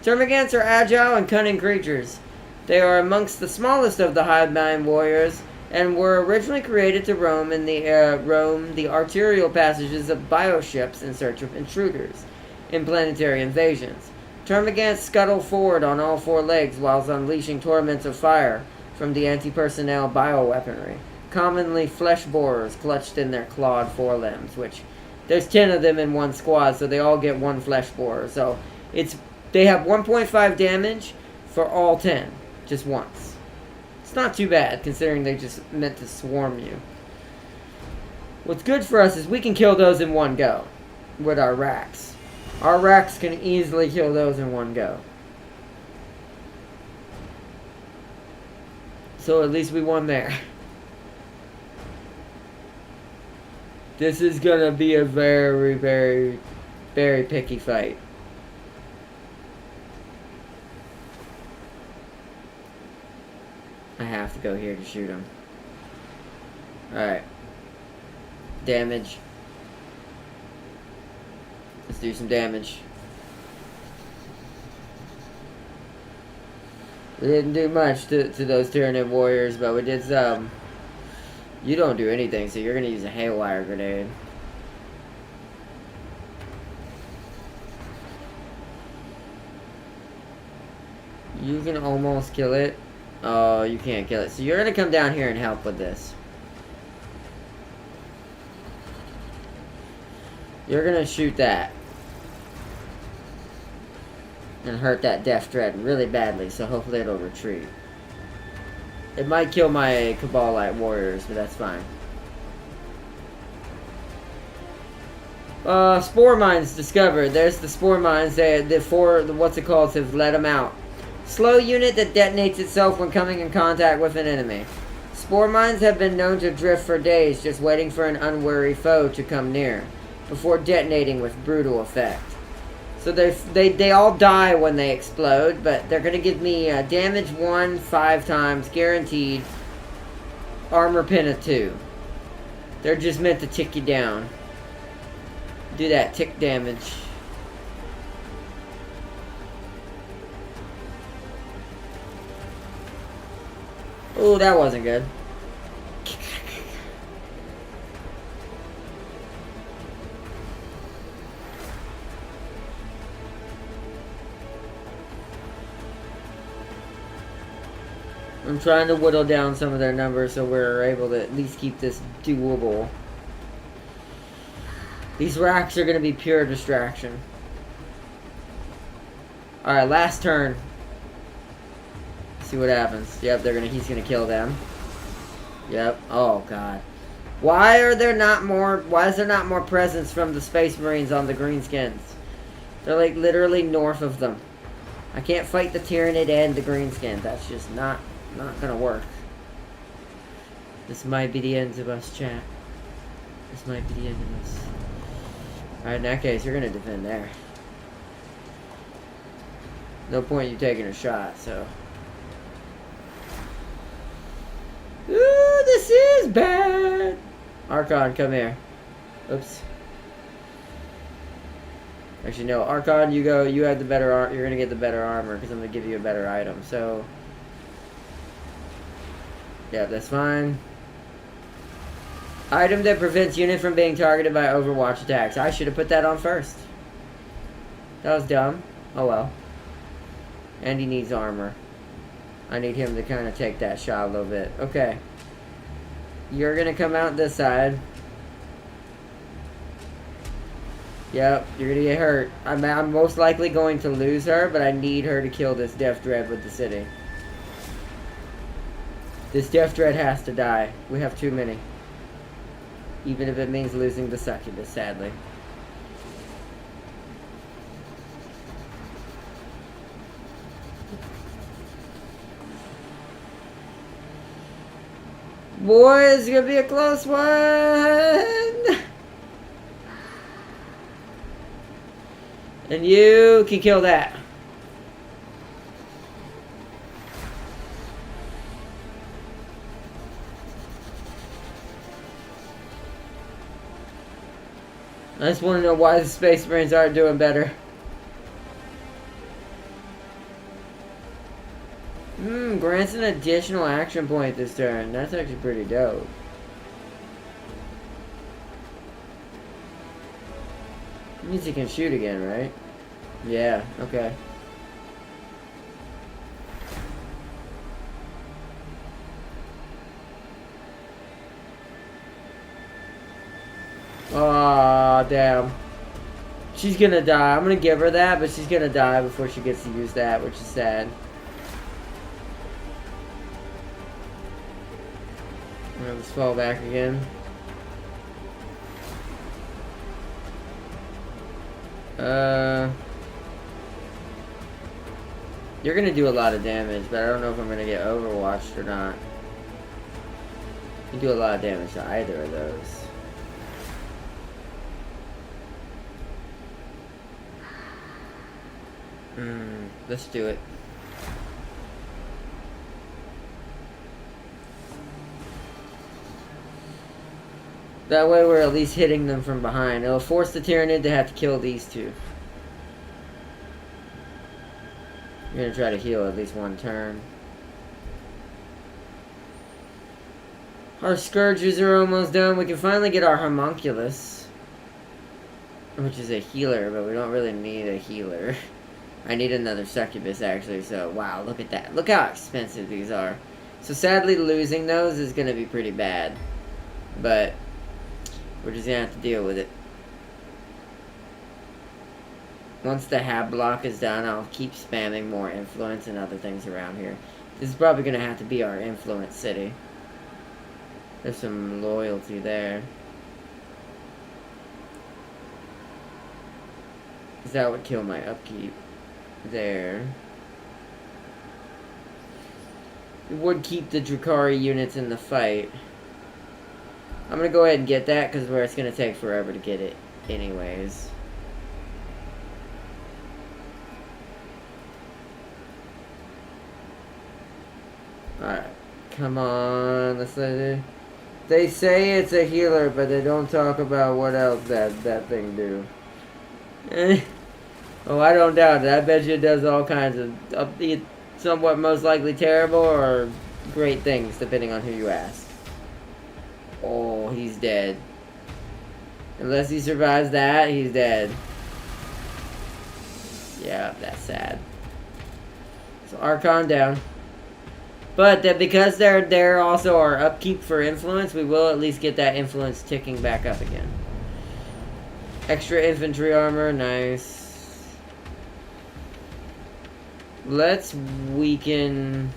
Termagants are agile and cunning creatures. They are amongst the smallest of the hive mind warriors, and were originally created to roam the arterial passages of bioships in search of intruders in planetary invasions. Termagants scuttle forward on all 4 legs whilst unleashing torments of fire from the anti-personnel bioweaponry, commonly flesh borers clutched in their clawed forelimbs, which there's 10 of them in one squad, so they all get 1 flesh borer. So they have 1.5 damage for all 10, just once. It's not too bad, considering they just meant to swarm you. What's good for us is we can kill those in one go with our racks. Our racks can easily kill those in one go. So at least we won there. This is gonna be a very, very, very picky fight. I have to go here to shoot him. Alright. Damage. Let's do some damage. We didn't do much to those Tyranid warriors, but we did some. You don't do anything, so you're gonna use a haywire grenade. You can almost kill it. Oh, you can't kill it. So you're gonna come down here and help with this. You're gonna shoot that. And hurt that Death Dread really badly, so hopefully it'll retreat. It might kill my Cabal-Light warriors, but that's fine. Spore mines discovered. There's the spore mines. What's it called? Have let them out. Slow unit that detonates itself when coming in contact with an enemy. Spore mines have been known to drift for days, just waiting for an unwary foe to come near, before detonating with brutal effect. So they all die when they explode, but they're going to give me damage 1 5 times, guaranteed. Armor pin of 2. They're just meant to tick you down. Do that tick damage. Oh, that wasn't good. I'm trying to whittle down some of their numbers so we're able to at least keep this doable. These racks are going to be pure distraction. Alright, last turn. See what happens. Yep, he's gonna kill them. Yep. Oh god. Why is there not more presence from the Space Marines on the Greenskins? They're like literally north of them. I can't fight the Tyranid and the Greenskins. That's just not gonna work. This might be the end of us, chat. This might be the end of us. Alright, in that case, you're gonna defend there. No point you taking a shot, so. Ooh, this is bad! Archon, come here. Oops. Actually, no. Archon, you go. You have the better armor. You're gonna get the better armor because I'm gonna give you a better item. So, yeah, that's fine. Item that prevents unit from being targeted by Overwatch attacks. I should have put that on first. That was dumb. Oh well. And he needs armor. I need him to kind of take that shot a little bit. Okay. You're gonna come out this side. Yep, you're gonna get hurt. I'm most likely going to lose her, but I need her to kill this Death Dread with the city. This Death Dread has to die. We have too many. Even if it means losing the Succubus, sadly. Boy, it's gonna be a close one! And you can kill that. I just want to know why the Space Marines aren't doing better. Grants an additional action point this turn. That's actually pretty dope. Means he can shoot again, right? Yeah, okay. Aw, damn. She's gonna die. I'm gonna give her that, but she's gonna die before she gets to use that, which is sad. Alright, let's fall back again. You're gonna do a lot of damage, but I don't know if I'm gonna get overwatched or not. You do a lot of damage to either of those. Let's do it. That way we're at least hitting them from behind. It'll force the Tyranid to have to kill these two. I'm gonna try to heal at least one turn. Our scourges are almost done. We can finally get our homunculus, which is a healer, but we don't really need a healer. I need another succubus, actually, so wow, look at that. Look how expensive these are. So sadly, losing those is going to be pretty bad, but we're just going to have to deal with it. Once the hab block is done, I'll keep spamming more influence and other things around here. This is probably going to have to be our influence city. There's some loyalty there. That would kill my upkeep. There. It would keep the Drukhari units in the fight. I'm going to go ahead and get that because it's going to take forever to get it anyways. Alright. Come on. Let's let it. They say it's a healer, but they don't talk about what else that thing do. Oh, I don't doubt it. I bet you it does all kinds of somewhat most likely terrible or great things, depending on who you ask. Oh, he's dead. Unless he survives that, he's dead. Yeah, that's sad. So Archon down. But that because they're also our upkeep for influence, we will at least get that influence ticking back up again. Extra infantry armor, nice. Let's weaken.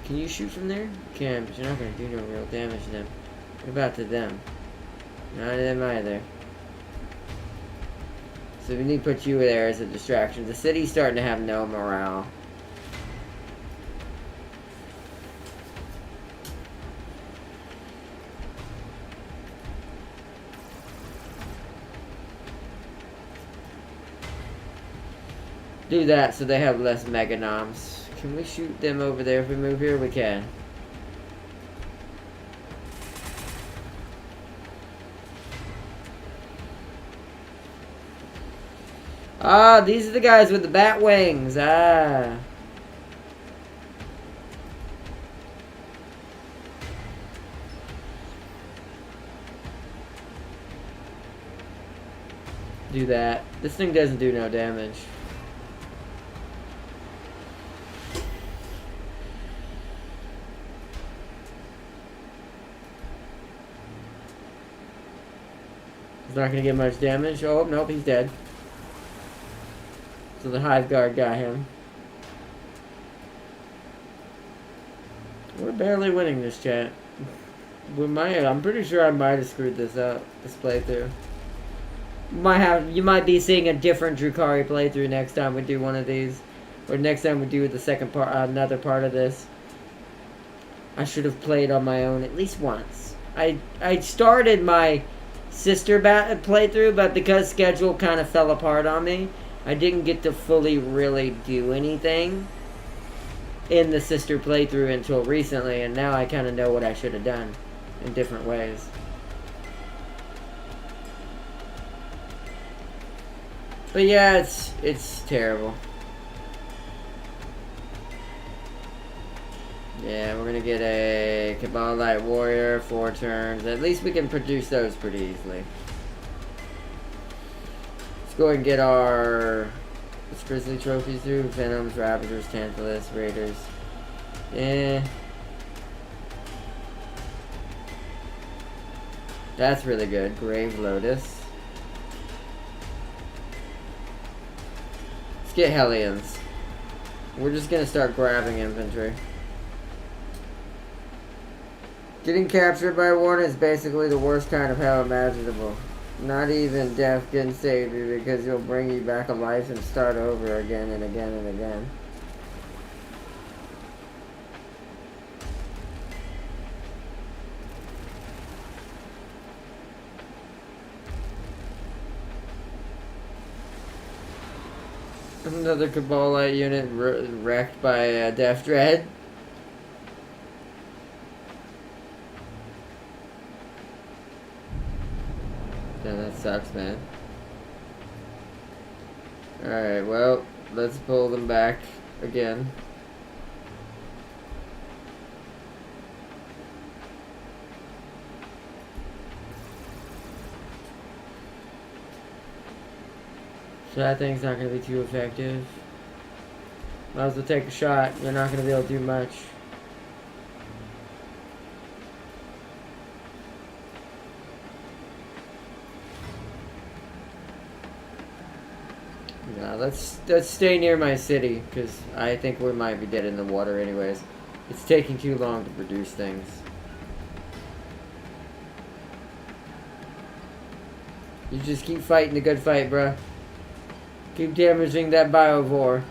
Can you shoot from there? You can, but you're not going to do no real damage to them. What about to them? Not to them either. So we need to put you there as a distraction. The city's starting to have no morale. Do that so they have less meganoms. Can we shoot them over there if we move here? We can. Ah, these are the guys with the bat wings. Ah. Do that. This thing doesn't do no damage. He's not going to get much damage. Oh, nope, he's dead. So the Hive Guard got him. We're barely winning this, chat. I'm pretty sure I might have screwed this up, this playthrough. You might be seeing a different Drukhari playthrough next time we do one of these. Or next time we do the second part, another part of this. I should have played on my own at least once. I started my sister playthrough, but because schedule kind of fell apart on me, I didn't get to fully really do anything in the sister playthrough until recently, and now I kind of know what I should have done in different ways. But yeah, it's terrible. Yeah, we're gonna get a Cabal Light Warrior, 4 turns. At least we can produce those pretty easily. Let's go ahead and get our Grizzly trophies through. Venoms, Ravagers, Tantalus, Raiders. Yeah. That's really good. Grave Lotus. Let's get Hellions. We're just gonna start grabbing infantry. Getting captured by one is basically the worst kind of hell imaginable. Not even death can save you because he'll bring you back alive and start over again and again and again. Another Cabalite unit wrecked by Death Dread. Yeah, that sucks, man. Alright, well, let's pull them back again. So that thing's not going to be too effective. Might as well take a shot. You're not going to be able to do much. Nah, let's stay near my city, because I think we might be dead in the water anyways. It's taking too long to produce things. You just keep fighting the good fight, bruh. Keep damaging that biovore.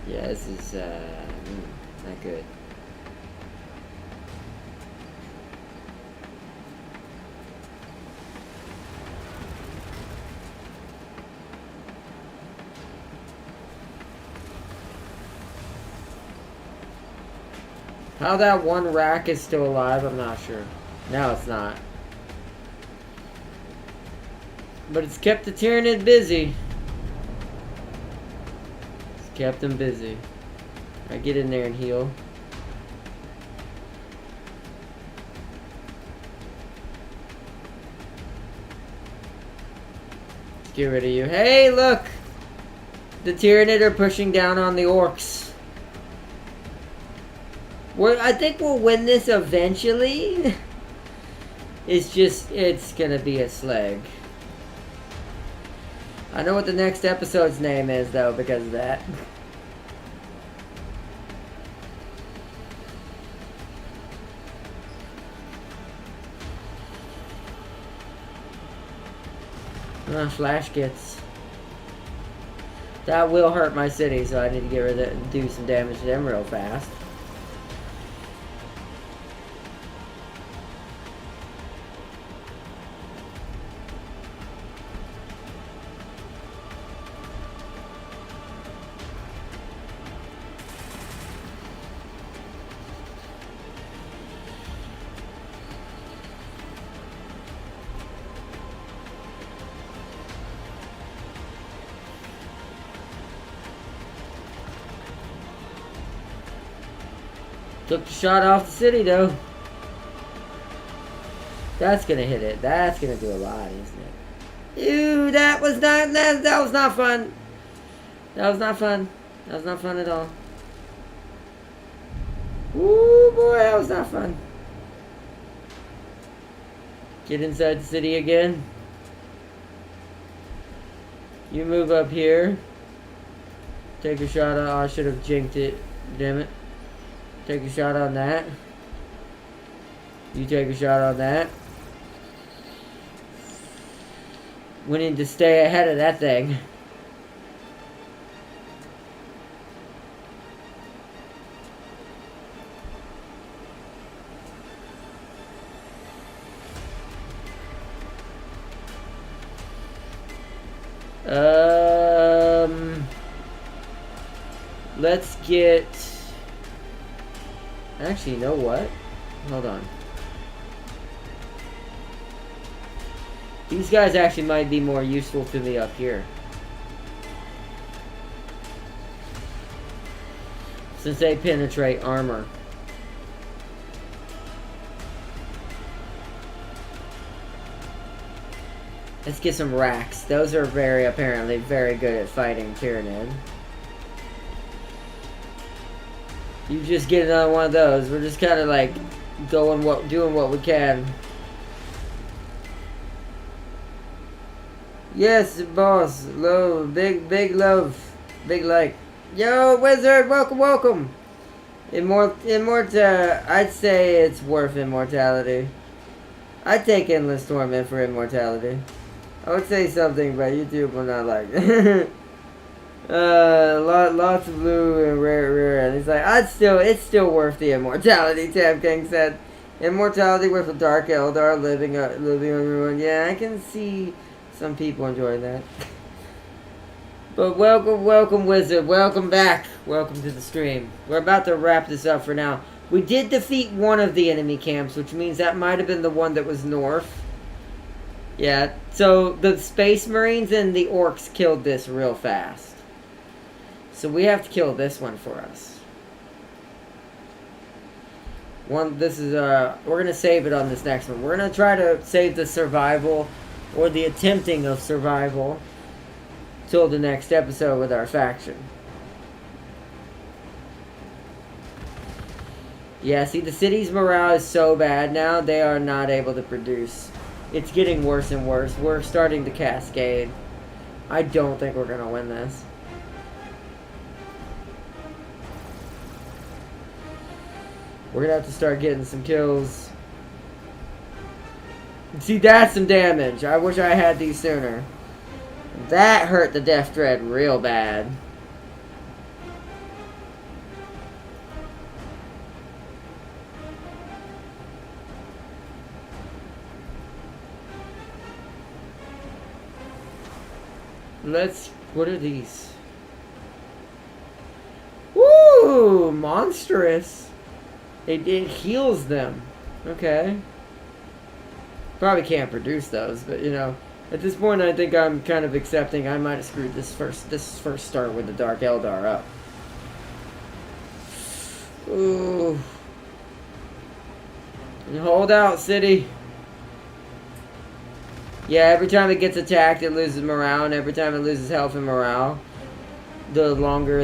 Yeah, this is, not good. How that one rack is still alive, I'm not sure. Now it's not. But it's kept the Tyranid busy. It's kept him busy. I get in there and heal. Let's get rid of you. Hey, look! The Tyranid are pushing down on the orcs. I think we'll win this eventually. It's gonna be a slag. I know what the next episode's name is, though, because of that. Flash kits. That will hurt my city, so I need to get rid of it and do some damage to them real fast. Took the shot off the city, though. That's gonna hit it. That's gonna do a lot, isn't it? Ew, that was not fun. That was not fun. That was not fun at all. Ooh, boy, that was not fun. Get inside the city again. You move up here. Take a shot. Oh, I should have jinked it. Damn it. Take a shot on that. You take a shot on that. We need to stay ahead of that thing. Let's get... Actually, you know what? Hold on. These guys actually might be more useful to me up here. Since they penetrate armor. Let's get some racks. Those are apparently very good at fighting Tyranid. You just get another one of those. We're just kind of like doing what we can. Yes, boss. Love, big love, big like. Yo, wizard, welcome. I'd say it's worth immortality. I'd take endless torment for immortality. I would say something, but YouTube will not like it. Lots of blue and rare, and it's like it's still worth the immortality. Tab King said, immortality with a dark Eldar living on everyone. Yeah, I can see some people enjoying that. But welcome, wizard. Welcome back. Welcome to the stream. We're about to wrap this up for now. We did defeat one of the enemy camps, which means that might have been the one that was north. Yeah. So the Space Marines and the Orcs killed this real fast. So we have to kill this one for us. We're gonna save it on this next one. We're gonna try to save the survival or the attempting of survival till the next episode with our faction. Yeah, see, the city's morale is so bad now, they are not able to produce. It's getting worse and worse. We're starting to cascade. I don't think we're going to win this. We're going to have to start getting some kills. See, that's some damage. I wish I had these sooner. That hurt the Death Dread real bad. What are these? Woo! Monstrous. It heals them. Okay. Probably can't produce those, but you know, at this point I think I'm kind of accepting I might have screwed this first start with the Dark Eldar up. Ooh. And hold out, city. Yeah, every time it gets attacked, it loses morale, and every time it loses health and morale, the longer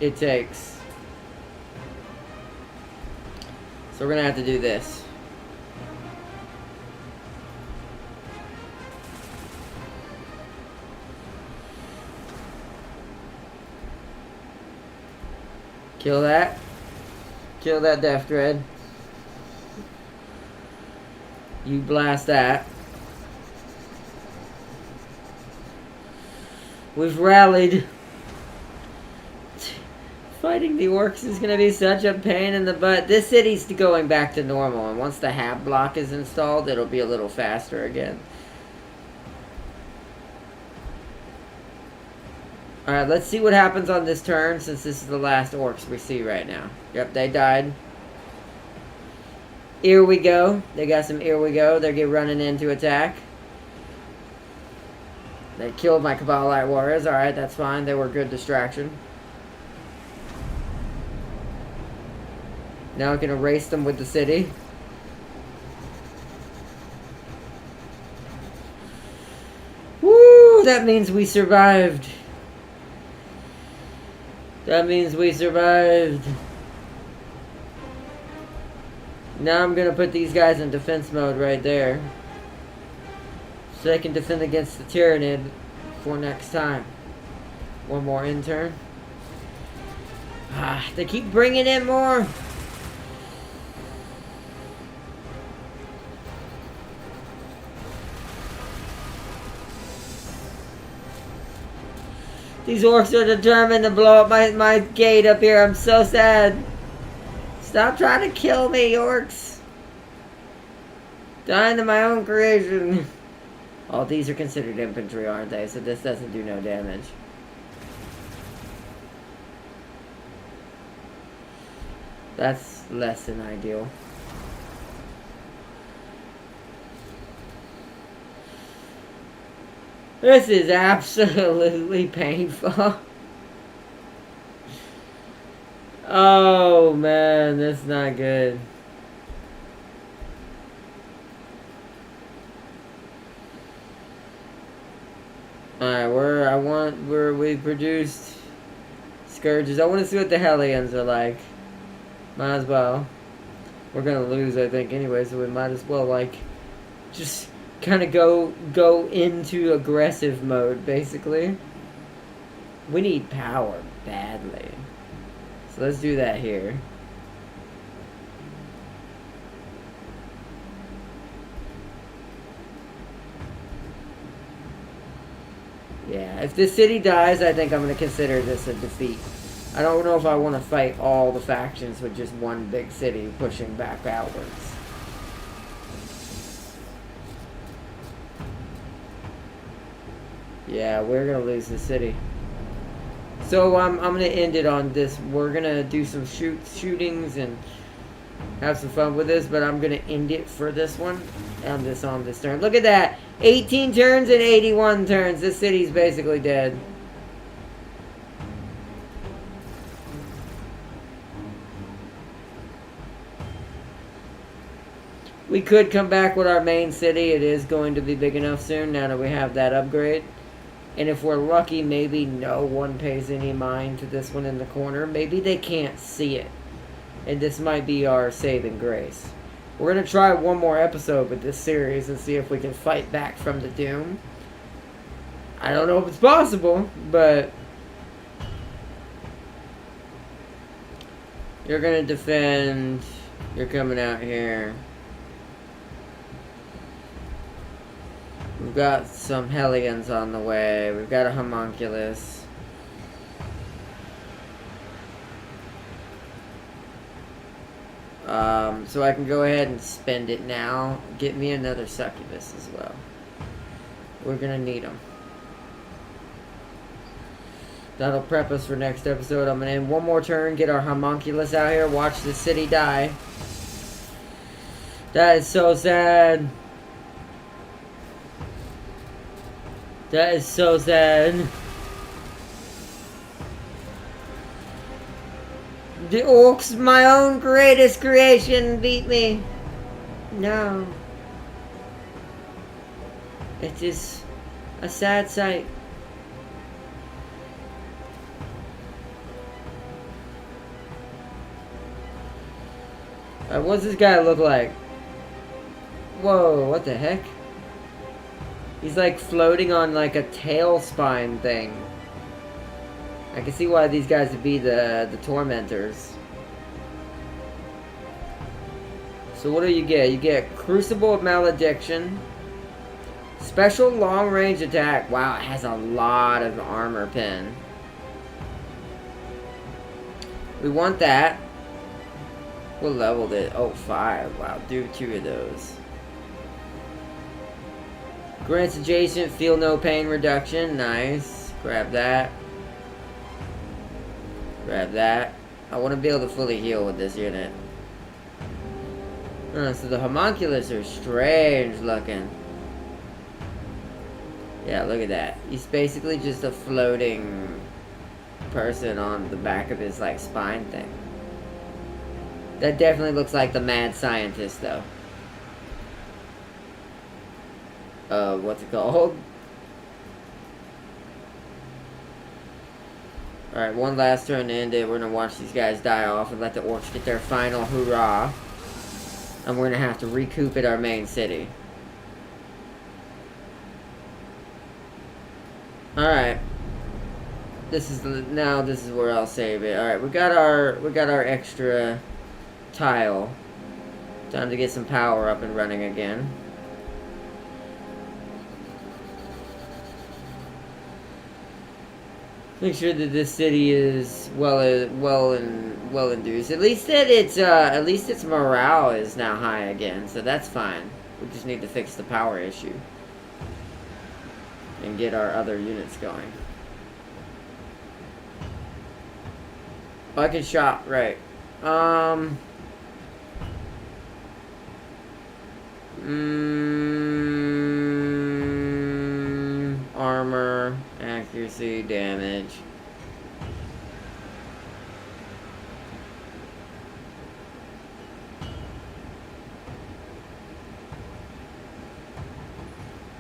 it takes. So we're gonna have to do this. Kill that. Kill that Death Dread. You blast that. We've rallied. Fighting the orcs is going to be such a pain in the butt. This city's going back to normal, and once the hab block is installed, it'll be a little faster again. Alright, let's see what happens on this turn, since this is the last orcs we see right now. Yep, they died. Here we go. They got some here we go. They're running in to attack. They killed my Kabbalite warriors. Alright, that's fine. They were a good distraction. Now I can erase them with the city. Woo! That means we survived. That means we survived. Now I'm going to put these guys in defense mode right there. So they can defend against the Tyrannid for next time. One more intern. Ah, they keep bringing in more. These orcs are determined to blow up my gate up here. I'm so sad. Stop trying to kill me, orcs. Dying to my own creation. All these are considered infantry, aren't they? So this doesn't do no damage. That's less than ideal. This is absolutely painful. Oh man, that's not good. Alright, we produced Scourges. I want to see what the Hellions are like. Might as well. We're gonna lose, I think, anyway, so we might as well, like, just kind of go into aggressive mode, basically. We need power badly. So let's do that here. Yeah, if this city dies, I think I'm going to consider this a defeat. I don't know if I want to fight all the factions with just one big city pushing back outwards. Yeah, we're going to lose the city. So I'm going to end it on this. We're going to do some shootings and have some fun with this, but I'm going to end it for this one on this turn. Look at that. 18 turns and 81 turns. This city's basically dead. We could come back with our main city. It is going to be big enough soon now that we have that upgrade. And if we're lucky, maybe no one pays any mind to this one in the corner. Maybe they can't see it. And this might be our saving grace. We're going to try one more episode with this series and see if we can fight back from the Doom. I don't know if it's possible, but... You're going to defend. You're coming out here. We've got some Hellions on the way. We've got a Homunculus. So I can go ahead and spend it now. Get me another Succubus as well. We're gonna need them. That'll prep us for next episode. I'm gonna end one more turn, get our Homunculus out here, watch the city die. That is so sad. That is so sad. The orcs, my own greatest creation, beat me. No. It is a sad sight. What's this guy look like? Whoa, what the heck? He's like floating on like a tail spine thing. I can see why these guys would be the tormentors. So what do you get? You get Crucible of Malediction. Special long range attack. Wow, it has a lot of armor pen. We want that. What level did it? Oh, 5. Wow, do 2 of those. Grants adjacent, feel no pain reduction. Nice. Grab that. Grab that. I want to be able to fully heal with this unit. So the homunculus are strange looking. Yeah, look at that. He's basically just a floating person on the back of his like spine thing. That definitely looks like the mad scientist though. What's it called? Alright, one last turn to end it. We're gonna watch these guys die off and let the orcs get their final hurrah. And we're gonna have to recoup at our main city. Alright. This is where I'll save it. Alright, we got our extra tile. Time to get some power up and running again. Make sure that this city is well induced. At least its morale is now high again, so that's fine. We just need to fix the power issue and get our other units going. Oh, I can shop, right? Armor, accuracy, damage.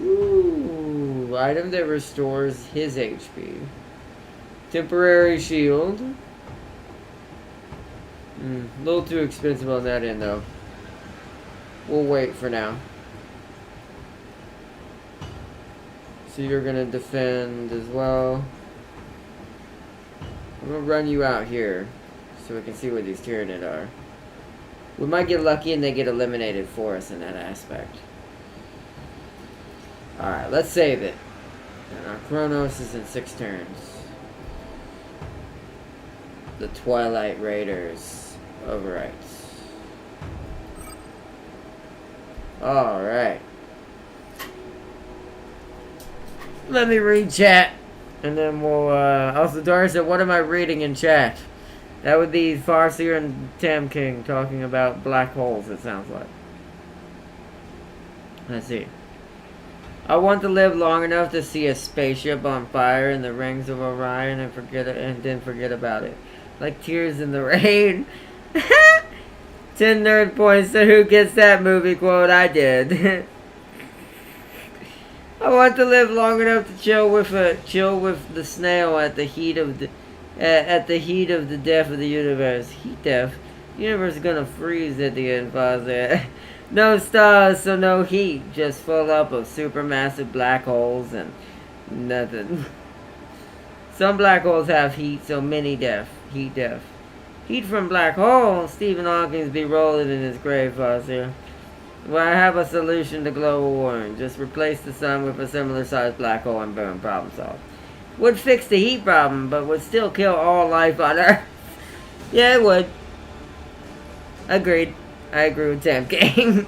Ooh, item that restores his HP. Temporary shield. A little too expensive on that end though. We'll wait for now. So you're gonna defend as well. I'm gonna run you out here so we can see what these Tyranid are. We might get lucky and they get eliminated for us in that aspect. Alright, let's save it. And our Chronos is in 6 turns. The Twilight Raiders overwrites. Alright. Let me read chat. And then we'll, also Doris said, what am I reading in chat? That would be Farseer and Tam King talking about black holes, it sounds like. Let's see. I want to live long enough to see a spaceship on fire in the rings of Orion and then forget about it. Like tears in the rain. 10 nerd points to who gets that movie quote. I did. I want to live long enough to chill with the snail at the heat of the death of the universe. Heat death. The universe is gonna freeze at the end, Father. No stars, so no heat. Just full up of supermassive black holes and nothing. Some black holes have heat, so many death. Heat death. Heat from black holes. Stephen Hawking be rolling in his grave, Father. Well, I have a solution to global warming. Just replace the sun with a similar sized black hole and boom, problem solved. Would fix the heat problem, but would still kill all life on Earth. Yeah, it would. Agreed. I agree with Sam King.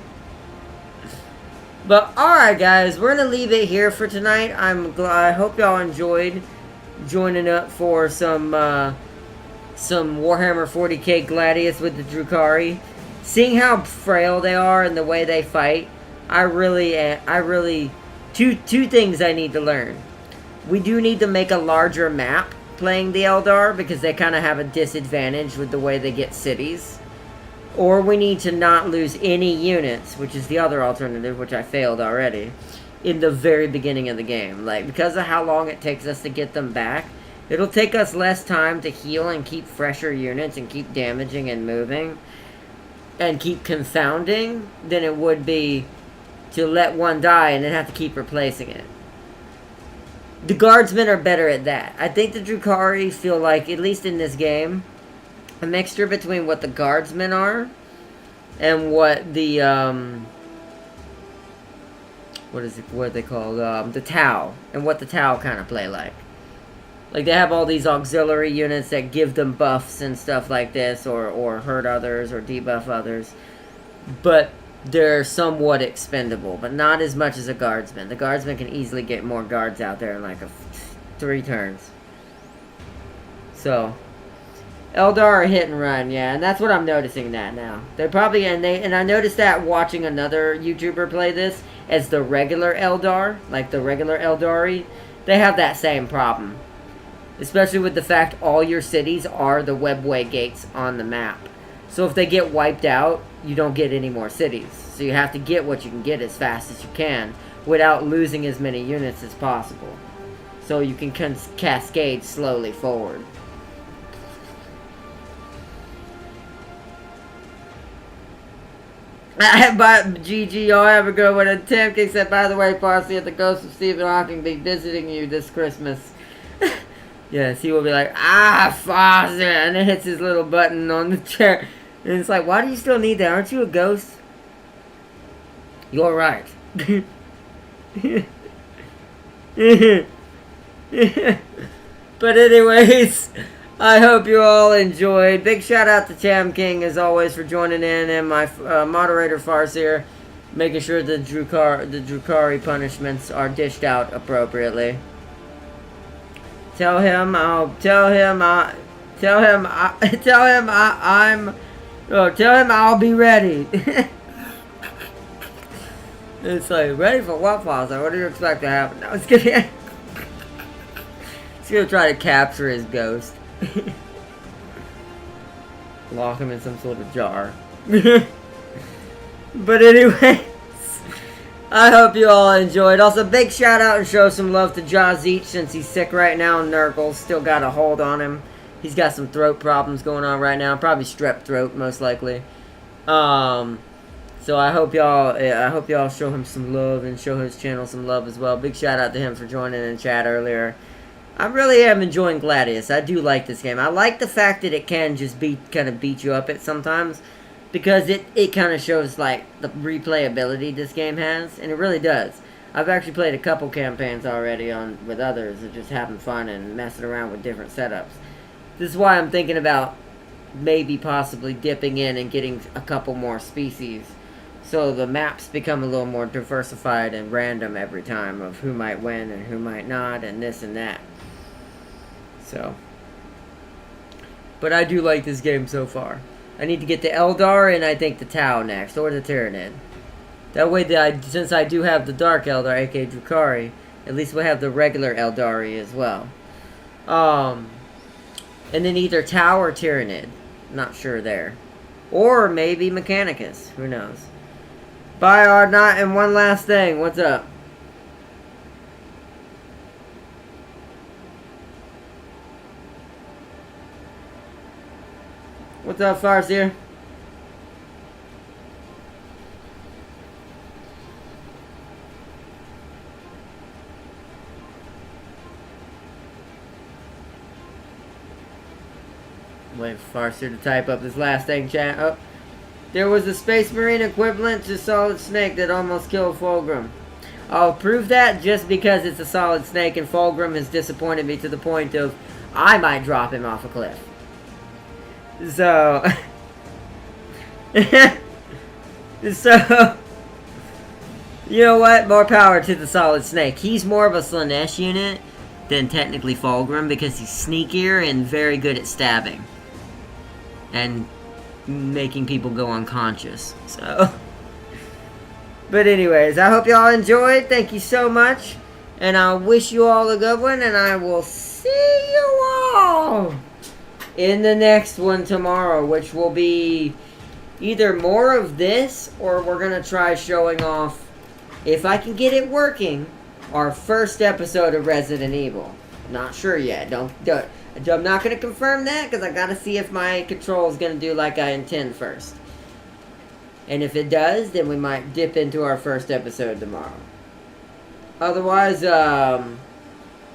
But alright guys, we're gonna leave it here for tonight. I hope y'all enjoyed joining up for some Warhammer 40k Gladius with the Drukhari. Seeing how frail they are and the way they fight, two things I need to learn. We do need to make a larger map playing the Eldar, because they kind of have a disadvantage with the way they get cities. Or we need to not lose any units, which is the other alternative, which I failed already, in the very beginning of the game. Like, because of how long it takes us to get them back, it'll take us less time to heal and keep fresher units and keep damaging and moving and keep confounding than it would be to let one die and then have to keep replacing it. The guardsmen are better at that. I think the Drukhari feel like, at least in this game, a mixture between what the guardsmen are and what the what are they called? The Tau, and what the Tau kind of play like. Like, they have all these auxiliary units that give them buffs and stuff like this, or hurt others, or debuff others. But they're somewhat expendable, but not as much as a guardsman. The guardsman can easily get more guards out there in like 3 turns. So, Eldar are hit and run, yeah, and that's what I'm noticing that now. They're probably, and I noticed that watching another YouTuber play this as the regular Eldar, like the regular Eldari. They have that same problem. Especially with the fact all your cities are the webway gates on the map. So if they get wiped out, you don't get any more cities. So you have to get what you can get as fast as you can without losing as many units as possible. So you can cascade slowly forward. GG, y'all have a good one. And Tim King said, by the way, Parsley, at the ghost of Stephen Hawking be visiting you this Christmas. Yes, he will be like, Father, and it hits his little button on the chair. And it's like, why do you still need that? Aren't you a ghost? You're right. But anyways, I hope you all enjoyed. Big shout out to Tam King, as always, for joining in, and my moderator, Farseer, making sure the Drukhari punishments are dished out appropriately. Tell him I'll be ready. It's like, ready for what, Father? What do you expect to happen? No, it's gonna try to capture his ghost. Lock him in some sort of jar. But anyways, I hope you all enjoyed. Also, big shout out and show some love to Jazeech, since he's sick right now, and Nurgle's still got a hold on him. He's got some throat problems going on right now. Probably strep throat, most likely. So I hope y'all show him some love and show his channel some love as well. Big shout out to him for joining in chat earlier. I really am enjoying Gladius. I do like this game. I like the fact that it can just kind of beat you up at sometimes, because it kind of shows, like, the replayability this game has, and it really does. I've actually played a couple campaigns already with others, and just having fun and messing around with different setups. This is why I'm thinking about maybe possibly dipping in and getting a couple more species, so the maps become a little more diversified and random every time of who might win and who might not, and this and that. So, but I do like this game so far. I need to get the Eldar and I think the Tau next, or the Tyranid. That way, since I do have the Dark Eldar, aka Drukhari, at least we'll have the regular Eldari as well. And then either Tau or Tyranid. Not sure there. Or maybe Mechanicus. Who knows? Bye, Ardnot. And one last thing. What's up? What's up, Farseer? Wait for Farseer to type up this last thing, chat. Oh. There was a Space Marine equivalent to Solid Snake that almost killed Fulgrim. I'll prove that just because it's a Solid Snake and Fulgrim has disappointed me to the point of I might drop him off a cliff. So... so... You know what? More power to the Solid Snake. He's more of a Slanesh unit than technically Fulgrim because he's sneakier and very good at stabbing. And making people go unconscious. So... But anyways, I hope y'all enjoyed. Thank you so much. And I wish you all a good one. And I will see you all in the next one tomorrow. Which will be either more of this or we're going to try showing off, if I can get it working, our first episode of Resident Evil. Not sure yet. I'm not going to confirm that because I got to see if my control is going to do like I intend first. And if it does, then we might dip into our first episode tomorrow. Otherwise, I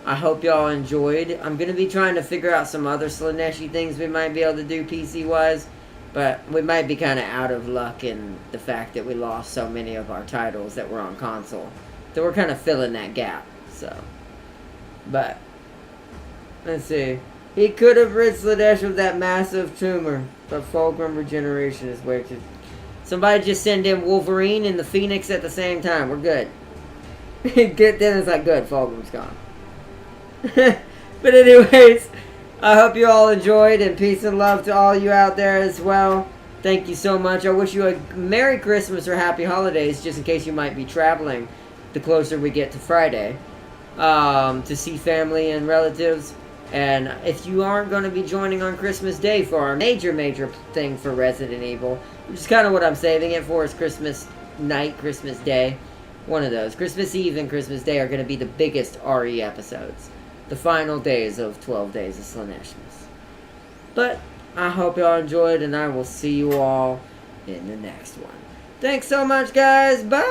hope y'all enjoyed. I'm going to be trying to figure out some other Slaneshi things we might be able to do PC-wise. But we might be kind of out of luck in the fact that we lost so many of our titles that were on console. So we're kind of filling that gap. So, but, let's see. He could have rid Slanesh of that massive tumor. But Fulgrim regeneration is way too... Somebody just send in Wolverine and the Phoenix at the same time. We're good. Get then it's like, good, Fulgrim's gone. But anyways, I hope you all enjoyed, and peace and love to all you out there as well. Thank you so much. I wish you a Merry Christmas or Happy Holidays, just in case you might be traveling the closer we get to Friday, to see family and relatives. And if you aren't going to be joining on Christmas Day for our major thing for Resident Evil, which is kind of what I'm saving it for, is Christmas night, Christmas Day. One of those. Christmas Eve and Christmas Day are going to be the biggest RE episodes. The final days of 12 Days of Slaneshmas. But I hope y'all enjoyed, and I will see you all in the next one. Thanks so much, guys. Bye!